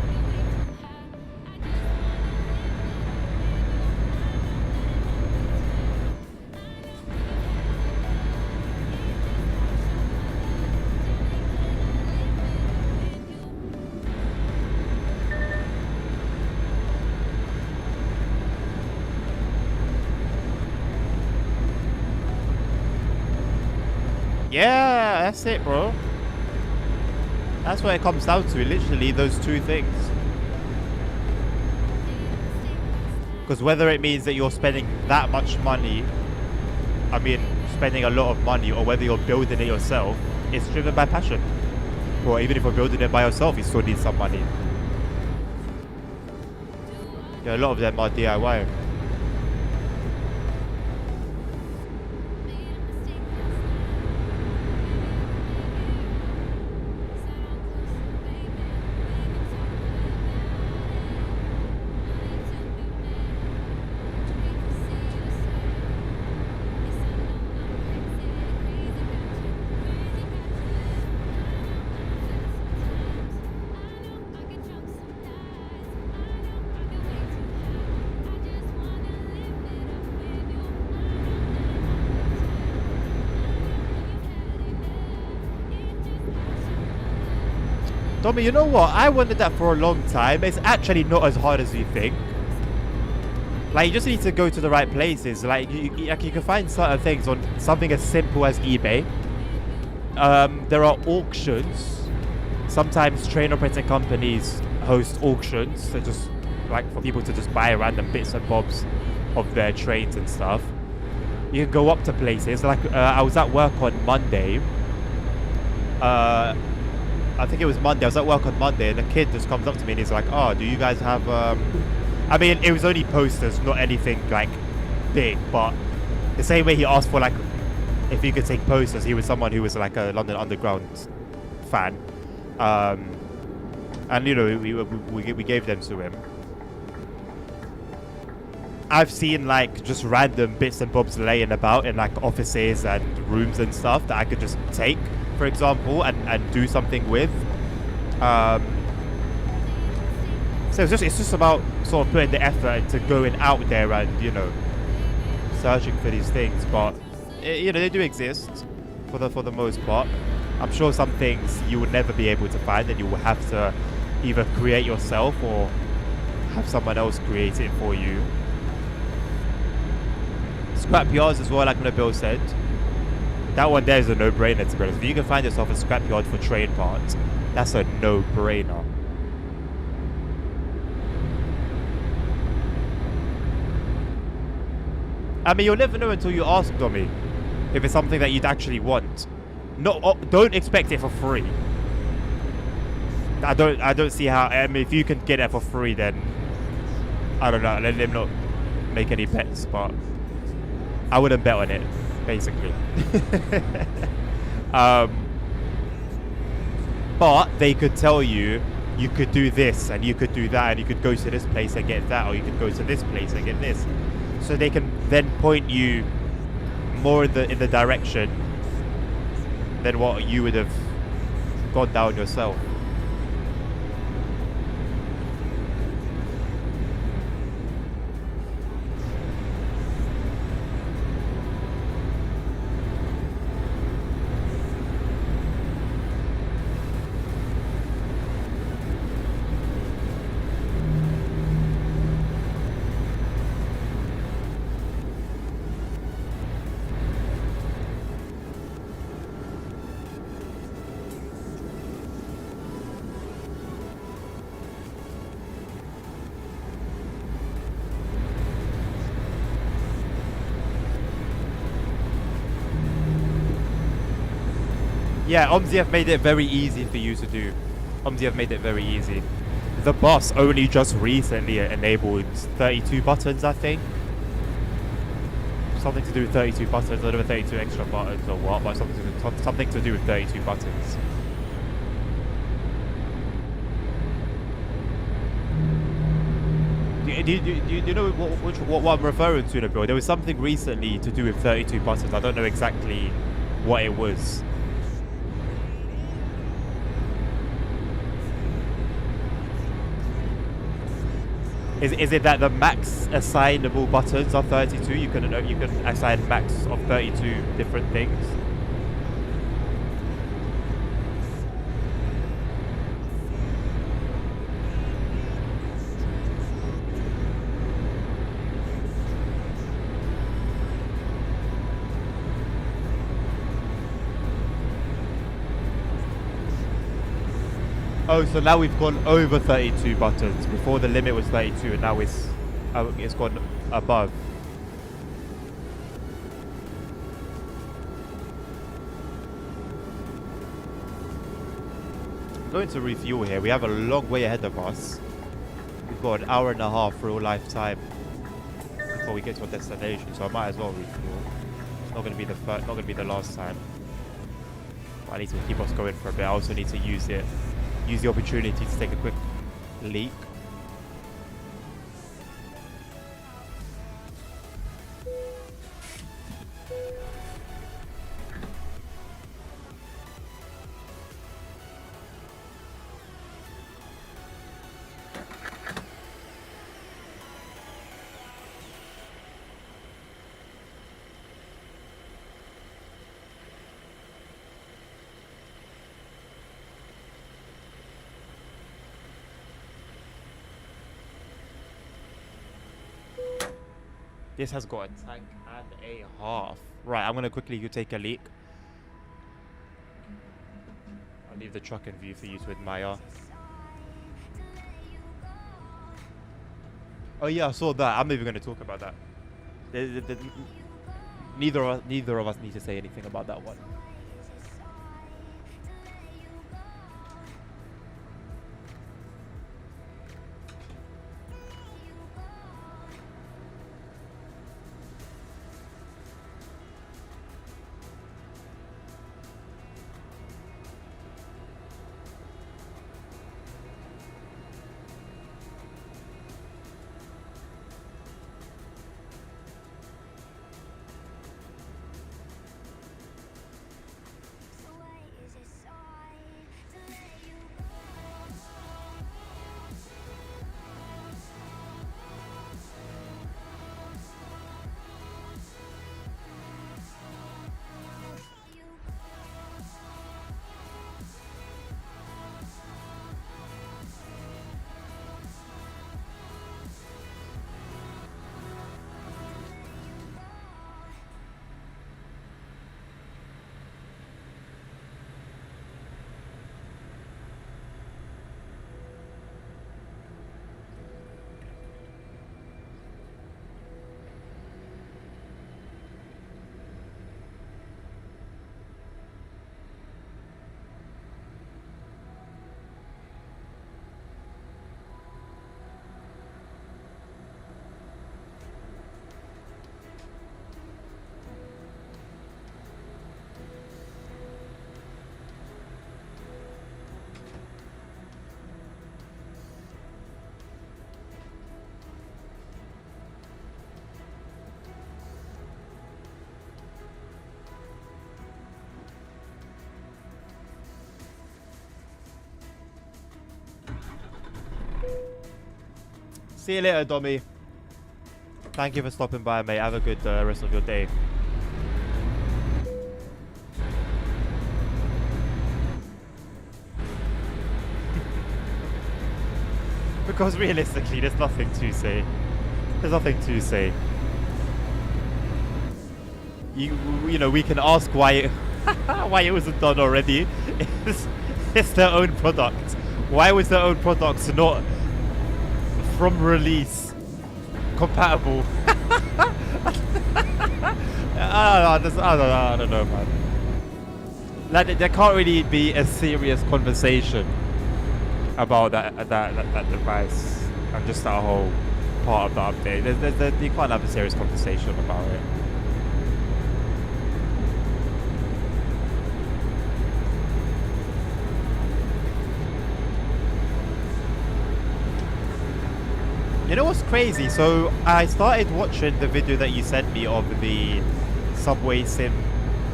Speaker 1: Yeah, that's it, bro. That's what it comes down to, literally those two things. Because whether it means that you're spending that much money, I mean, spending a lot of money, or whether you're building it yourself, it's driven by passion. Or even if you're building it by yourself, you still need some money. Yeah, a lot of them are DIY. Tommy, you know what? I wanted that for a long time. It's actually not as hard as you think. Like, you just need to go to the right places. Like, you can find certain things on something as simple as eBay. There are auctions. Sometimes train operating companies host auctions. So just, like, for people to just buy random bits and bobs of their trains and stuff. You can go up to places. Like, I was at work on Monday. I think it was Monday. I was at work on Monday, and the kid just comes up to me and he's like, "Oh, do you guys have?" I mean, it was only posters, not anything like big. But the same way he asked for like, if you could take posters, he was someone who was like a London Underground fan, and you know, we gave them to him. I've seen like just random bits and bobs laying about in like offices and rooms and stuff that I could just take, for example, and do something with. So it's just about sort of putting the effort into going out there and, you know, searching for these things. But you know, they do exist for the most part. I'm sure some things you will never be able to find, and you will have to either create yourself or have someone else create it for you. Scrap yards as well, like Nabil said. That one there is a no-brainer, to be honest. If you can find yourself a scrap yard for train parts, that's a no-brainer. I mean, you'll never know until you ask, Dommy, if it's something that you'd actually want. Don't expect it for free. I don't see how. I mean, if you can get it for free, then I don't know. Let them not make any bets, but I wouldn't bet on it, basically. But they could tell you could do this and you could do that and you could go to this place and get that, or you could go to this place and get this. So they can then point you more in the direction than what you would have gone down yourself. Yeah, OMSI have made it very easy for you to do. OMSI have made it very easy. The boss only just recently enabled 32 buttons, I think. Something to do with 32 buttons, I don't know 32 extra buttons or what, but something to do with 32 buttons. Do you know what I'm referring to, Nabil? There was something recently to do with 32 buttons. I don't know exactly what it was. Is it that the max assignable buttons are 32? You can assign max of 32 different things. Oh, so now we've gone over 32 buttons. Before the limit was 32, and now it's gone above. Going to refuel here. We have a long way ahead of us. We've got an hour and a half real life time before we get to our destination, so I might as well refuel. It's not going to be the last time. I need to keep us going for a bit. I also need to use the opportunity to take a quick leak. This has got a tank and a half. Right, I'm going to quickly go take a leak. I'll leave the truck in view for you to admire. Oh yeah, I saw that. I'm not even going to talk about that. Neither of us need to say anything about that one. See you later, Dommy. Thank you for stopping by, mate. Have a good rest of your day. Because realistically, there's nothing to say. There's nothing to say. You know, we can ask why it, why it wasn't done already. It's their own product. Why was their own product not from release compatible? I don't know, man. Like, there can't really be a serious conversation about that device and just that whole part of the update. You can't have a serious conversation about it. You know what's crazy? So I started watching the video that you sent me of the Subway Sim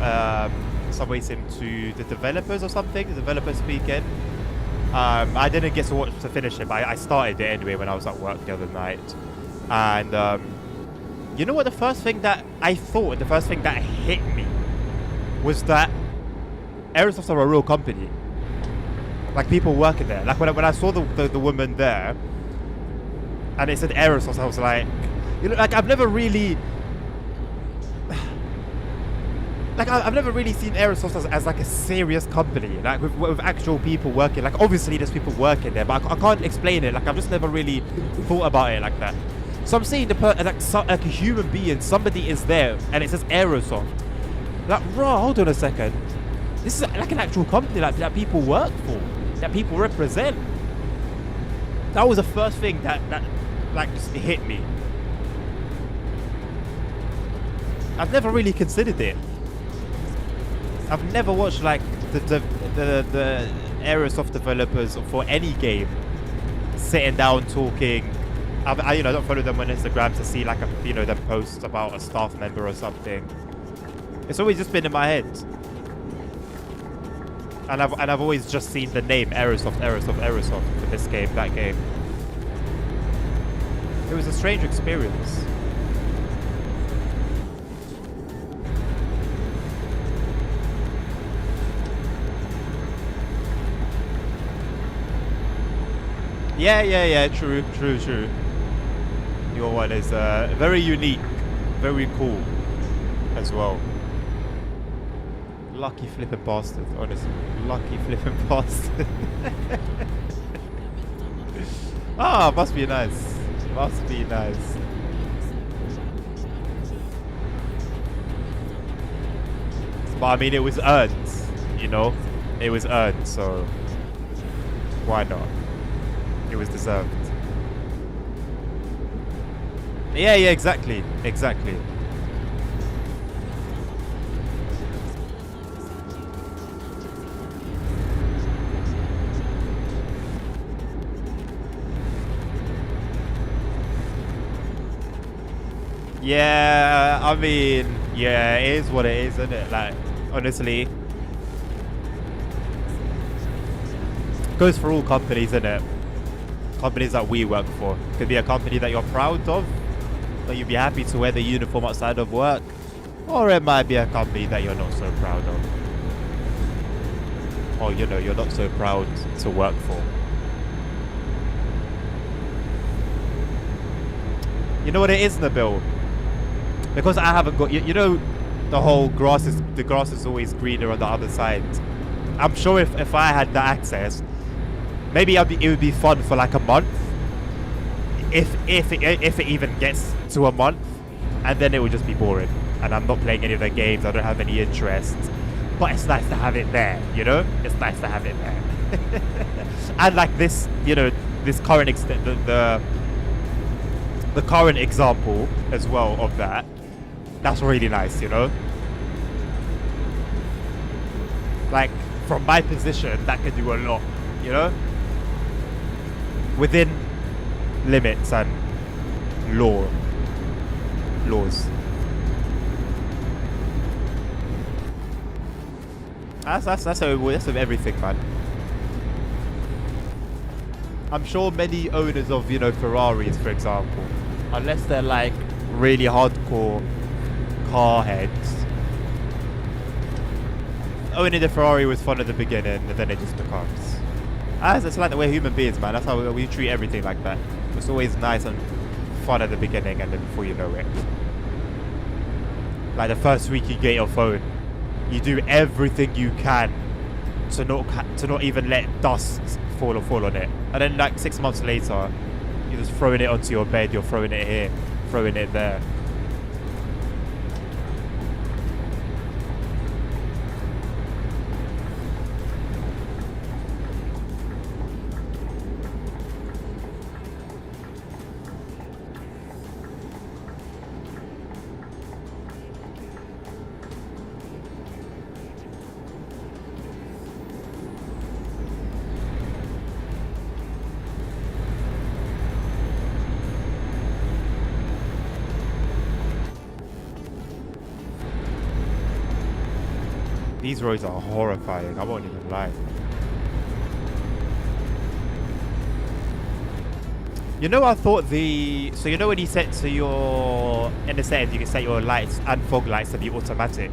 Speaker 1: to the developers or something, the developers speaking. I didn't get to finish it, but I started it anyway when I was at work the other night. And you know what? The first thing that hit me was that Aerosoft are a real company. Like, people working there. Like, when I saw the woman there, and it said Aerosoft, I was like, you know, like, I've never really seen Aerosoft as like a serious company, like with actual people working. Like, obviously there's people working there, but I can't explain it. Like, I've just never really thought about it like that. So I'm seeing like a human being, somebody is there, and it says Aerosoft. Like, raw, hold on a second. This is like an actual company that people work for, that people represent. That was the first thing that like just hit me. I've never really considered it. I've never watched like the Aerosoft developers for any game sitting down talking. I don't follow them on Instagram to see like them post about a staff member or something. It's always just been in my head, and I've always just seen the name Aerosoft for this game, that game. It was a strange experience. Yeah, true. Your one is very unique, very cool as well. Lucky flipping bastard, honestly. Lucky flipping bastard. Ah, must be nice. Must be nice. But I mean, it was earned, you know? It was earned, so why not? It was deserved. Yeah, exactly. Yeah, I mean, yeah, it is what it is, isn't it? Like, honestly, goes for all companies, isn't it? Companies that we work for. Could be a company that you're proud of, that you'd be happy to wear the uniform outside of work, or it might be a company that you're not so proud of, or you're not so proud to work for. You know what it is, Nabil? Because I haven't got, the whole grass is always greener on the other side. I'm sure if I had the access, maybe it would be fun for like a month, if it even gets to a month, and then it would just be boring, and I'm not playing any of the games. I don't have any interest, but it's nice to have it there. It's nice to have it there. And like this, this current the current example as well of that. That's really nice, Like, from my position, that could do a lot, within limits and laws. That's of everything, man. I'm sure many owners of, you know, Ferraris, for example, unless they're like really hardcore car heads, owning the Ferrari was fun at the beginning, and then it just becomes. As it's like the way human beings, man. That's how we treat everything like that. It's always nice and fun at the beginning, and then before you know it, like the first week you get your phone, you do everything you can to not even let dust fall on it, and then like 6 months later, you're just throwing it onto your bed. You're throwing it here, throwing it there. These roads are horrifying, I won't even lie. You know, I thought so you know when you set to your, in the settings, you can set your lights and fog lights to be automatic.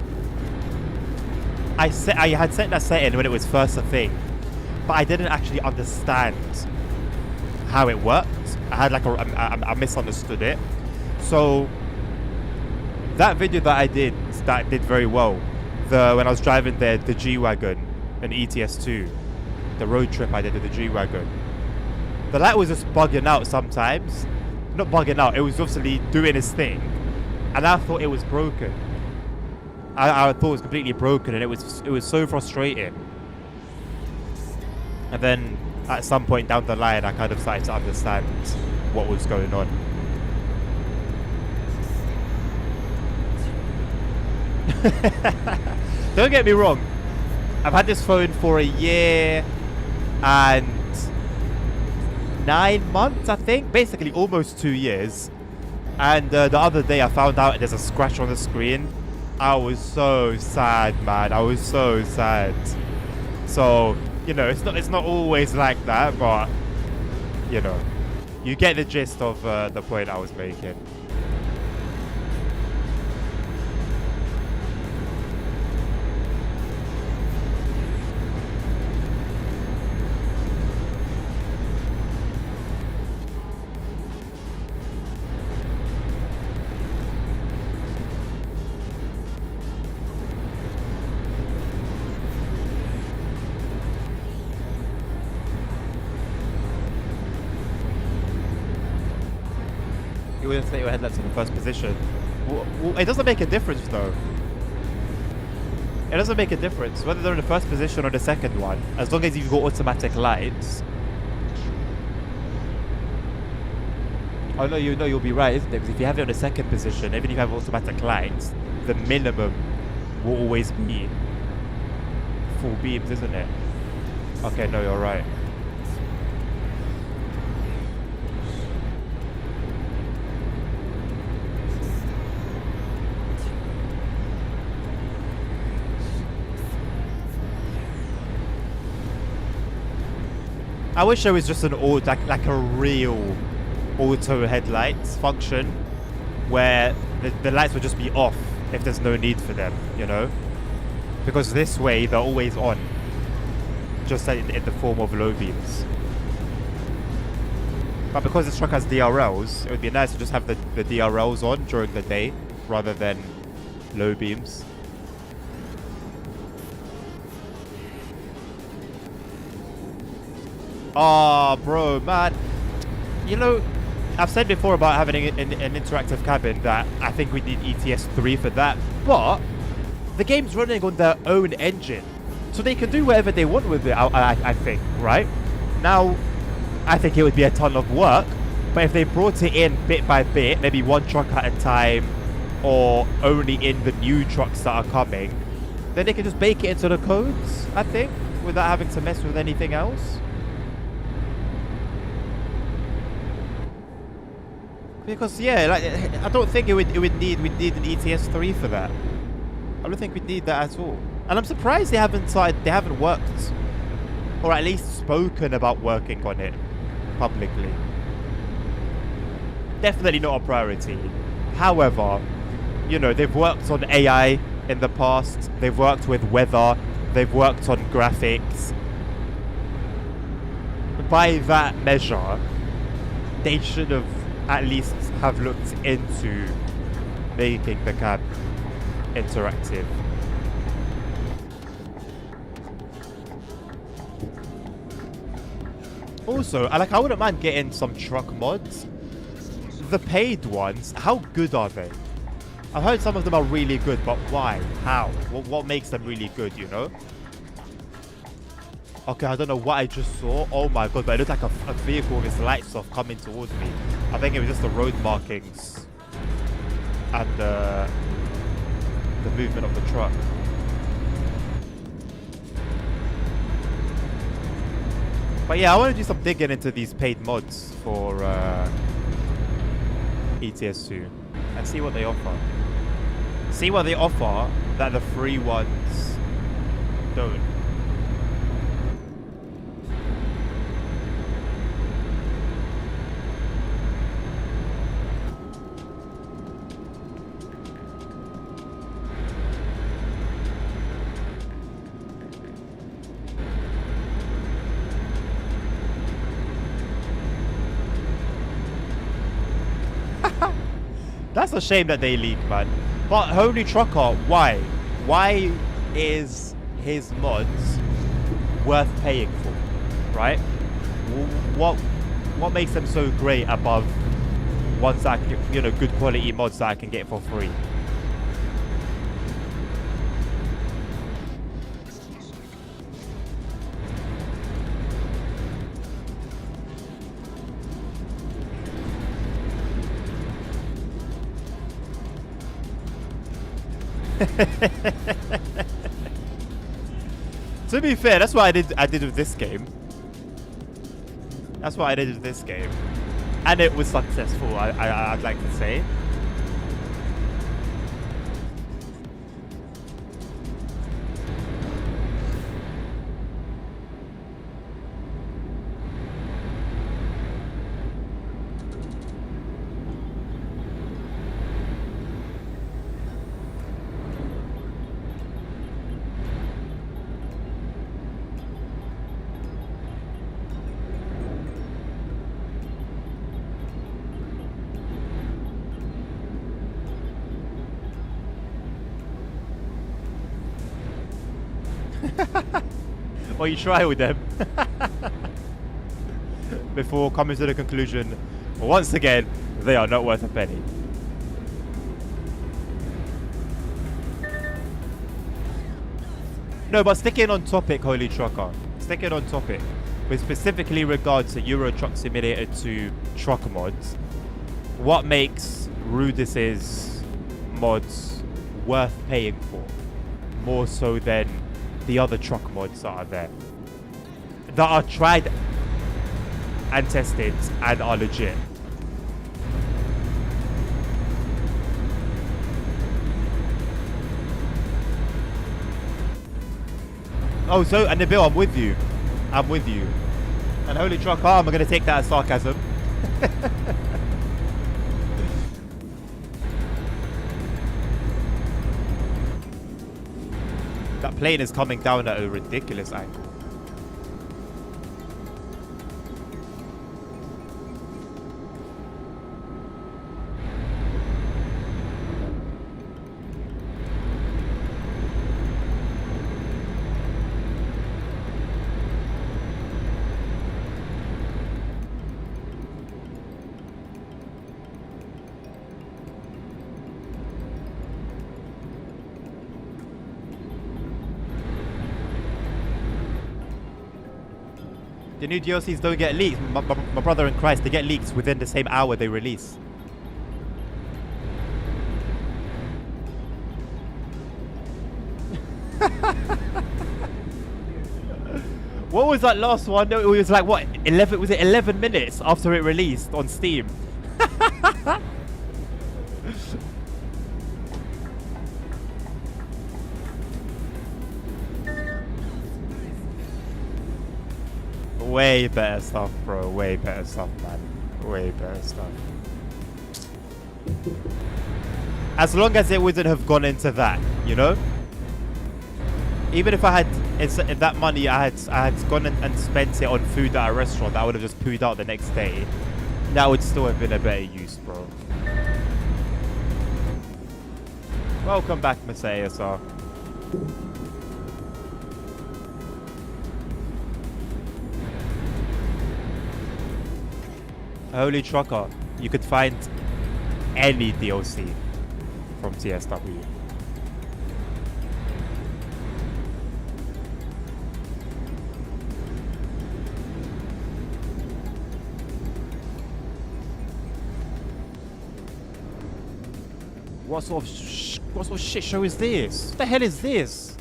Speaker 1: I had set that setting when it was first a thing, but I didn't actually understand how it worked. I had like I misunderstood it. So that video that did very well. When I was driving the G-Wagon, an ETS2, the road trip I did with the G-Wagon, the light was just bugging out sometimes. Not bugging out, it was obviously doing its thing, and I thought it was broken. I thought it was completely broken, and it was so frustrating. And then at some point down the line, I kind of started to understand what was going on. Don't get me wrong, I've had this phone for a year and 9 months, I think, basically almost 2 years. And the other day I found out there's a scratch on the screen. I was so sad, man. I was so sad. So, you know, it's not always like that, but you know, you get the gist of the point I was making. You wouldn't set your headlights in the first position. Well, it doesn't make a difference though. It doesn't make a difference whether they're in the first position or the second one, as long as you've got automatic lights. Oh no, you'll be right, isn't it? Because if you have it on the second position, even if you have automatic lights, the minimum will always be full beams, isn't it? Okay, no, you're right. I wish there was just an like a real auto headlights function where the lights would just be off if there's no need for them, you know? Because this way they're always on, just in the form of low beams. But because this truck has DRLs, it would be nice to just have the DRLs on during the day rather than low beams. Oh, bro, man. You know, I've said before about having an interactive cabin that I think we need ETS3 for that. But the game's running on their own engine, so they can do whatever they want with it, I think, right? Now, I think it would be a ton of work, but if they brought it in bit by bit, maybe one truck at a time, or only in the new trucks that are coming, then they can just bake it into the codes, I think, without having to mess with anything else. Because yeah, like I don't think we'd need an ETS3 for that. I don't think we'd need that at all. And I'm surprised they haven't worked, or at least spoken about working on it publicly. Definitely not a priority. However, you know, they've worked on AI in the past. They've worked with weather. They've worked on graphics. By that measure, they should have at least have looked into making the cab interactive. Also, I wouldn't mind getting some truck mods. The paid ones, how good are they? I've heard some of them are really good, but why? How? What makes them really good, you know? Okay, I don't know what I just saw. Oh my god, but it looked like a vehicle with its lights off coming towards me. I think it was just the road markings and the movement of the truck. But yeah, I want to do some digging into these paid mods for ETS2 and see what they offer. See what they offer that the free ones don't. That's a shame that they leak, man. But Holy Trucker, why? Why is his mods worth paying for? Right? What makes them so great above ones that you know, good quality mods that I can get for free? To be fair, that's what I did with this game. That's what I did with this game. And it was successful, I'd like to say. Or you try with them before coming to the conclusion, once again, they are not worth a penny. No, but sticking on topic, Holy Trucker, sticking on topic, with specifically regards to Euro Truck Simulator 2 truck mods, what makes Rudis's mods worth paying for, more so than the other truck mods that are there, that are tried and tested and are legit? Oh, so, and Nabil, I'm with you. I'm with you. And Holy Trucker, I'm going to take that as sarcasm. That plane is coming down at a ridiculous angle. The new DLCs don't get leaked. My brother in Christ, they get leaked within the same hour they release. What was that last one? It was like, what, 11? Was it 11 minutes after it released on Steam? Way better stuff, bro. Way better stuff, man. Way better stuff. As long as it wouldn't have gone into that, you know? Even if I had if that money I had gone and spent it on food at a restaurant that I would have just pooed out the next day, that would still have been a better use, bro. Welcome back, Mr. ASR. Holy Trucker, you could find any DLC from TSW. What sort of shit show is this? What the hell is this?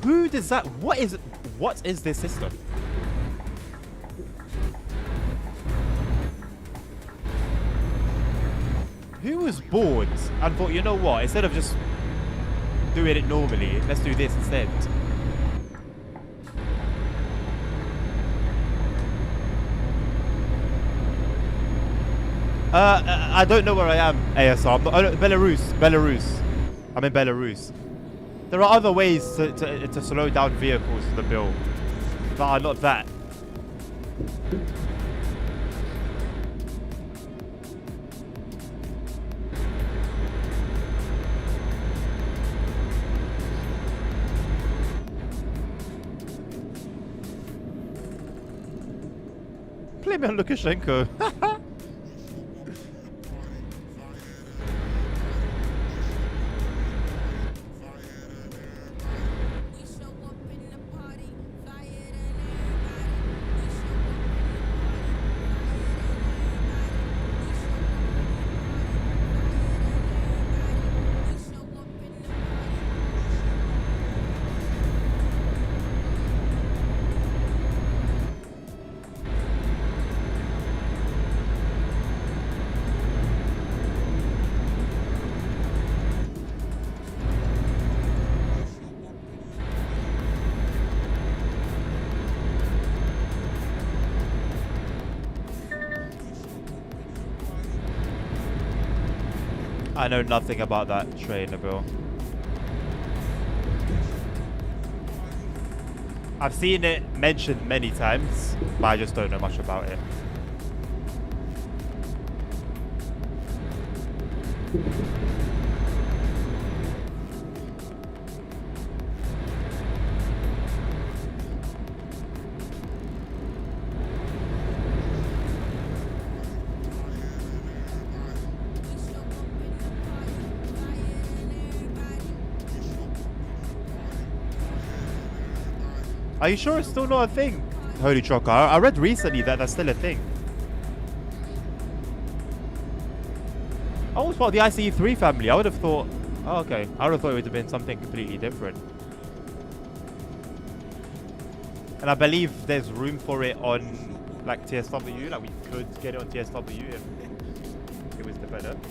Speaker 1: Who does that? What is this system? Who was bored and thought, you know what? Instead of just doing it normally, let's do this instead. I don't know where I am, ASR. Belarus. I'm in Belarus. There are other ways to slow down vehicles to the bill that are not that. Play me on Lukashenko. I know nothing about that train, Nabil. I've seen it mentioned many times, but I just don't know much about it. Are you sure it's still not a thing? Holy Trucker. I read recently that that's still a thing. Oh, it's part of the ICE3 family. I would have thought... Oh, okay. I would have thought it would have been something completely different. And I believe there's room for it on, like, TSW. Like, we could get it on TSW if it was developed.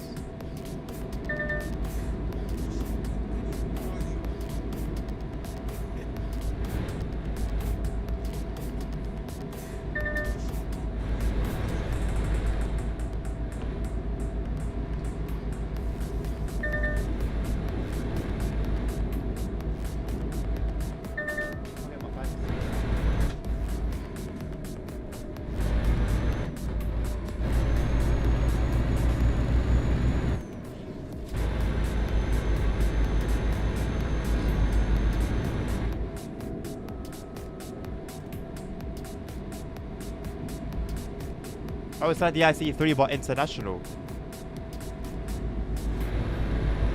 Speaker 1: Oh, it's like the ICE3 but international.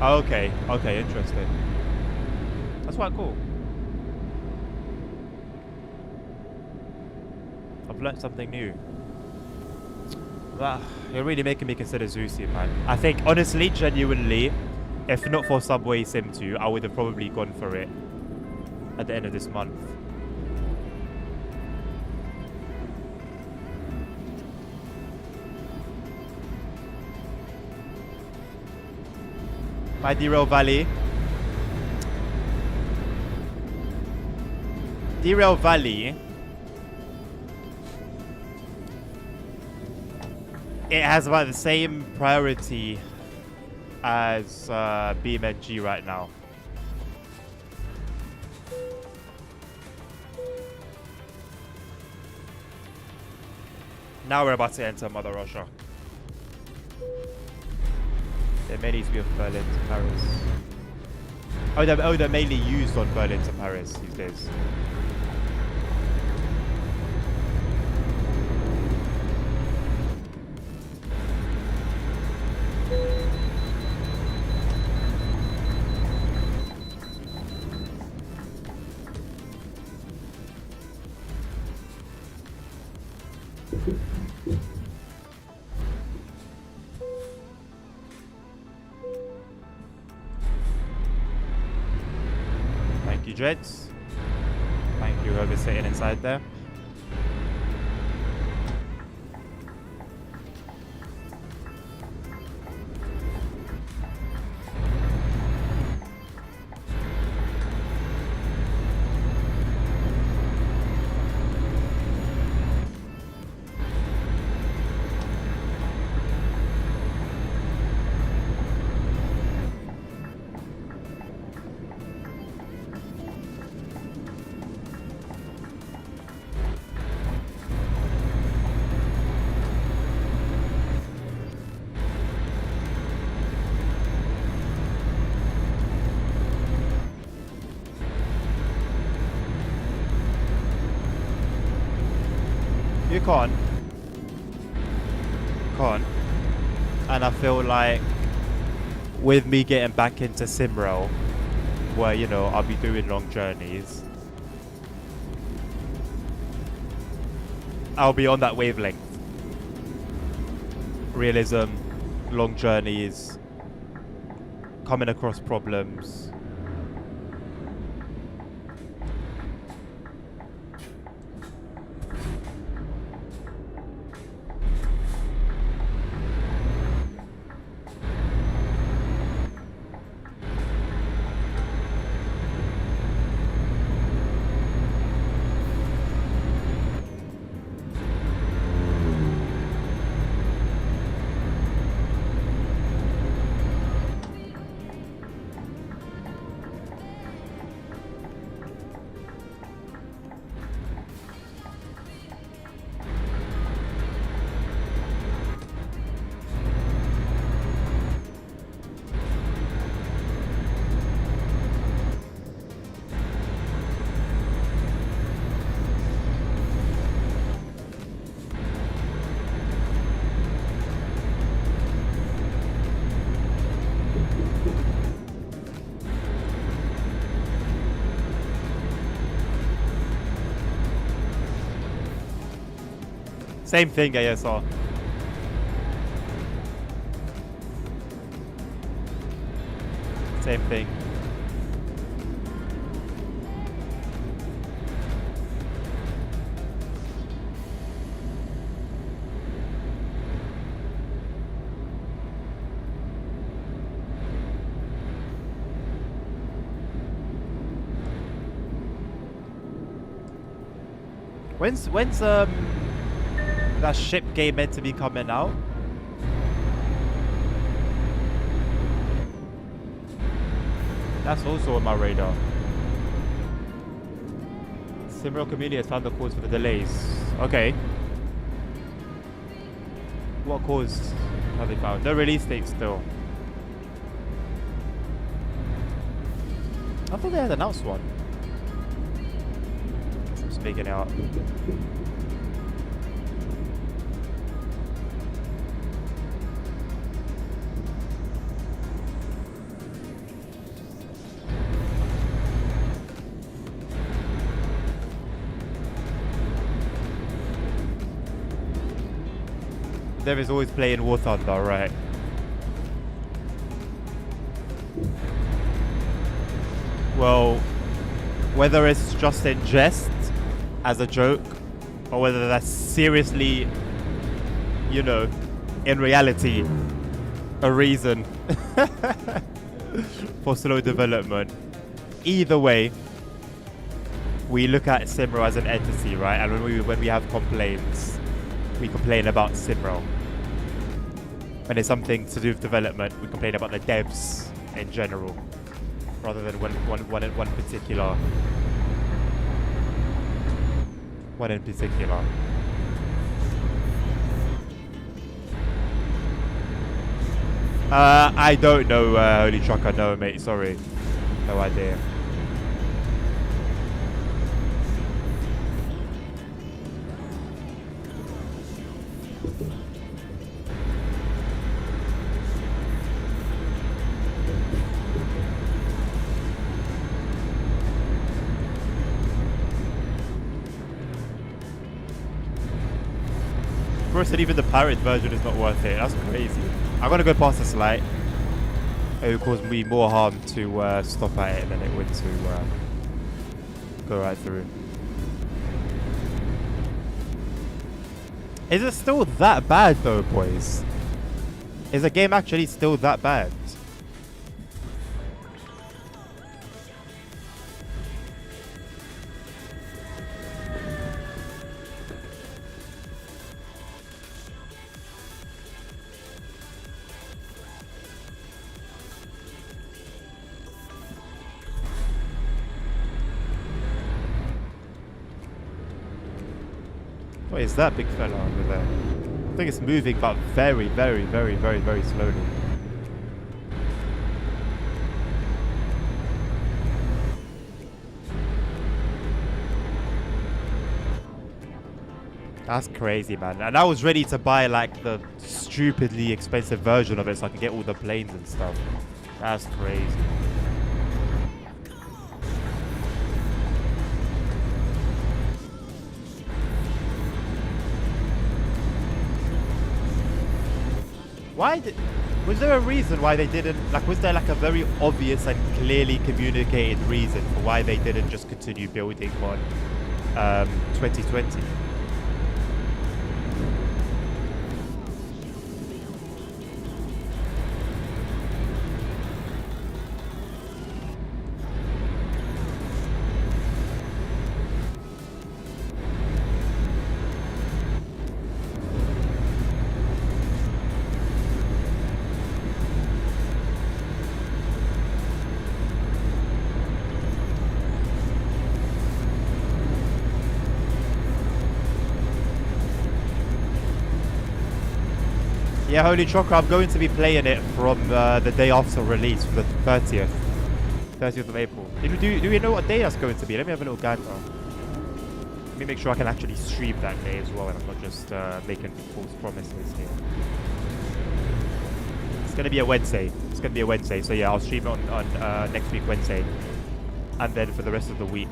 Speaker 1: Oh, okay. Okay, interesting. That's quite cool. I've learnt something new. You're really making me consider Zusi, man. I think, honestly, genuinely, if not for Subway Sim 2, I would have probably gone for it at the end of this month. My Derail Valley. Derail Valley It has about the same priority as BeamNG right now. Now we're about to enter Mother Russia. They're mainly used to be on Berlin to Paris. They're mainly used on Berlin to Paris these days. Thank you, Dreads. Thank you, whoever's sitting inside there. You can't. And I feel like with me getting back into Simrel, where, you know, I'll be doing long journeys, I'll be on that wavelength. Realism, long journeys, coming across problems. Same thing, ASR. Same thing. When's that ship game meant to be coming out? That's also on my radar. Simrel community has found the cause for the delays. Okay. What cause have they found? No release date still. I thought they had announced one. I'm speaking out. There is always playing War Thunder, right? Well, whether it's just in jest, as a joke, or whether that's seriously, you know, in reality, a reason for slow development. Either way, we look at Simrel as an entity, right? And when we have complaints, we complain about Simrel. When it's something to do with development, we complain about the devs in general, rather than one particular. One in particular. I don't know, Holy Trucker. No, mate. Sorry. No idea. Bro said even the pirate version is not worth it. That's crazy. I'm gonna go past this light. It would cause me more harm to stop at it than it would to go right through. Is it still that bad though, boys? Is the game actually still that bad? What is that big fella over there? I think it's moving, but very, very, very, very, very slowly. That's crazy, man. And I was ready to buy like the stupidly expensive version of it so I can get all the planes and stuff. That's crazy. Was there a reason why they didn't, like, was there like a very obvious and clearly communicated reason for why they didn't just continue building on 2020? Yeah, Holy Chocolate, I'm going to be playing it from the day after release, from the 30th. 30th of April. Do we know what day that's going to be? Let me have a little gander. Let me make sure I can actually stream that day as well and I'm not just making false promises here. It's going to be a Wednesday. It's going to be a Wednesday. So yeah, I'll stream it on next week, Wednesday. And then for the rest of the week.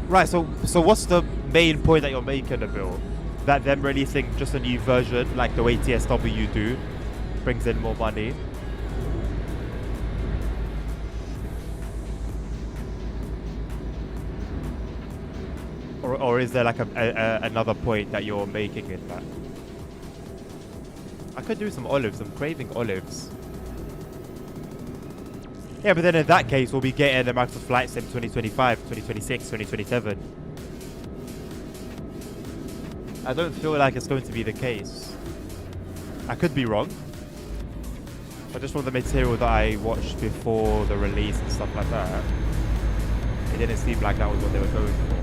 Speaker 1: Right, so what's the main point that you're making, Bill? That them releasing just a new version, like the way ETS2 do, brings in more money? Or is there like another point that you're making in that? I could do some olives. I'm craving olives. Yeah, but then in that case, we'll be getting the Microsoft Flight Sim 2025, 2026, 2027. I don't feel like it's going to be the case. I could be wrong. But just from the material that I watched before the release and stuff like that, it didn't seem like that was what they were going for.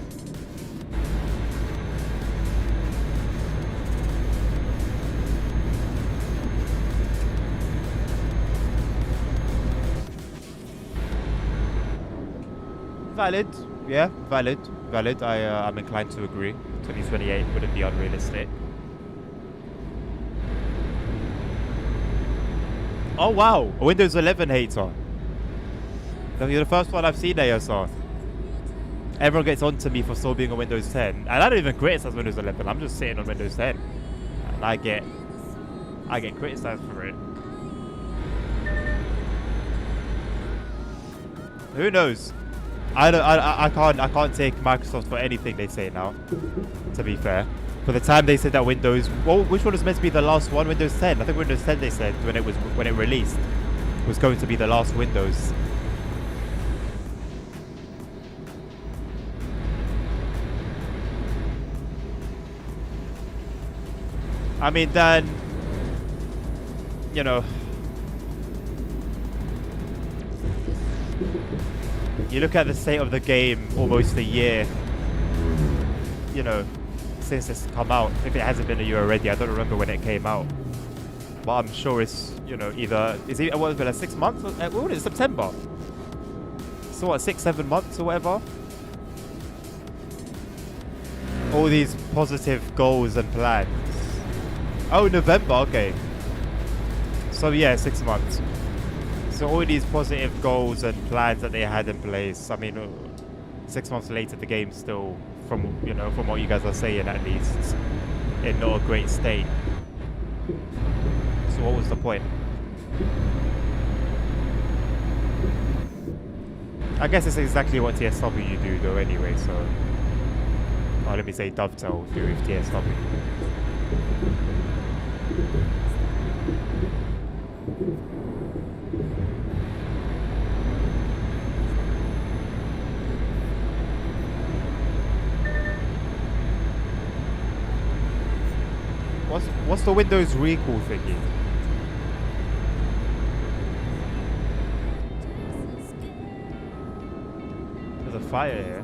Speaker 1: Valid, yeah, valid. I'm inclined to agree. 2028 wouldn't be unrealistic. Oh wow, a Windows 11 hater. You're the first one I've seen, ASR. Everyone gets onto me for still being on Windows 10, and I don't even criticize Windows 11. I'm just sitting on Windows 10, and I get criticized for it. Who knows? I can't take Microsoft for anything they say now. To be fair, for the time they said that Windows, well, which one was meant to be the last one? Windows 10. I think Windows 10 they said when it released was going to be the last Windows. I mean, then, you know, you look at the state of the game almost a year, you know, since it's come out. If it hasn't been a year already, I don't remember when it came out. But I'm sure it's, you know, what was it, like 6 months? What was it, September? So what, 6-7 months or whatever? All these positive goals and plans. Oh, November, okay. So yeah, 6 months. So all these positive goals and plans that they had in place, I mean, 6 months later, the game's still, from what you guys are saying at least, in not a great state. So what was the point? I guess it's exactly what TSW do though anyway, so... Oh, let me say Dovetail do with TSW. What's the Windows recall thingy? There's a fire here.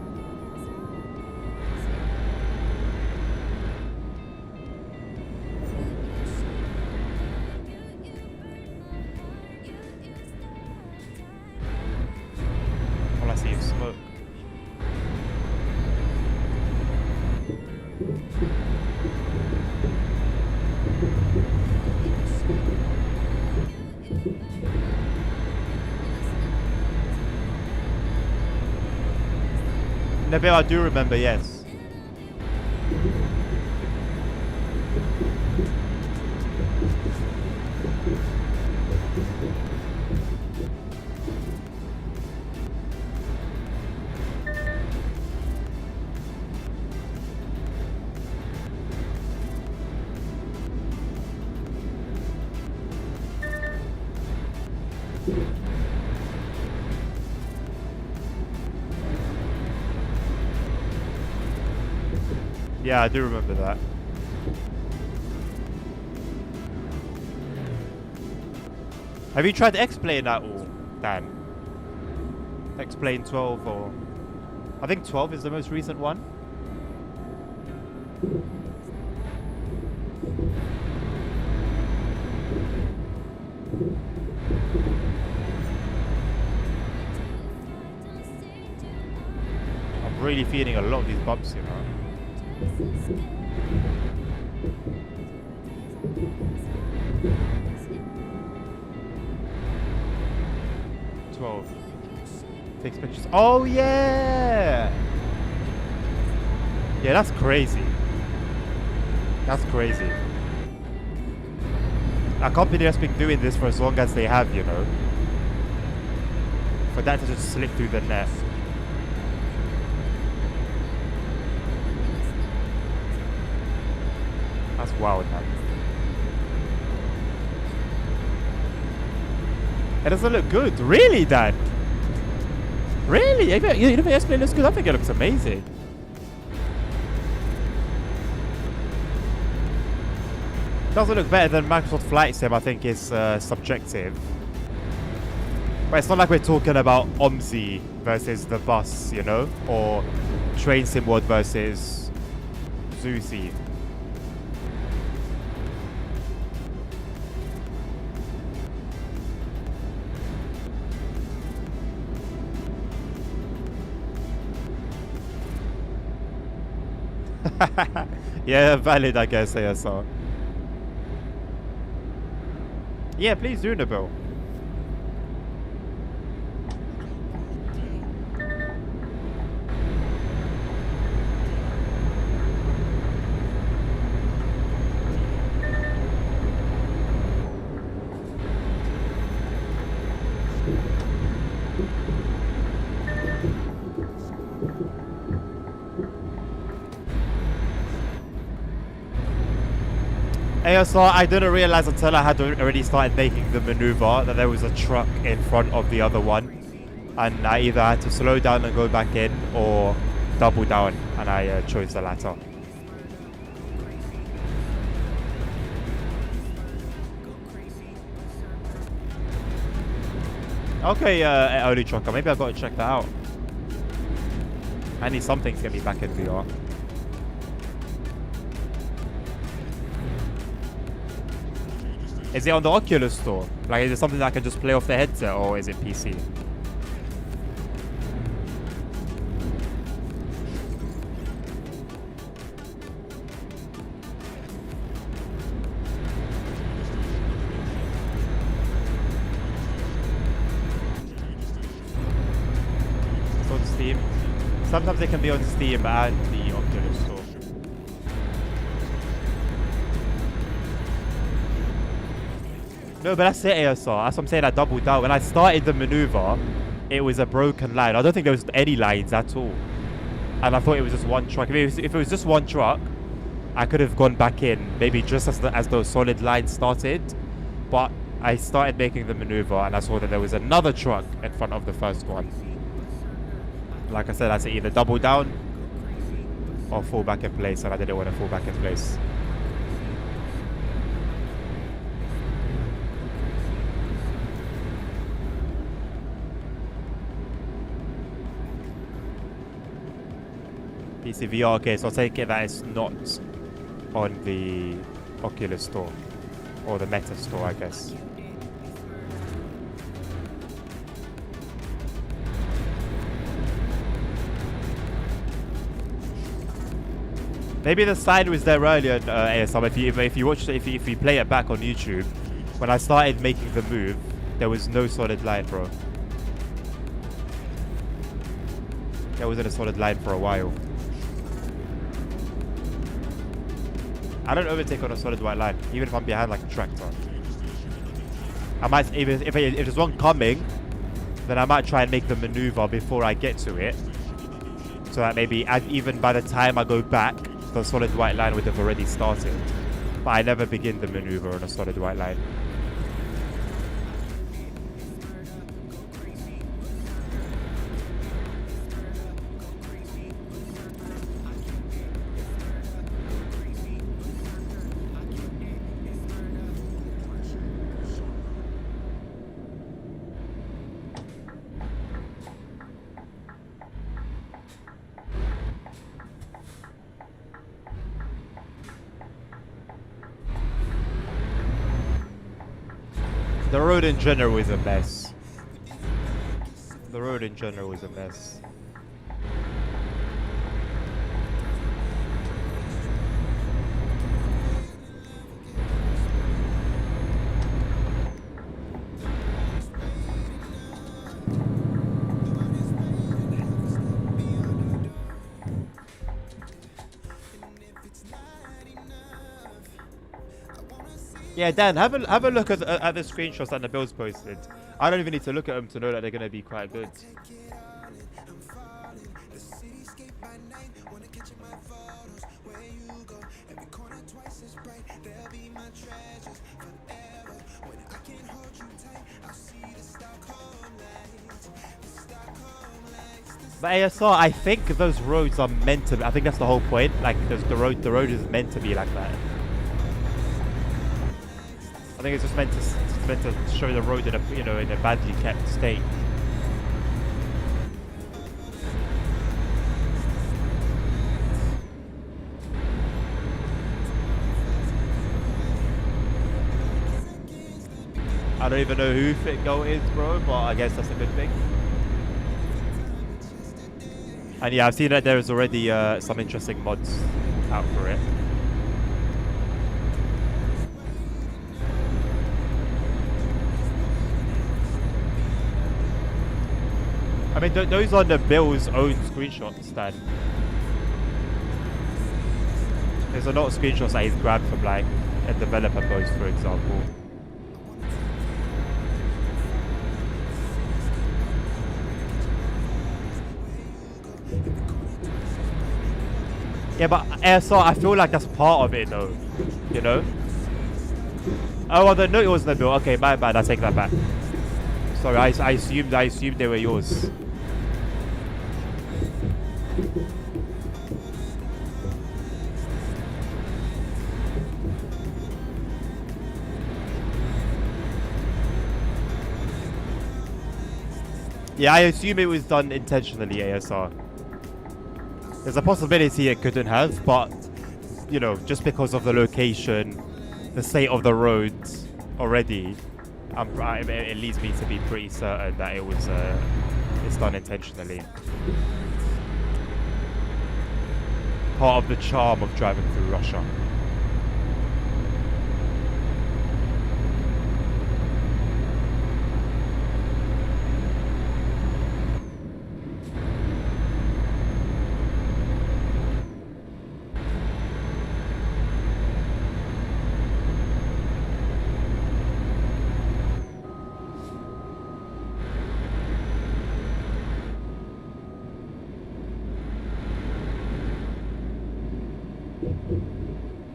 Speaker 1: All I see is smoke. Nabil, I do remember, yes. Yeah, I do remember that. Have you tried to explain that all, Dan? Explain 12 or... I think 12 is the most recent one. I'm really feeling a lot of these bumps, you know. 12. Takes pictures. Oh yeah! Yeah, that's crazy. That's crazy. A company that's been doing this for as long as they have, you know. For that to just slip through the net. That's wild, man. It doesn't look good. Really, Dad? Really? You think the S-Play looks good? I think it looks amazing. Doesn't look better than Microsoft Flight Sim, I think is subjective. But it's not like we're talking about OMSI versus the bus, you know? Or Train Sim World versus Zusi. Yeah, valid, I guess, ASR. Yeah, please do, Nabil. ASR, I didn't realize until I had already started making the maneuver that there was a truck in front of the other one. And I either had to slow down and go back in or double down. And I chose the latter. Okay, early trucker. Maybe I've got to check that out. I need something to get me back in VR. Is it on the Oculus store? Like, is it something that I can just play off the headset, or is it PC? It's on Steam. Sometimes it can be on Steam and the Oculus store. No, but that's it, ASR. That's what I'm saying. I doubled down. When I started the maneuver, it was a broken line. I don't think there was any lines at all. And I thought it was just one truck. If it was just one truck, I could have gone back in, maybe just as those solid lines started. But I started making the maneuver, and I saw that there was another truck in front of the first one. Like I said, I said either double down or fall back in place, and I didn't want to fall back in place. PC VR, okay, so I'll take it that it's not on the Oculus store or the Meta store, I guess. Maybe the sign was there earlier, ASM. If you watch, if you play it back on YouTube, when I started making the move, there was no solid line, bro. There wasn't a solid line for a while. I don't overtake on a solid white line, even if I'm behind like a tractor. I might, if there's one coming, then I might try and make the maneuver before I get to it, so that maybe even by the time I go back, the solid white line would have already started. But I never begin the maneuver on a solid white line. The road in general is a mess. The road in general is a mess. Yeah, Dan, have a look at the screenshots that the Bills posted. I don't even need to look at them to know that they're going to be quite good. But ASR, I think those roads are meant to be, I think that's the whole point. Like, the road is meant to be like that. I think it's just meant to show the road in a, you know, in a badly kept state. I don't even know who FitGo is, bro, but I guess that's a good thing. And yeah, I've seen that there is already some interesting mods out for it. I mean, those are the Bill's own screenshots, Dan. There's a lot of screenshots that he's grabbed from, like, a developer post, for example. Yeah, but ASR, I feel like that's part of it, though. You know? Oh, well, no, it was the bill. Okay, my bad. I take that back. Sorry, I assumed they were yours. Yeah, I assume it was done intentionally, ASR. There's a possibility it couldn't have, but you know, just because of the location, the state of the roads already, it leads me to be pretty certain that it's done intentionally. Part of the charm of driving through Russia.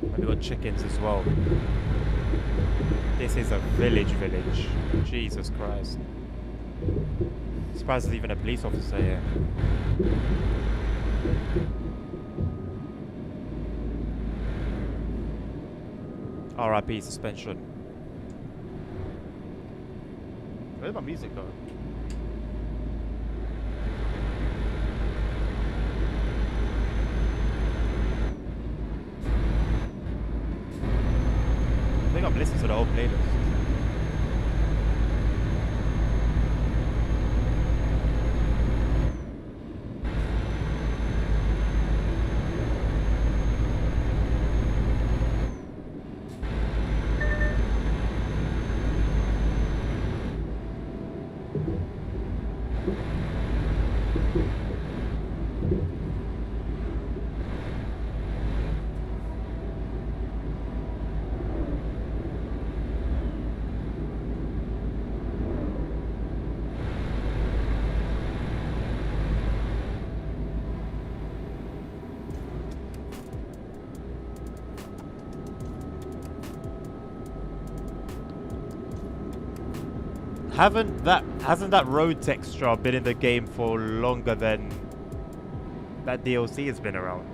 Speaker 1: And we got chickens as well. This is a village. Jesus Christ. Surprised there's even a police officer here. RIP suspension. Where's my music go? I think I'm listening to the whole playlist. Hasn't that road texture been in the game for longer than that DLC has been around?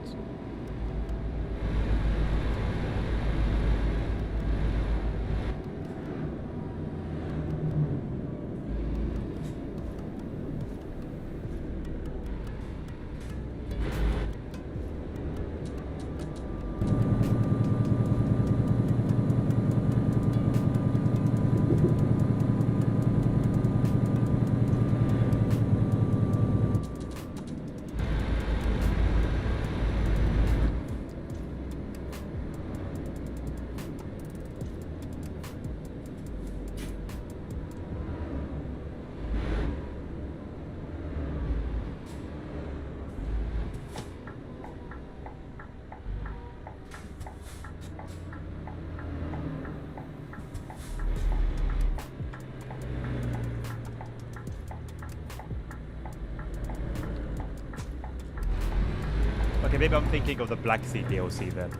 Speaker 1: Okay, maybe I'm thinking of the Black Sea DLC then.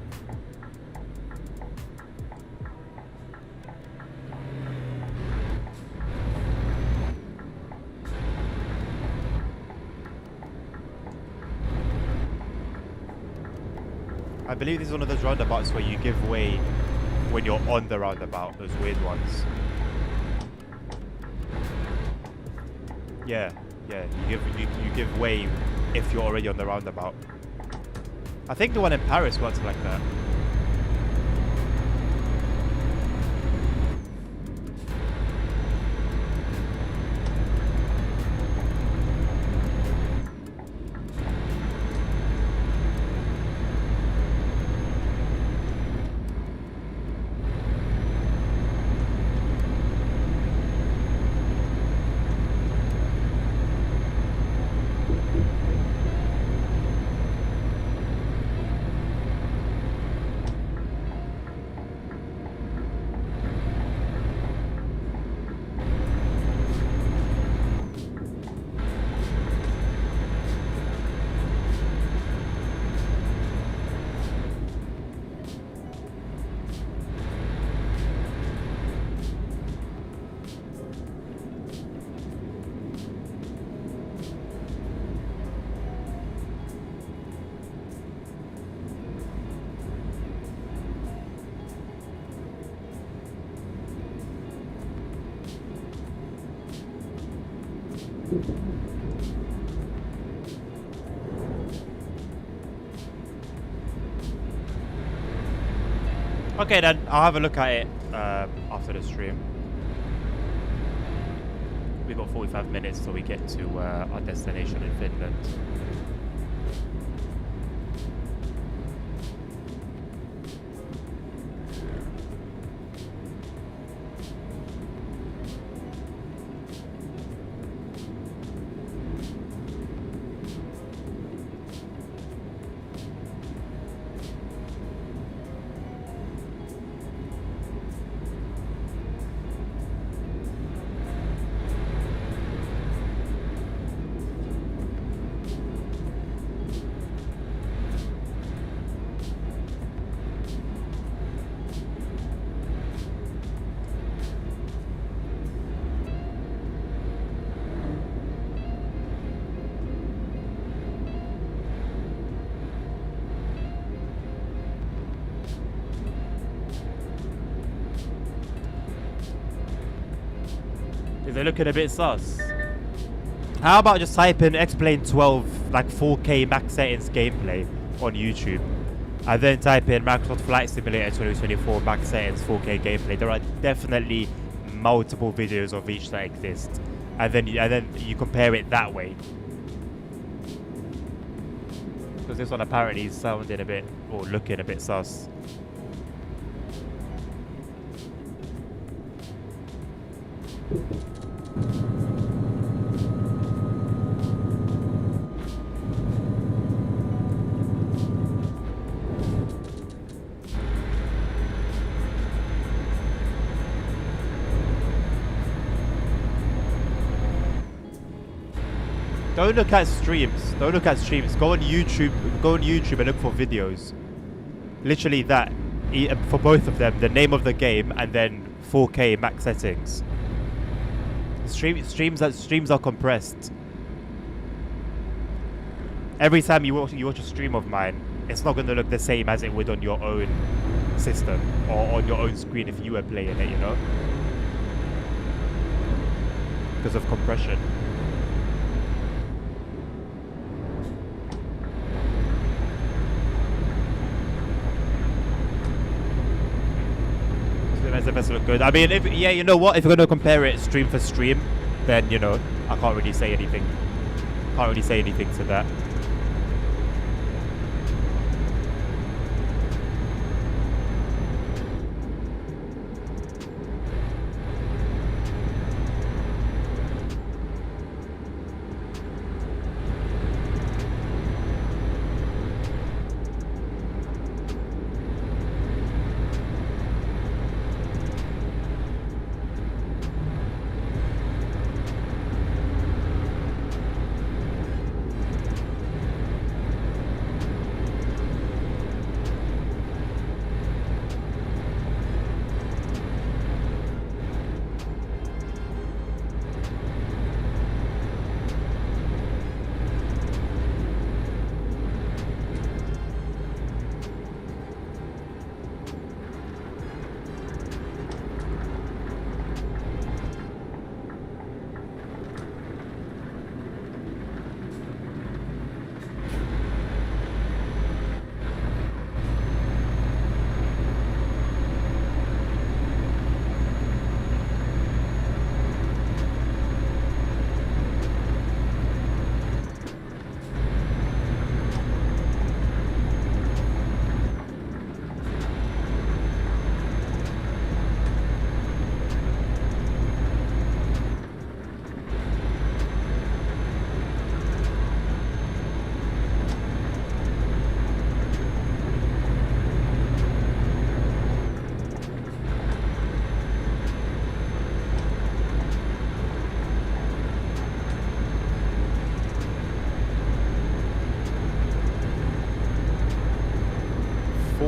Speaker 1: I believe this is one of those roundabouts where you give way when you're on the roundabout, those weird ones. Yeah, you give way if you're already on the roundabout. I think the one in Paris works like that. Okay, then I'll have a look at it after the stream. We've got 45 minutes till we get to our destination in Finland. They're looking a bit sus. How about just type in Explain 12 like 4K max settings gameplay on YouTube, and then type in Microsoft Flight Simulator 2024 max settings 4K gameplay. There are definitely multiple videos of each that exist, and then you compare it that way. Because this one apparently is sounding a bit or looking a bit sus. Don't look at streams. Don't look at streams. Go on YouTube. Go on YouTube and look for videos. Literally that. For both of them, the name of the game and then 4K max settings. Streams are compressed. Every time you watch a stream of mine, it's not going to look the same as it would on your own system or on your own screen if you were playing it, you know? Because of compression. Does look good. I mean, you know what? If you're gonna compare it stream for stream, then you know I can't really say anything. Can't really say anything to that.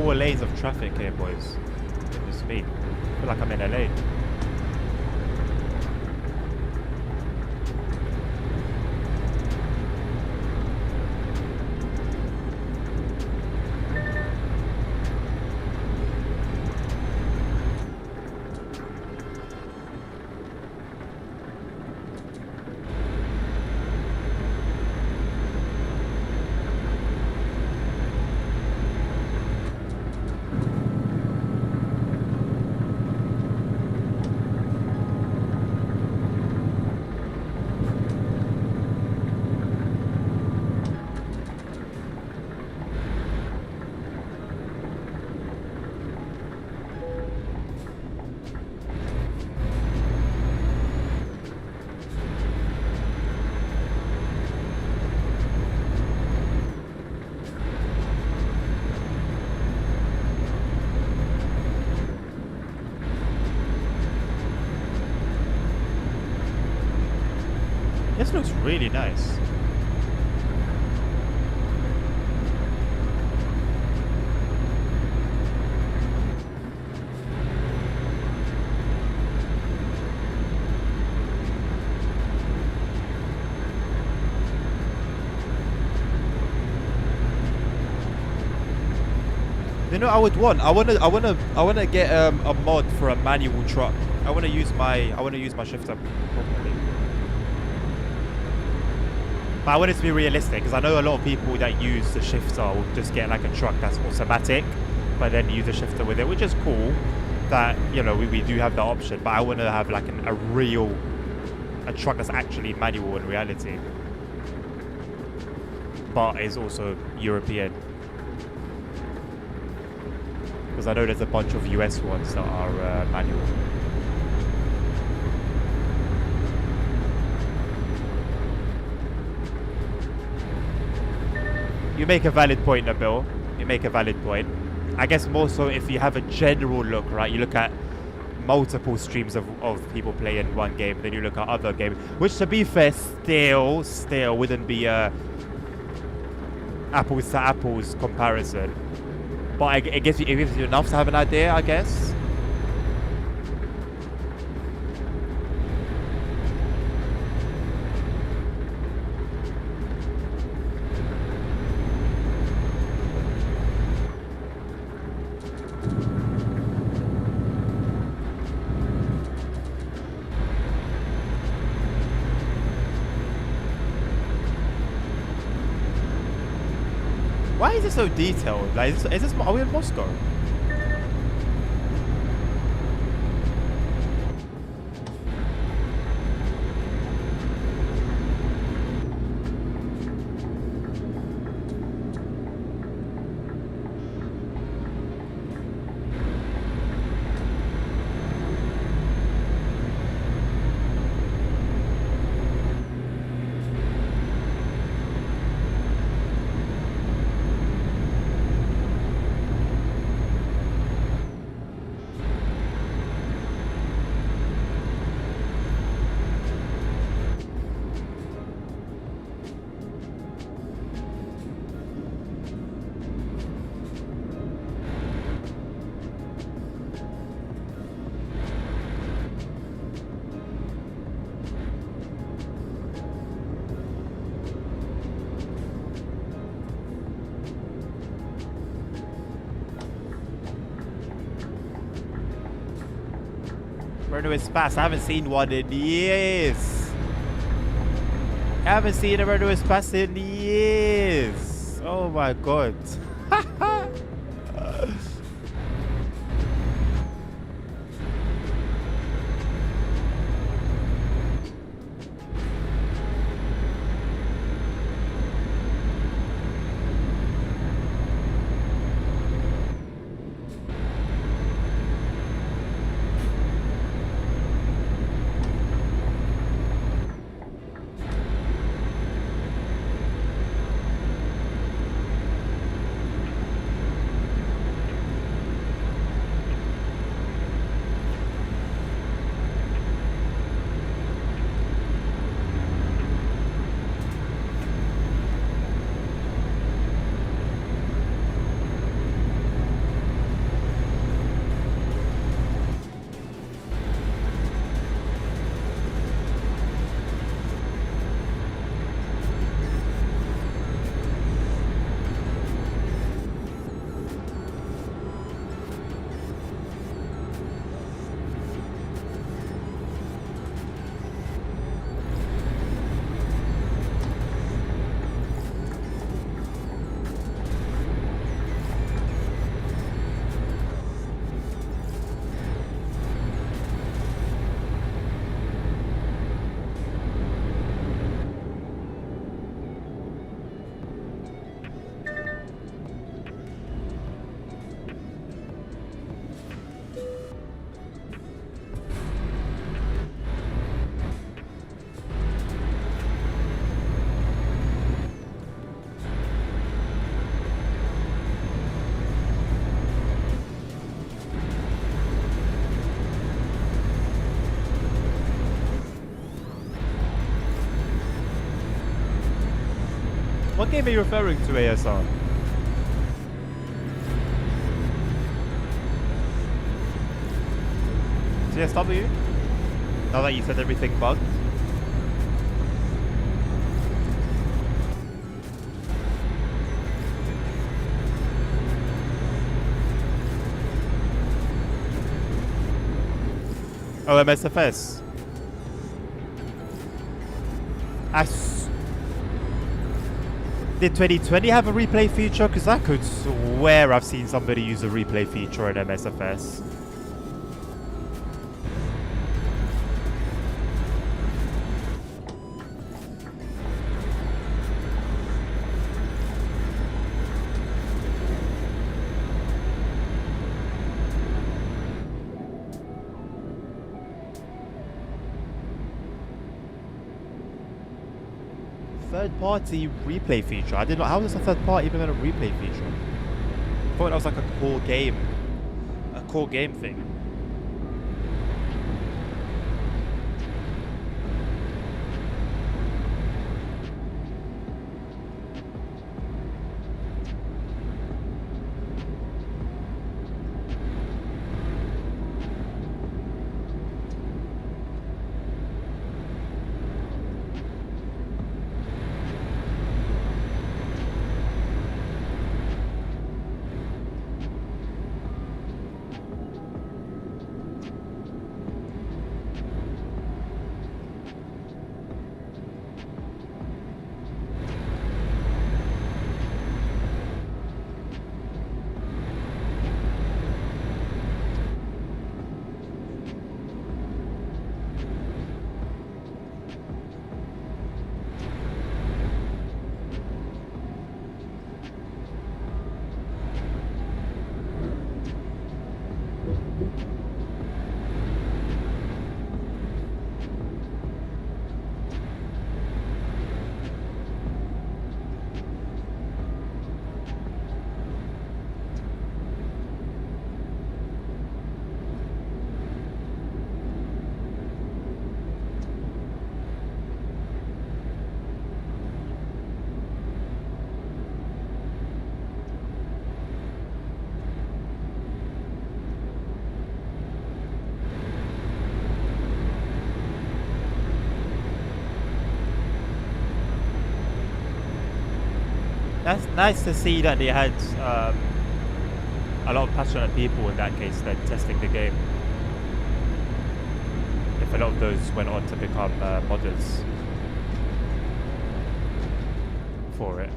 Speaker 1: Lanes of traffic here, boys. Goodness me. I feel like I'm in LA. looks really nice. You know, I would want. I wanna get a mod for a manual truck. I wanna use my shifter properly. But I want it to be realistic because I know a lot of people that use the shifter will just get like a truck that's automatic, but then use a shifter with it, which is cool. That, you know, we do have the option, but I want to have like a truck that's actually manual in reality, but is also European. Because I know there's a bunch of US ones that are manual. You make a valid point, Nabil. You make a valid point. I guess more so if you have a general look, right? You look at multiple streams of people playing one game, then you look at other games, which to be fair, still wouldn't be a apples to apples comparison. But it gives you enough to have an idea, I guess. Why is it so detailed? Like, are we in Moscow? Renault Espace. I haven't seen one in years. I haven't seen a Renault Espace in years. Oh my god. What game are you referring to, ASR? CSW? Now that you said everything bugged. Oh, MSFS. Did 2020 have a replay feature? Because I could swear I've seen somebody use a replay feature in MSFS. Third-party replay feature. I didn't know. How was a third party even a replay feature? I thought that was like a core game thing. That's nice to see that they had a lot of passionate people in that case then testing the game. If a lot of those went on to become modders for it.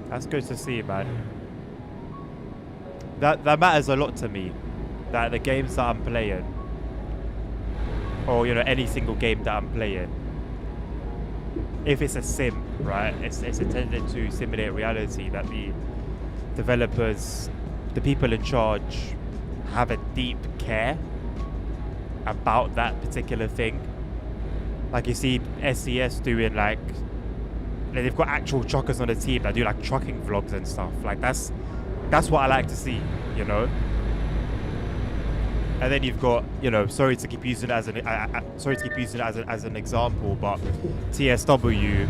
Speaker 1: That's good to see, man. That matters a lot to me. That the games that I'm playing, or any single game that I'm playing, if it's a sim, right, it's intended to simulate reality. That the developers, the people in charge, have a deep care about that particular thing. Like you see SES doing they've got actual truckers on the team that do trucking vlogs and stuff. That's what I like to see, And then you've got, sorry to keep using it as an example, but TSW.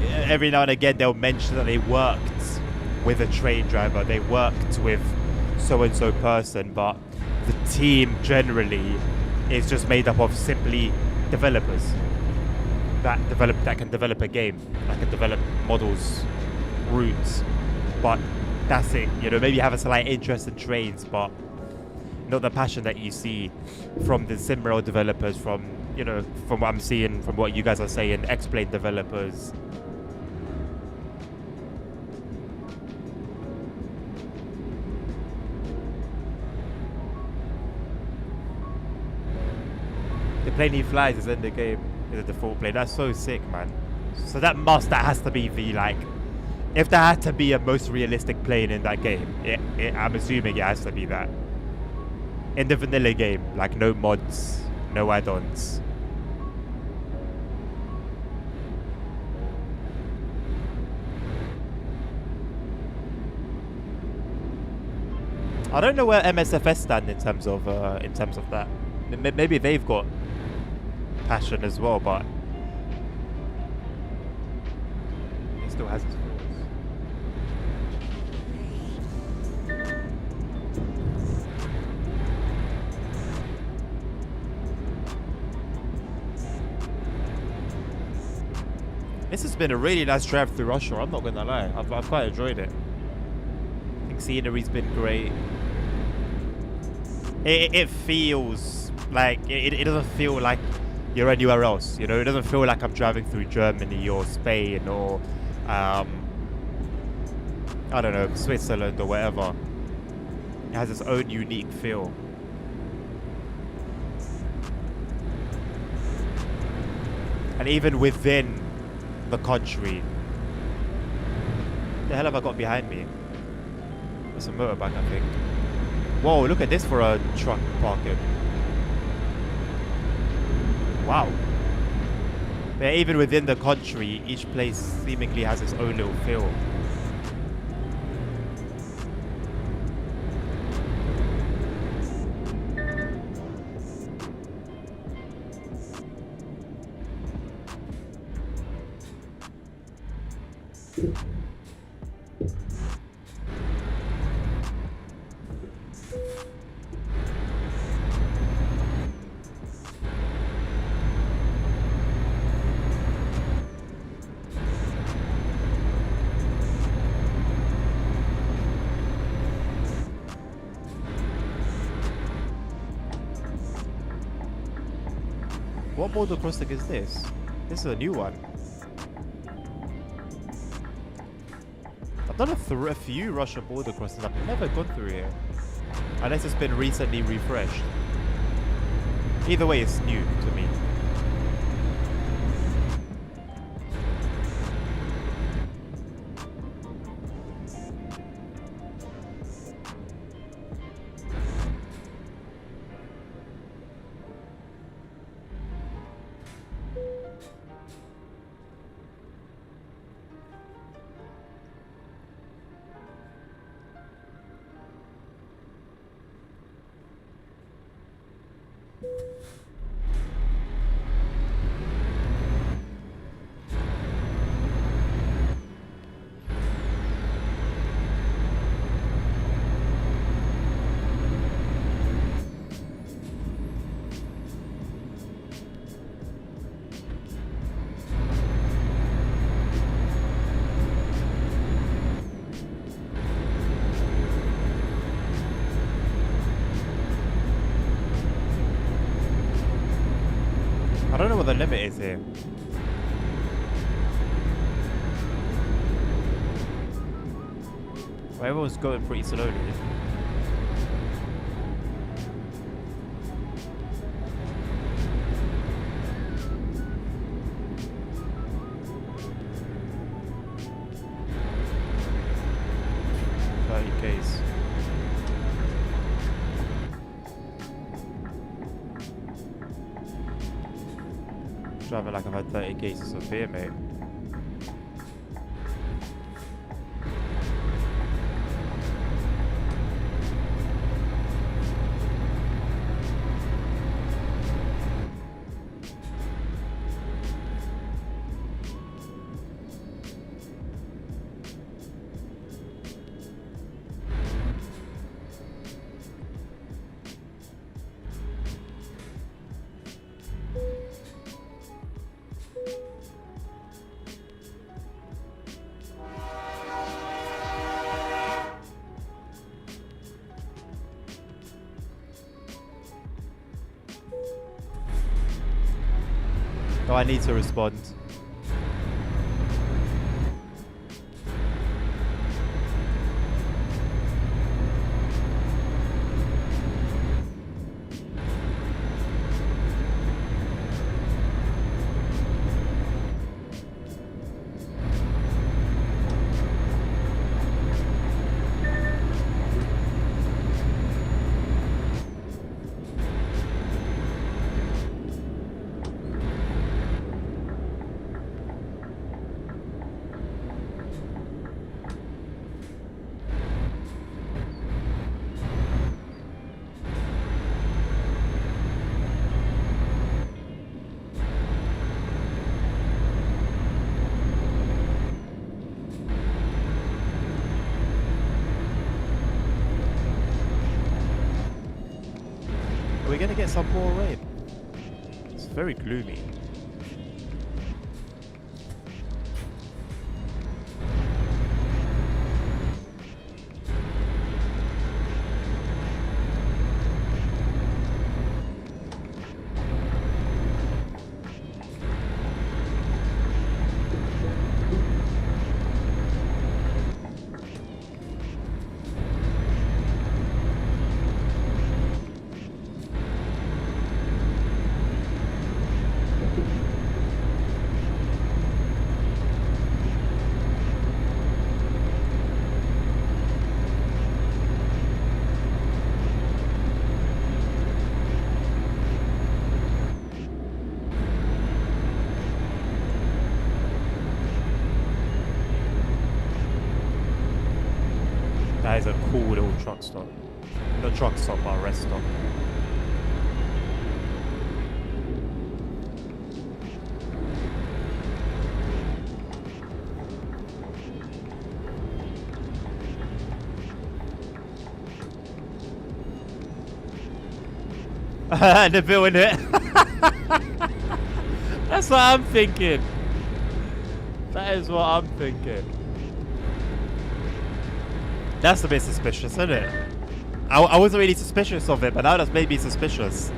Speaker 1: Every now and again they'll mention that they worked with a train driver, they worked with so and so person, but the team generally is just made up of simply developers that can develop a game, that can develop models, routes, but that's it. Maybe have a slight interest in trains, but not the passion that you see from the SimRail developers, from what I'm seeing, from what you guys are saying, X-Plane developers. plane he flies is in the game. Is a default plane. That's so sick, man. So that has to be the, like, if there had to be a most realistic plane in that game, I'm assuming it has to be that. In the vanilla game, like no mods, no add-ons. I don't know where MSFS stand in terms of that. Maybe they've got passion as well, but it still has its flaws. This has been a really nice drive through Russia, I'm not gonna lie. I've quite enjoyed it. I think scenery's been great. It feels like, it doesn't feel like you're anywhere else, you know? It doesn't feel like I'm driving through Germany or Spain or, I don't know, Switzerland or whatever. It has its own unique feel. And even within the country. The hell have I got behind me? It's a motorbike, I think. Whoa, look at this for a truck parking. Wow. But even within the country, each place seemingly has its own little feel. What border crossing is this? This is a new one. I've done a few Russia border crossings. I've never gone through here. Unless it's been recently refreshed. Either way, it's new to me. I don't know what the limit is here. Well, everyone's going pretty slowly. K's. Driving like I've had 30 cases of beer, mate. Oh, I need to respond. we're gonna get some more rain. It's very gloomy. That is a cool little truck stop. Not truck stop, but a rest stop. They're building it. That's what I'm thinking. That is what I'm thinking. That's a bit suspicious, isn't it? I wasn't really suspicious of it, but now that's made me suspicious.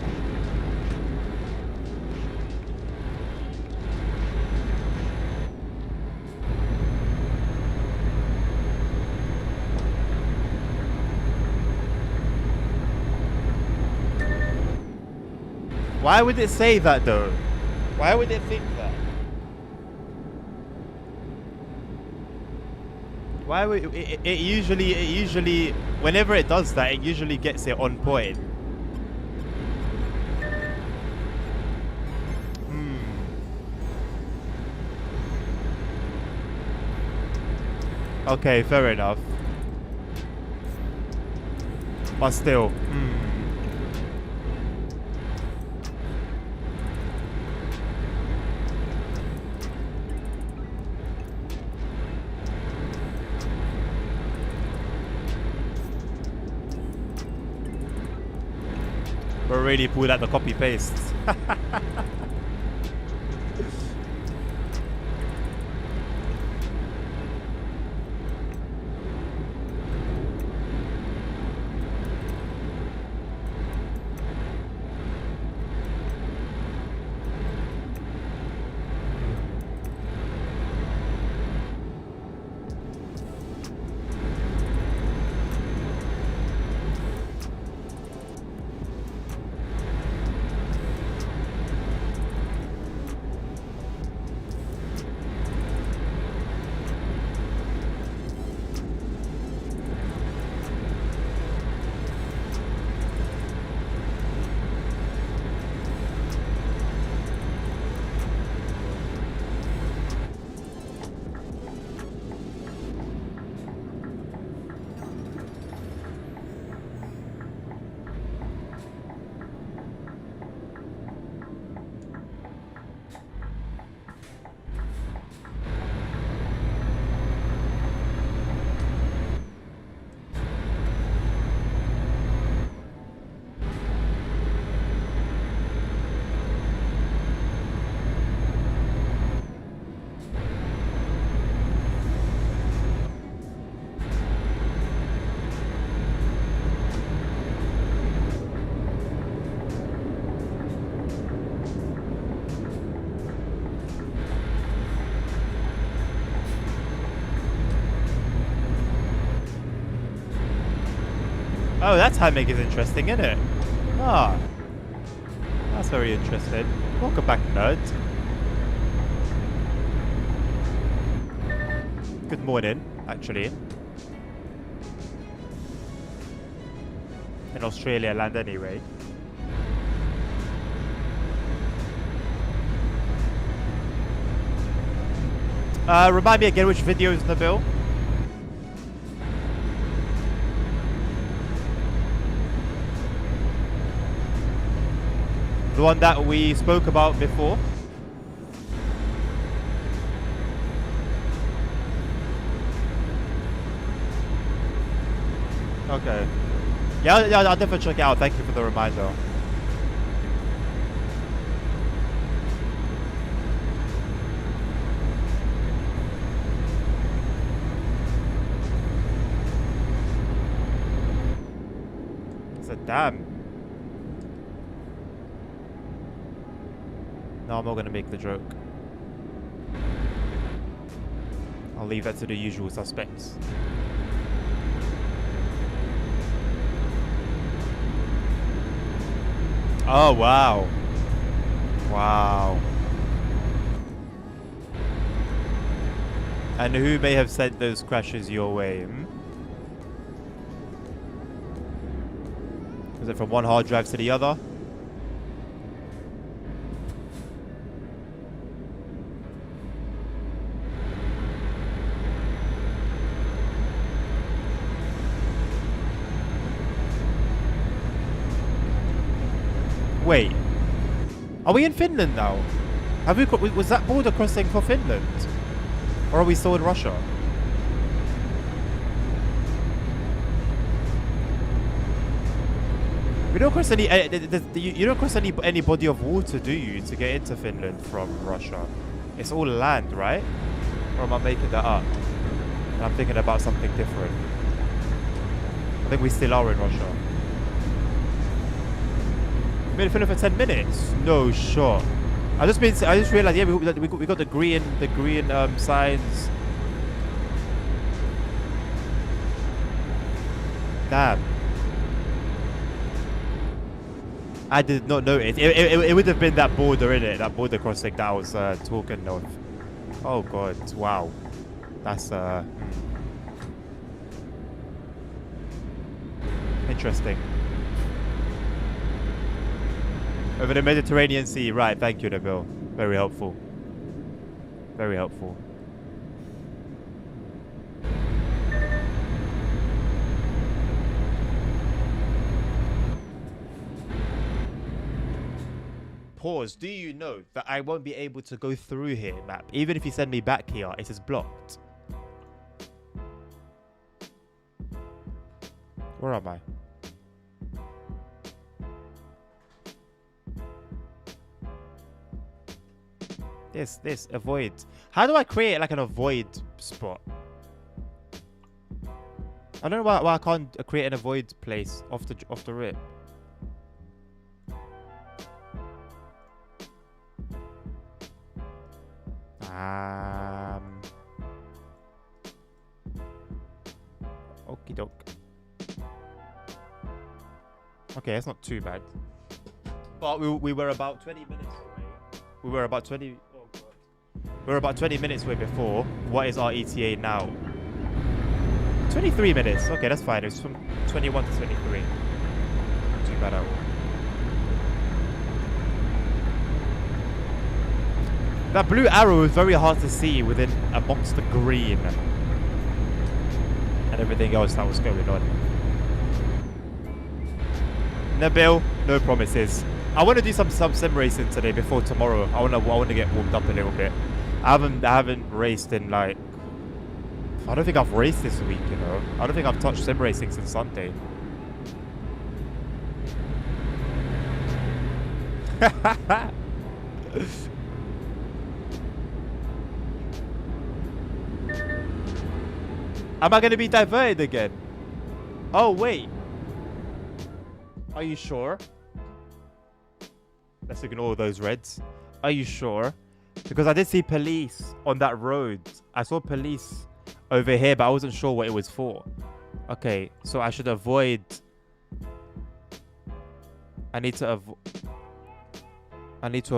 Speaker 1: Why would it say that though? Why would it think that? Why would it usually whenever it does that, it usually gets it on point. Okay, fair enough. But still. We're really pulled out the copy paste. Oh, that timing is interesting, isn't it? Ah, that's very interesting. Welcome back, nerd. Good morning, actually. In Australia land anyway. Remind me again which video is Nabil? The one that we spoke about before. Okay. Yeah, I'll definitely check it out. Thank you for the reminder. So damn. No, I'm not gonna make the joke. I'll leave that to the usual suspects. Oh wow. Wow. And who may have sent those crashes your way? Hmm? Was it from one hard drive to the other? Wait. Are we in Finland now? Have we? Was that border crossing for Finland? Or are we still in Russia? We don't cross any. You don't cross any body of water, do you, to get into Finland from Russia? It's all land, right? Or am I making that up? And I'm thinking about something different. I think we still are in Russia. We've been in Finland for 10 minutes. No shot. I just realized. Yeah, we got the green signs. Damn. I did not notice. It would have been that border, innit? That border crossing that I was talking of. Oh god, wow. That's interesting. Over the Mediterranean Sea, right? Thank you, Nabil. Very helpful. Very helpful. Pause. Do you know that I won't be able to go through here, map? Even if you send me back here, it is blocked. Where am I? This avoid. How do I create like an avoid spot? I don't know why I can't create an avoid place off the rip. Okie doke. Okay, that's not too bad. But we were about 20 minutes away. We were about 20. Oh god. We were about 20 minutes away before. What is our ETA now? 23 minutes. Okay, that's fine. It's from 21 to 23. Not too bad at all. That blue arrow is very hard to see within amongst the green and everything else that was going on. Nabil, no promises. I want to do some sim racing today before tomorrow. I want to get warmed up a little bit. I haven't raced in like, I don't think I've raced this week, you know. I don't think I've touched sim racing since Sunday. Am I going to be diverted again? Oh, wait. Are you sure? Let's ignore those reds. Are you sure? Because I did see police on that road. I saw police over here, but I wasn't sure what it was for. Okay, so I should avoid... I need to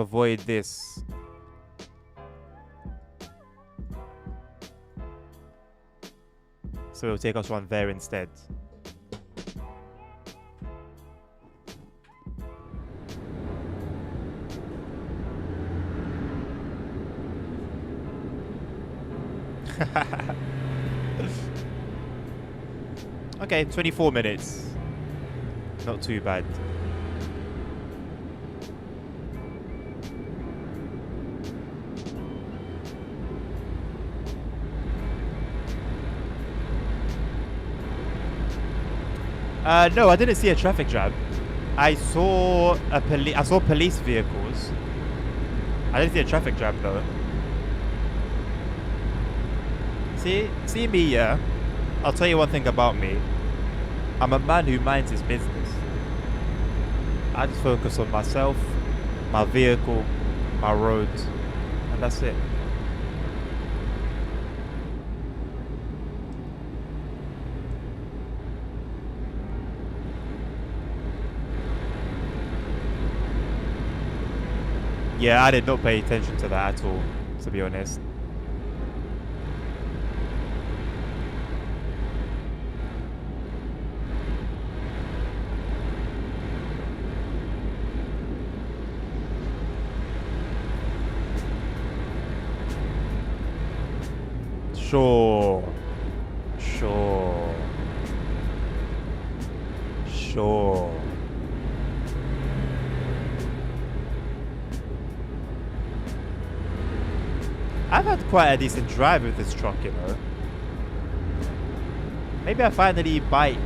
Speaker 1: avoid this. So it'll take us one there instead. Okay, 24 minutes. Not too bad. No, I didn't see a traffic jam. I saw police vehicles. I didn't see a traffic jam though. See me, yeah? I'll tell you one thing about me. I'm a man who minds his business. I just focus on myself, my vehicle, my road, and that's it. Yeah, I did not pay attention to that at all, to be honest. Sure. Sure. Sure. I've had quite a decent drive with this truck, you know. Maybe I finally bite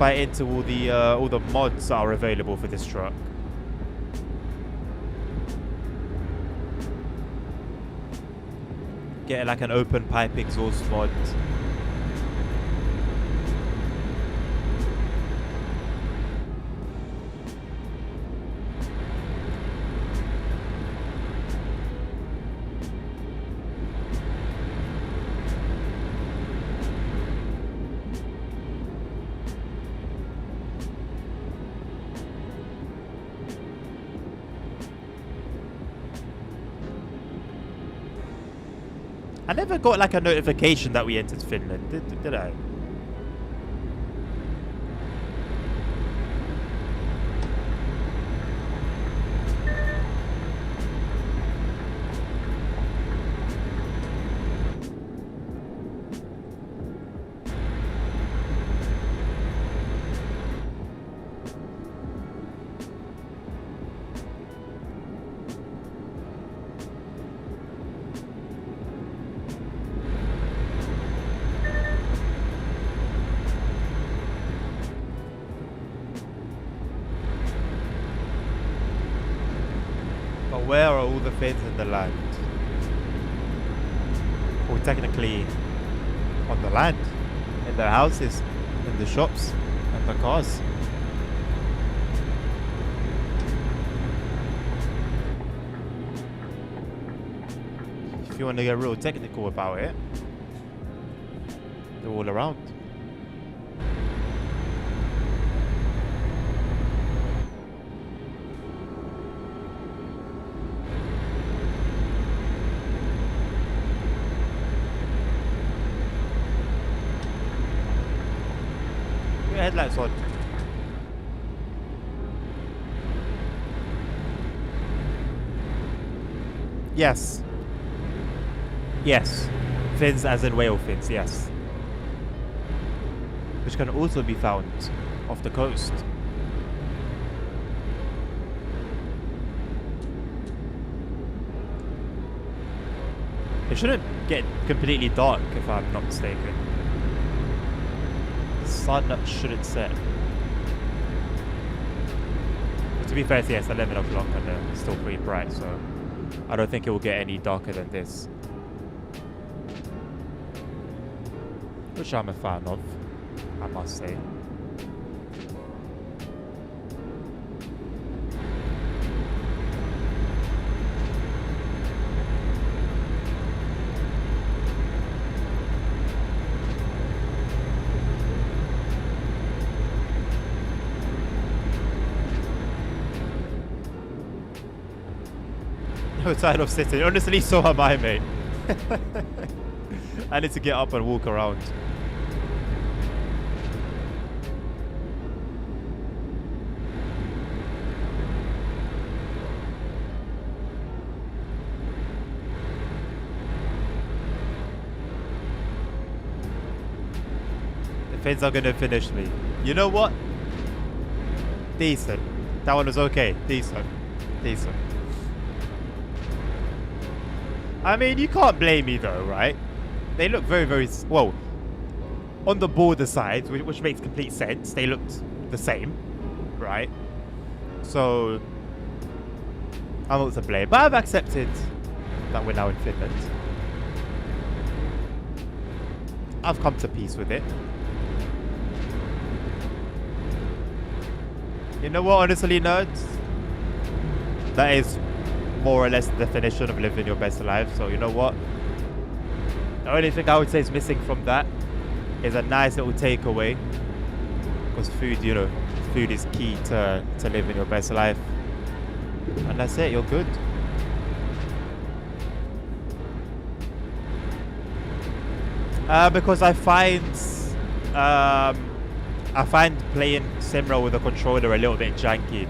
Speaker 1: into all the mods that are available for this truck. Get like an open pipe exhaust mod. I never got like a notification that we entered Finland, did I? But where are all the Finns in the land? Well, technically on the land, in their houses, in the shops, and the cars. If you want to get real technical about it, they're all around. Headlights on. Yes. Yes. Fins as in whale fins, yes. Which can also be found off the coast. It shouldn't get completely dark if I'm not mistaken. Sun shouldn't set. To be fair, yes, 11 o'clock and it's still pretty bright, so I don't think it will get any darker than this. Which I'm a fan of, I must say. No tired of sitting. Honestly, so am I, mate. I need to get up and walk around. The Finns are gonna finish me. You know what? Decent. That one was okay. Decent. Decent. I mean, you can't blame me though, right? They look very, very... Well, on the border side, which makes complete sense, they looked the same, right? So, I'm not to blame. But I've accepted that we're now in Finland. I've come to peace with it. You know what, honestly, nerds? That is more or less the definition of living your best life. So you know what? The only thing I would say is missing from that is a nice little takeaway. Because food, you know, food is key to living your best life. And that's it, you're good. Because I find playing Simra with a controller a little bit janky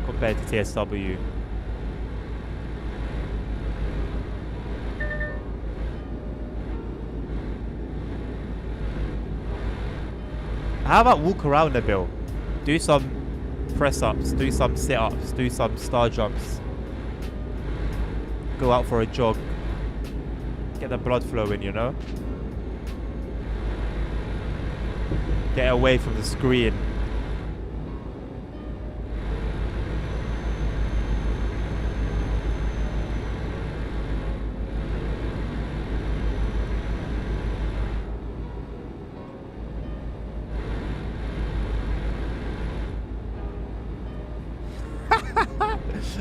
Speaker 1: compared to TSW. How about walk around a bit? Do some press-ups, do some sit-ups, do some star jumps. Go out for a jog. Get the blood flowing, you know? Get away from the screen.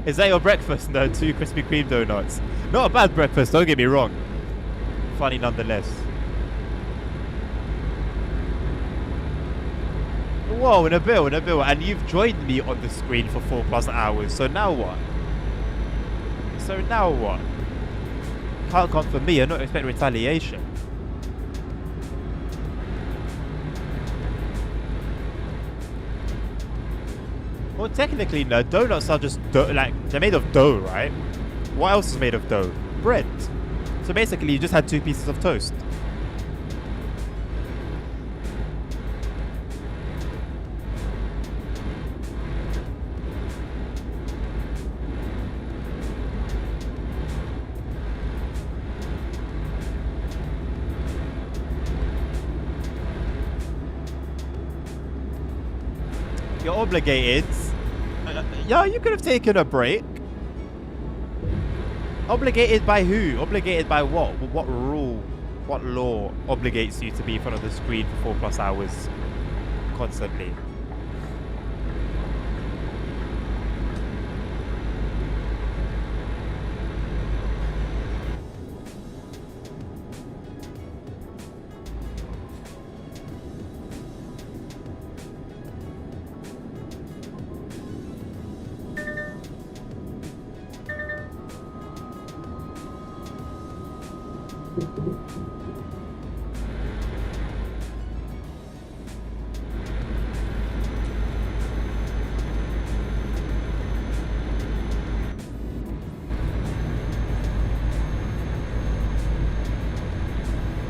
Speaker 1: Is that your breakfast? No, 2 Krispy Kreme donuts. Not a bad breakfast, don't get me wrong. Funny nonetheless. Whoa, in a bill. And you've joined me on the screen for 4+ hours, so now what? Can't come for me, I don't expect retaliation. Well, technically, no. Donuts are just like they're made of dough, right? What else is made of dough? Bread. So basically, you just had 2 pieces of toast. You're obligated. Yeah, you could have taken a break. Obligated by who? Obligated by what? What rule? What law obligates you to be in front of the screen for 4+ hours constantly?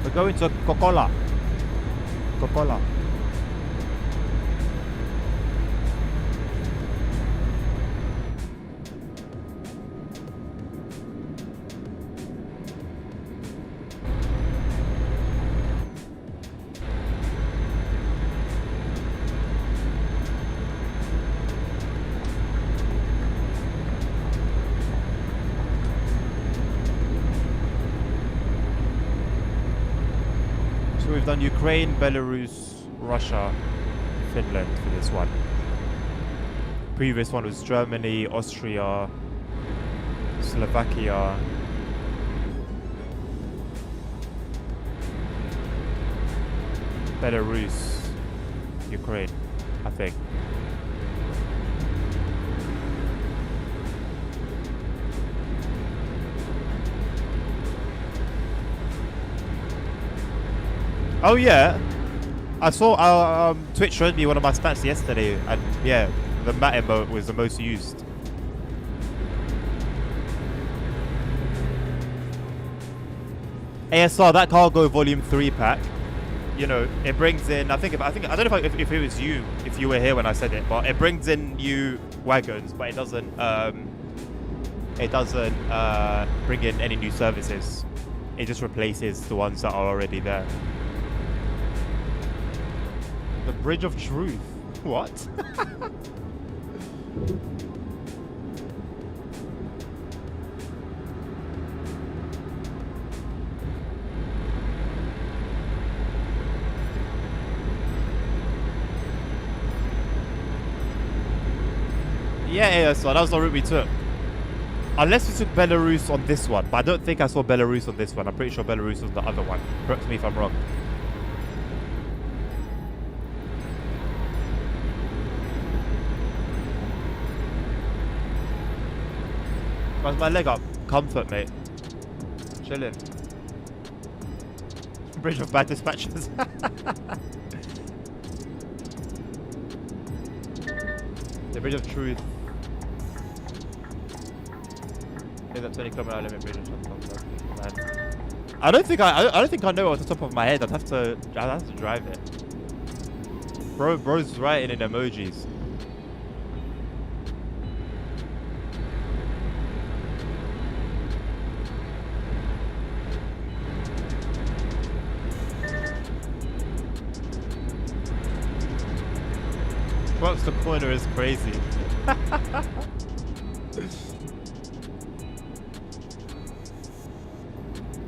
Speaker 1: We're going to Coca-Cola. Coca-Cola. So we've done Ukraine, Belarus, Russia, Finland for this one. Previous one was Germany, Austria, Slovakia, Belarus, Ukraine, I think. Oh yeah, I saw Twitch showed me one of my stats yesterday, and yeah, the mat emote was the most used. ASR, that Cargo Volume 3 pack, you know, it brings in, I don't know if it was you, if you were here when I said it, but it brings in new wagons, but it doesn't bring in any new services. It just replaces the ones that are already there. The Bridge of Truth. What? Yeah, so that was the route we took. Unless we took Belarus on this one. But I don't think I saw Belarus on this one. I'm pretty sure Belarus was the other one. Correct me if I'm wrong. How's my leg up? Comfort, mate. Chilling. Bridge of bad dispatches. The bridge of truth. Is that 20 km limit bridge of truth? Man. I don't think I know off the top of my head. I'd have to drive it. Bro's writing in emojis. What's the corner is crazy.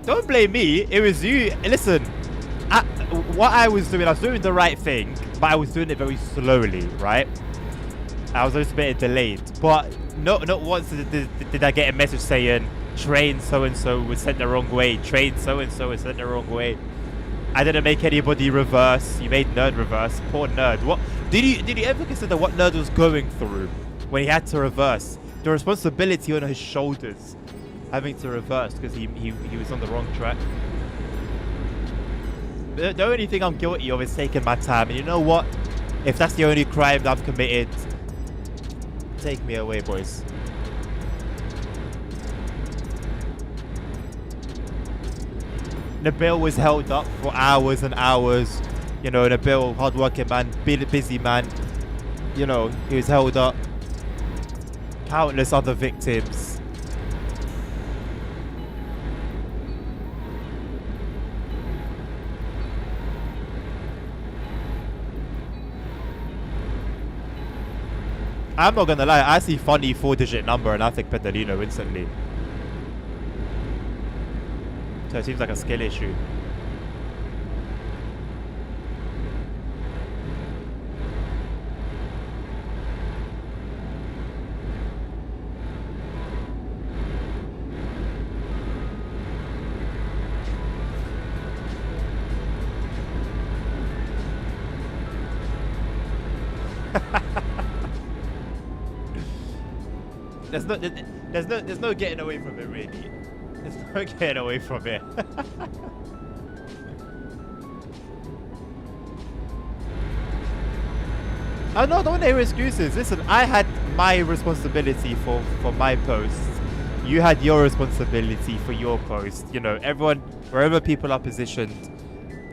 Speaker 1: Don't blame me. It was you. Listen, what I was doing the right thing, but I was doing it very slowly, right? I was a little bit delayed, but not once did I get a message saying train so and so was sent the wrong way. Train so and so was sent the wrong way. I didn't make anybody reverse. You made Nerd reverse. Poor Nerd. What did you ever consider what Nerd was going through when he had to reverse? The responsibility on his shoulders, having to reverse because he was on the wrong track. The only thing I'm guilty of is taking my time, and you know what? If that's the only crime that I've committed, take me away, boys. Nabil was held up for hours and hours. You know, Nabil, hard-working man, busy man. You know, he was held up. Countless other victims. I'm not gonna lie, I see funny 4-digit number and I think Pedalino instantly. So it seems like a skill issue. There's no getting away from it, really. There's no getting away from it. I don't want to hear excuses. Listen, I had my responsibility for my post. You had your responsibility for your post. You know, everyone, wherever people are positioned,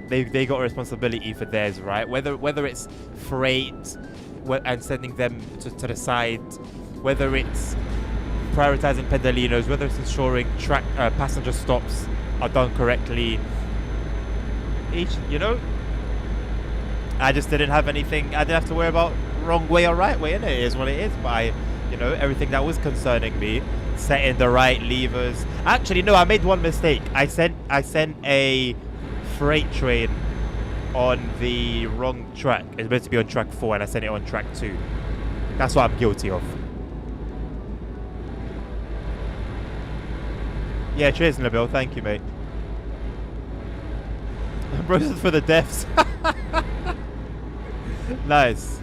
Speaker 1: they got a responsibility for theirs, right? Whether it's freight and sending them to the side, whether it's prioritizing pedalinos, whether it's ensuring passenger stops are done correctly. You know, I just didn't have anything. I didn't have to worry about wrong way or right way, and it is what it is. But everything that was concerning me, setting the right levers. Actually, no, I made one mistake. I sent a freight train on the wrong track. It's meant to be on track 4, and I sent it on track 2. That's what I'm guilty of. Yeah, cheers, Nabil. Thank you, mate. Brothers for the deafs. Nice.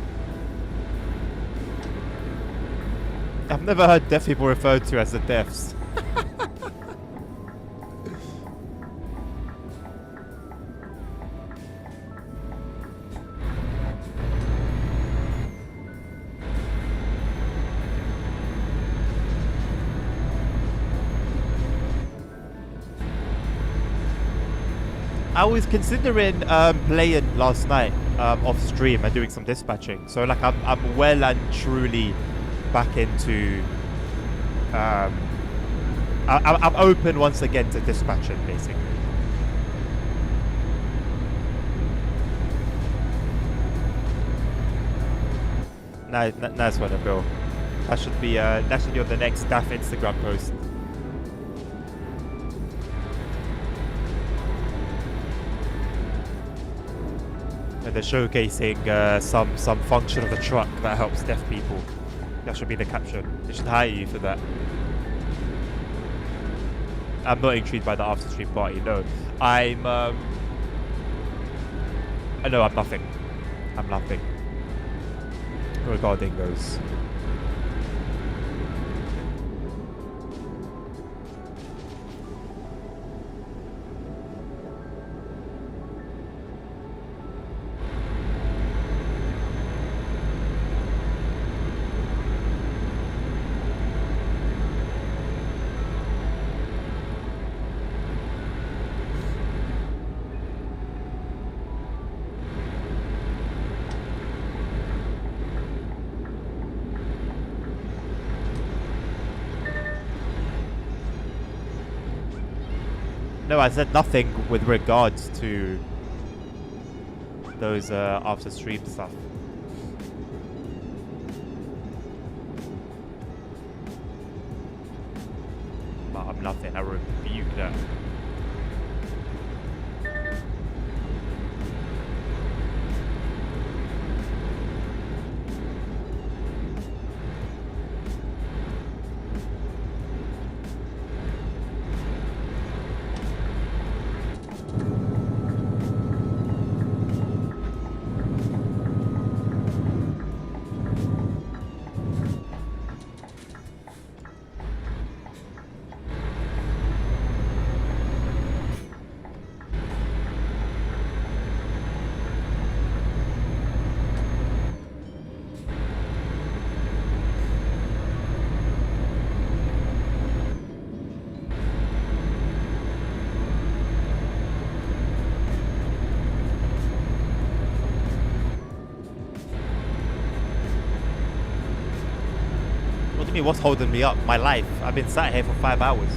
Speaker 1: I've never heard deaf people referred to as the deafs. I was considering playing last night off stream and doing some dispatching. So like I'm well and truly back into I'm open once again to dispatching, basically. Nice one, Bill. That should be on the next staff Instagram post. And they're showcasing some function of the truck that helps deaf people. That should be the caption. They should hire you for that. I'm not intrigued by the after stream party. No, I'm. No, I'm nothing. I'm nothing regarding those. No, I said nothing with regards to those after stream stuff. But I'm nothing. I rebuke that. What do you mean, what's holding me up? My life. I've been sat here for 5 hours.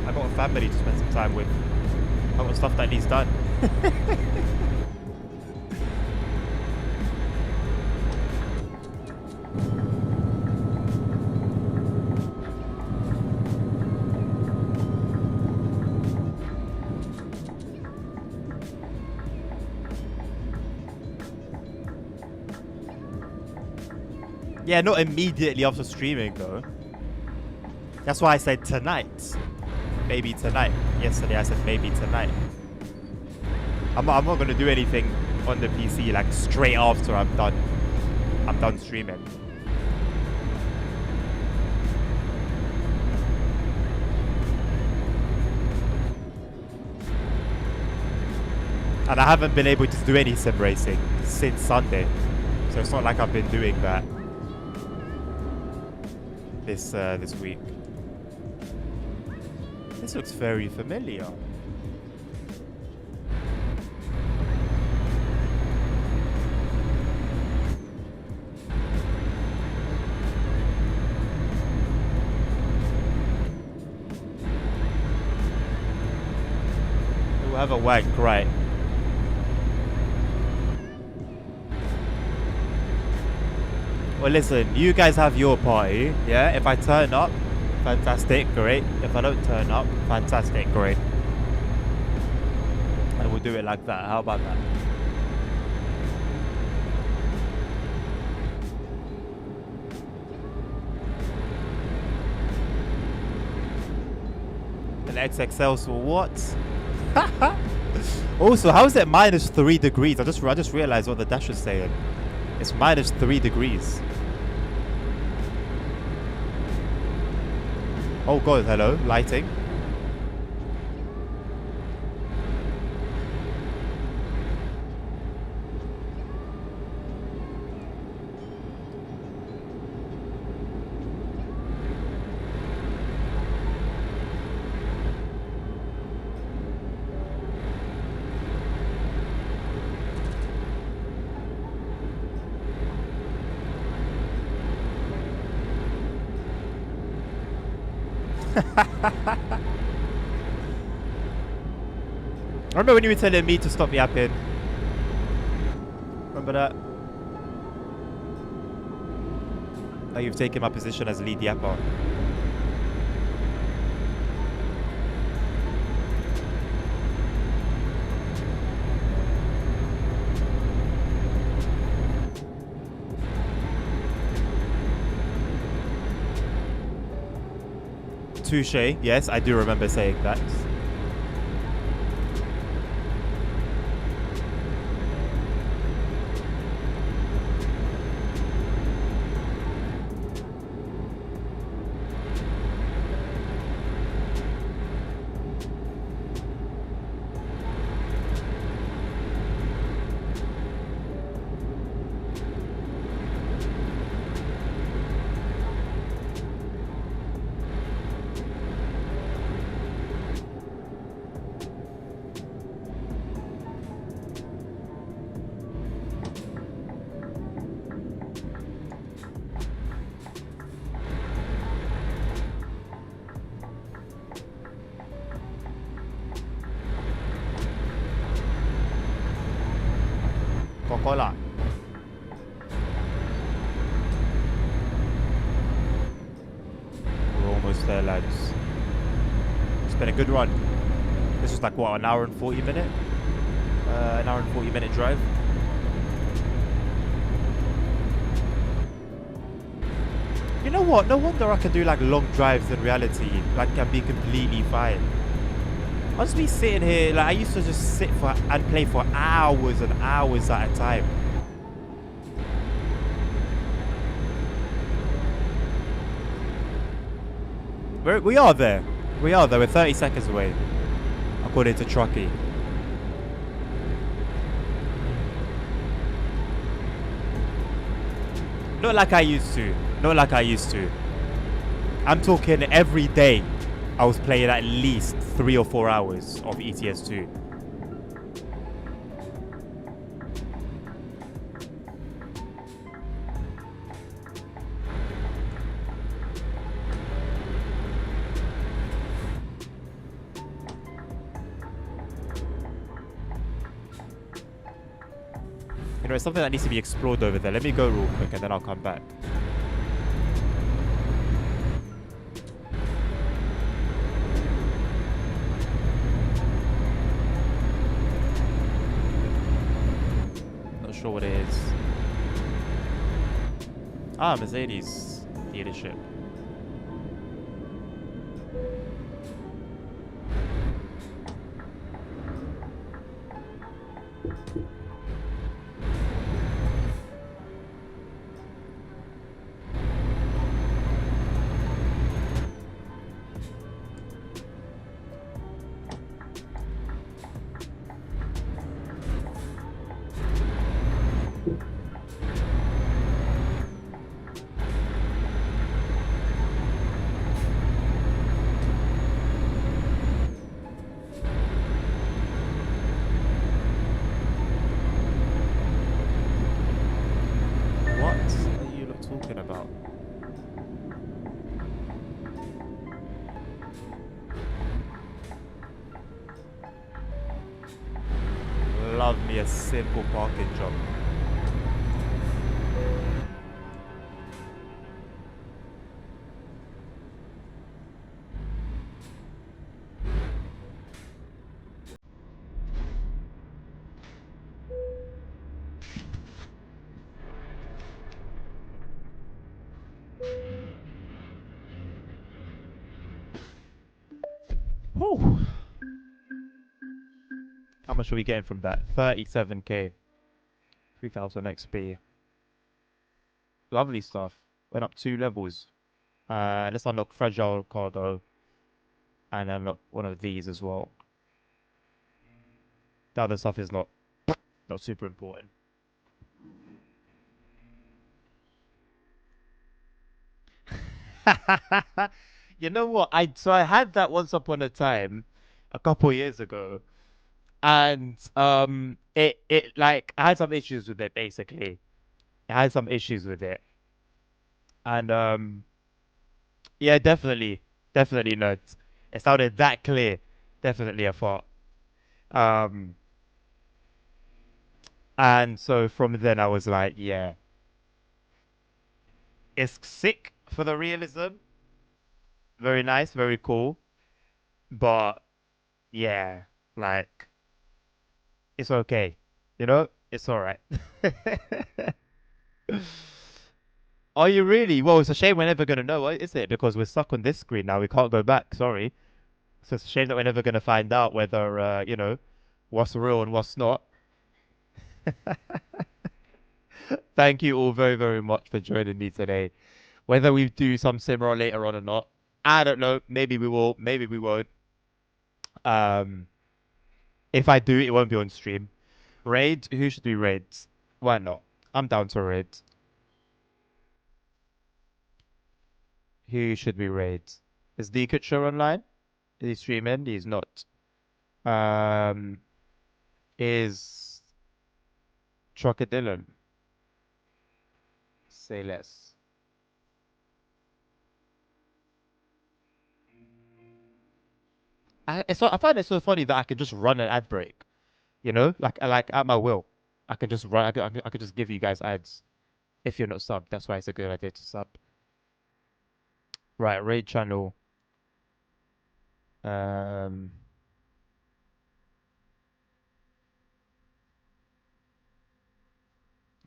Speaker 1: I got a family to spend some time with. I got stuff that needs done. Yeah, not immediately after streaming though. That's why I said tonight. Maybe tonight. Yesterday I said maybe tonight. I'm not gonna do anything on the PC like straight after I'm done streaming. And I haven't been able to do any sim racing since Sunday. So it's not like I've been doing that this week. This looks very familiar. Whoever whacked right. Well, listen, you guys have your party, yeah? If I turn up, fantastic, great. If I don't turn up, fantastic, great. And we'll do it like that. How about that? An XXL, so what? Also, how is it minus 3 degrees? I just realized what the dash is saying. It's minus 3 degrees. Oh god, hello, lighting. I remember when you were telling me to stop yapping. Remember that? Now you've taken my position as lead yapper. Touche. Yes, I do remember saying that. Coca-Cola. We're almost there, lads. It's been a good run. This was like, what, an hour and 40 minute? An hour and 40-minute drive. You know what? No wonder I can do like long drives in reality. Like, can be completely fine. I'll just be sitting here, like I used to just sit for and play for hours and hours at a time. We are there. We are there. We're 30 seconds away, according to Truckee. Not like I used to. Not like I used to. I'm talking every day. I was playing at least 3 or 4 hours of ETS2. You know, it's something that needs to be explored over there. Let me go real quick and then I'll come back. Not sure what it is. Ah, Mercedes dealership. What are you lot talking about? Love me a simple parking job. Whew. How much are we getting from that? 37k. 3000 XP. Lovely stuff. Went up 2 levels. Let's unlock fragile cargo and unlock one of these as well. The other stuff is not super important. You know what? I had that once upon a time, a couple years ago, and it like I had some issues with it basically. I had some issues with it, and yeah, definitely not. It sounded that clear. Definitely a fault. Um, and so from then I was like, yeah, it's sick for the realism. Very nice, very cool, but yeah, like it's okay. You know, it's all right. Are you really? Well, it's a shame we're never gonna know, is it? Because we're stuck on this screen now. We can't go back. Sorry. So it's a shame that we're never gonna find out whether what's real and what's not. Thank you all very, very much for joining me today. Whether we do some Simra later on or not, I don't know. Maybe we will. Maybe we won't. Um, if I do, it won't be on stream. Raid? Who should we raid? Why not? I'm down to raid. Who should we raid? Is the Kutcher online? Is he streaming? He's not. Um, is Crocodile? Say less. I find it so funny that I can just run an ad break. Like at my will. I can just run. I could just give you guys ads if you're not subbed. That's why it's a good idea to sub. Right, raid channel. Um,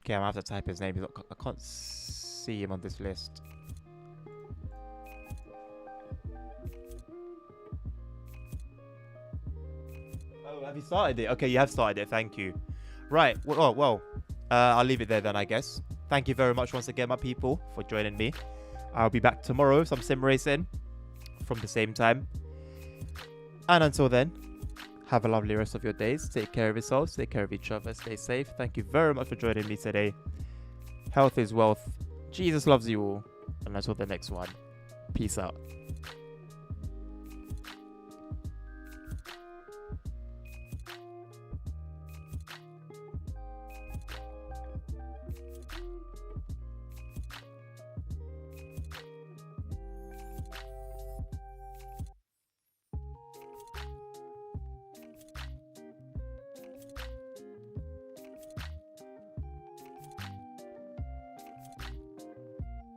Speaker 1: okay, I'm gonna have to type his name. I can't see him on this list. Oh, have you started it? Okay, you have started it. Thank you. Right. Well, I'll leave it there then, I guess. Thank you very much once again, my people, for joining me. I'll be back tomorrow, some sim racing from the same time. And until then, have a lovely rest of your days. Take care of yourselves. Take care of each other. Stay safe. Thank you very much for joining me today. Health is wealth. Jesus loves you all. And until the next one, peace out.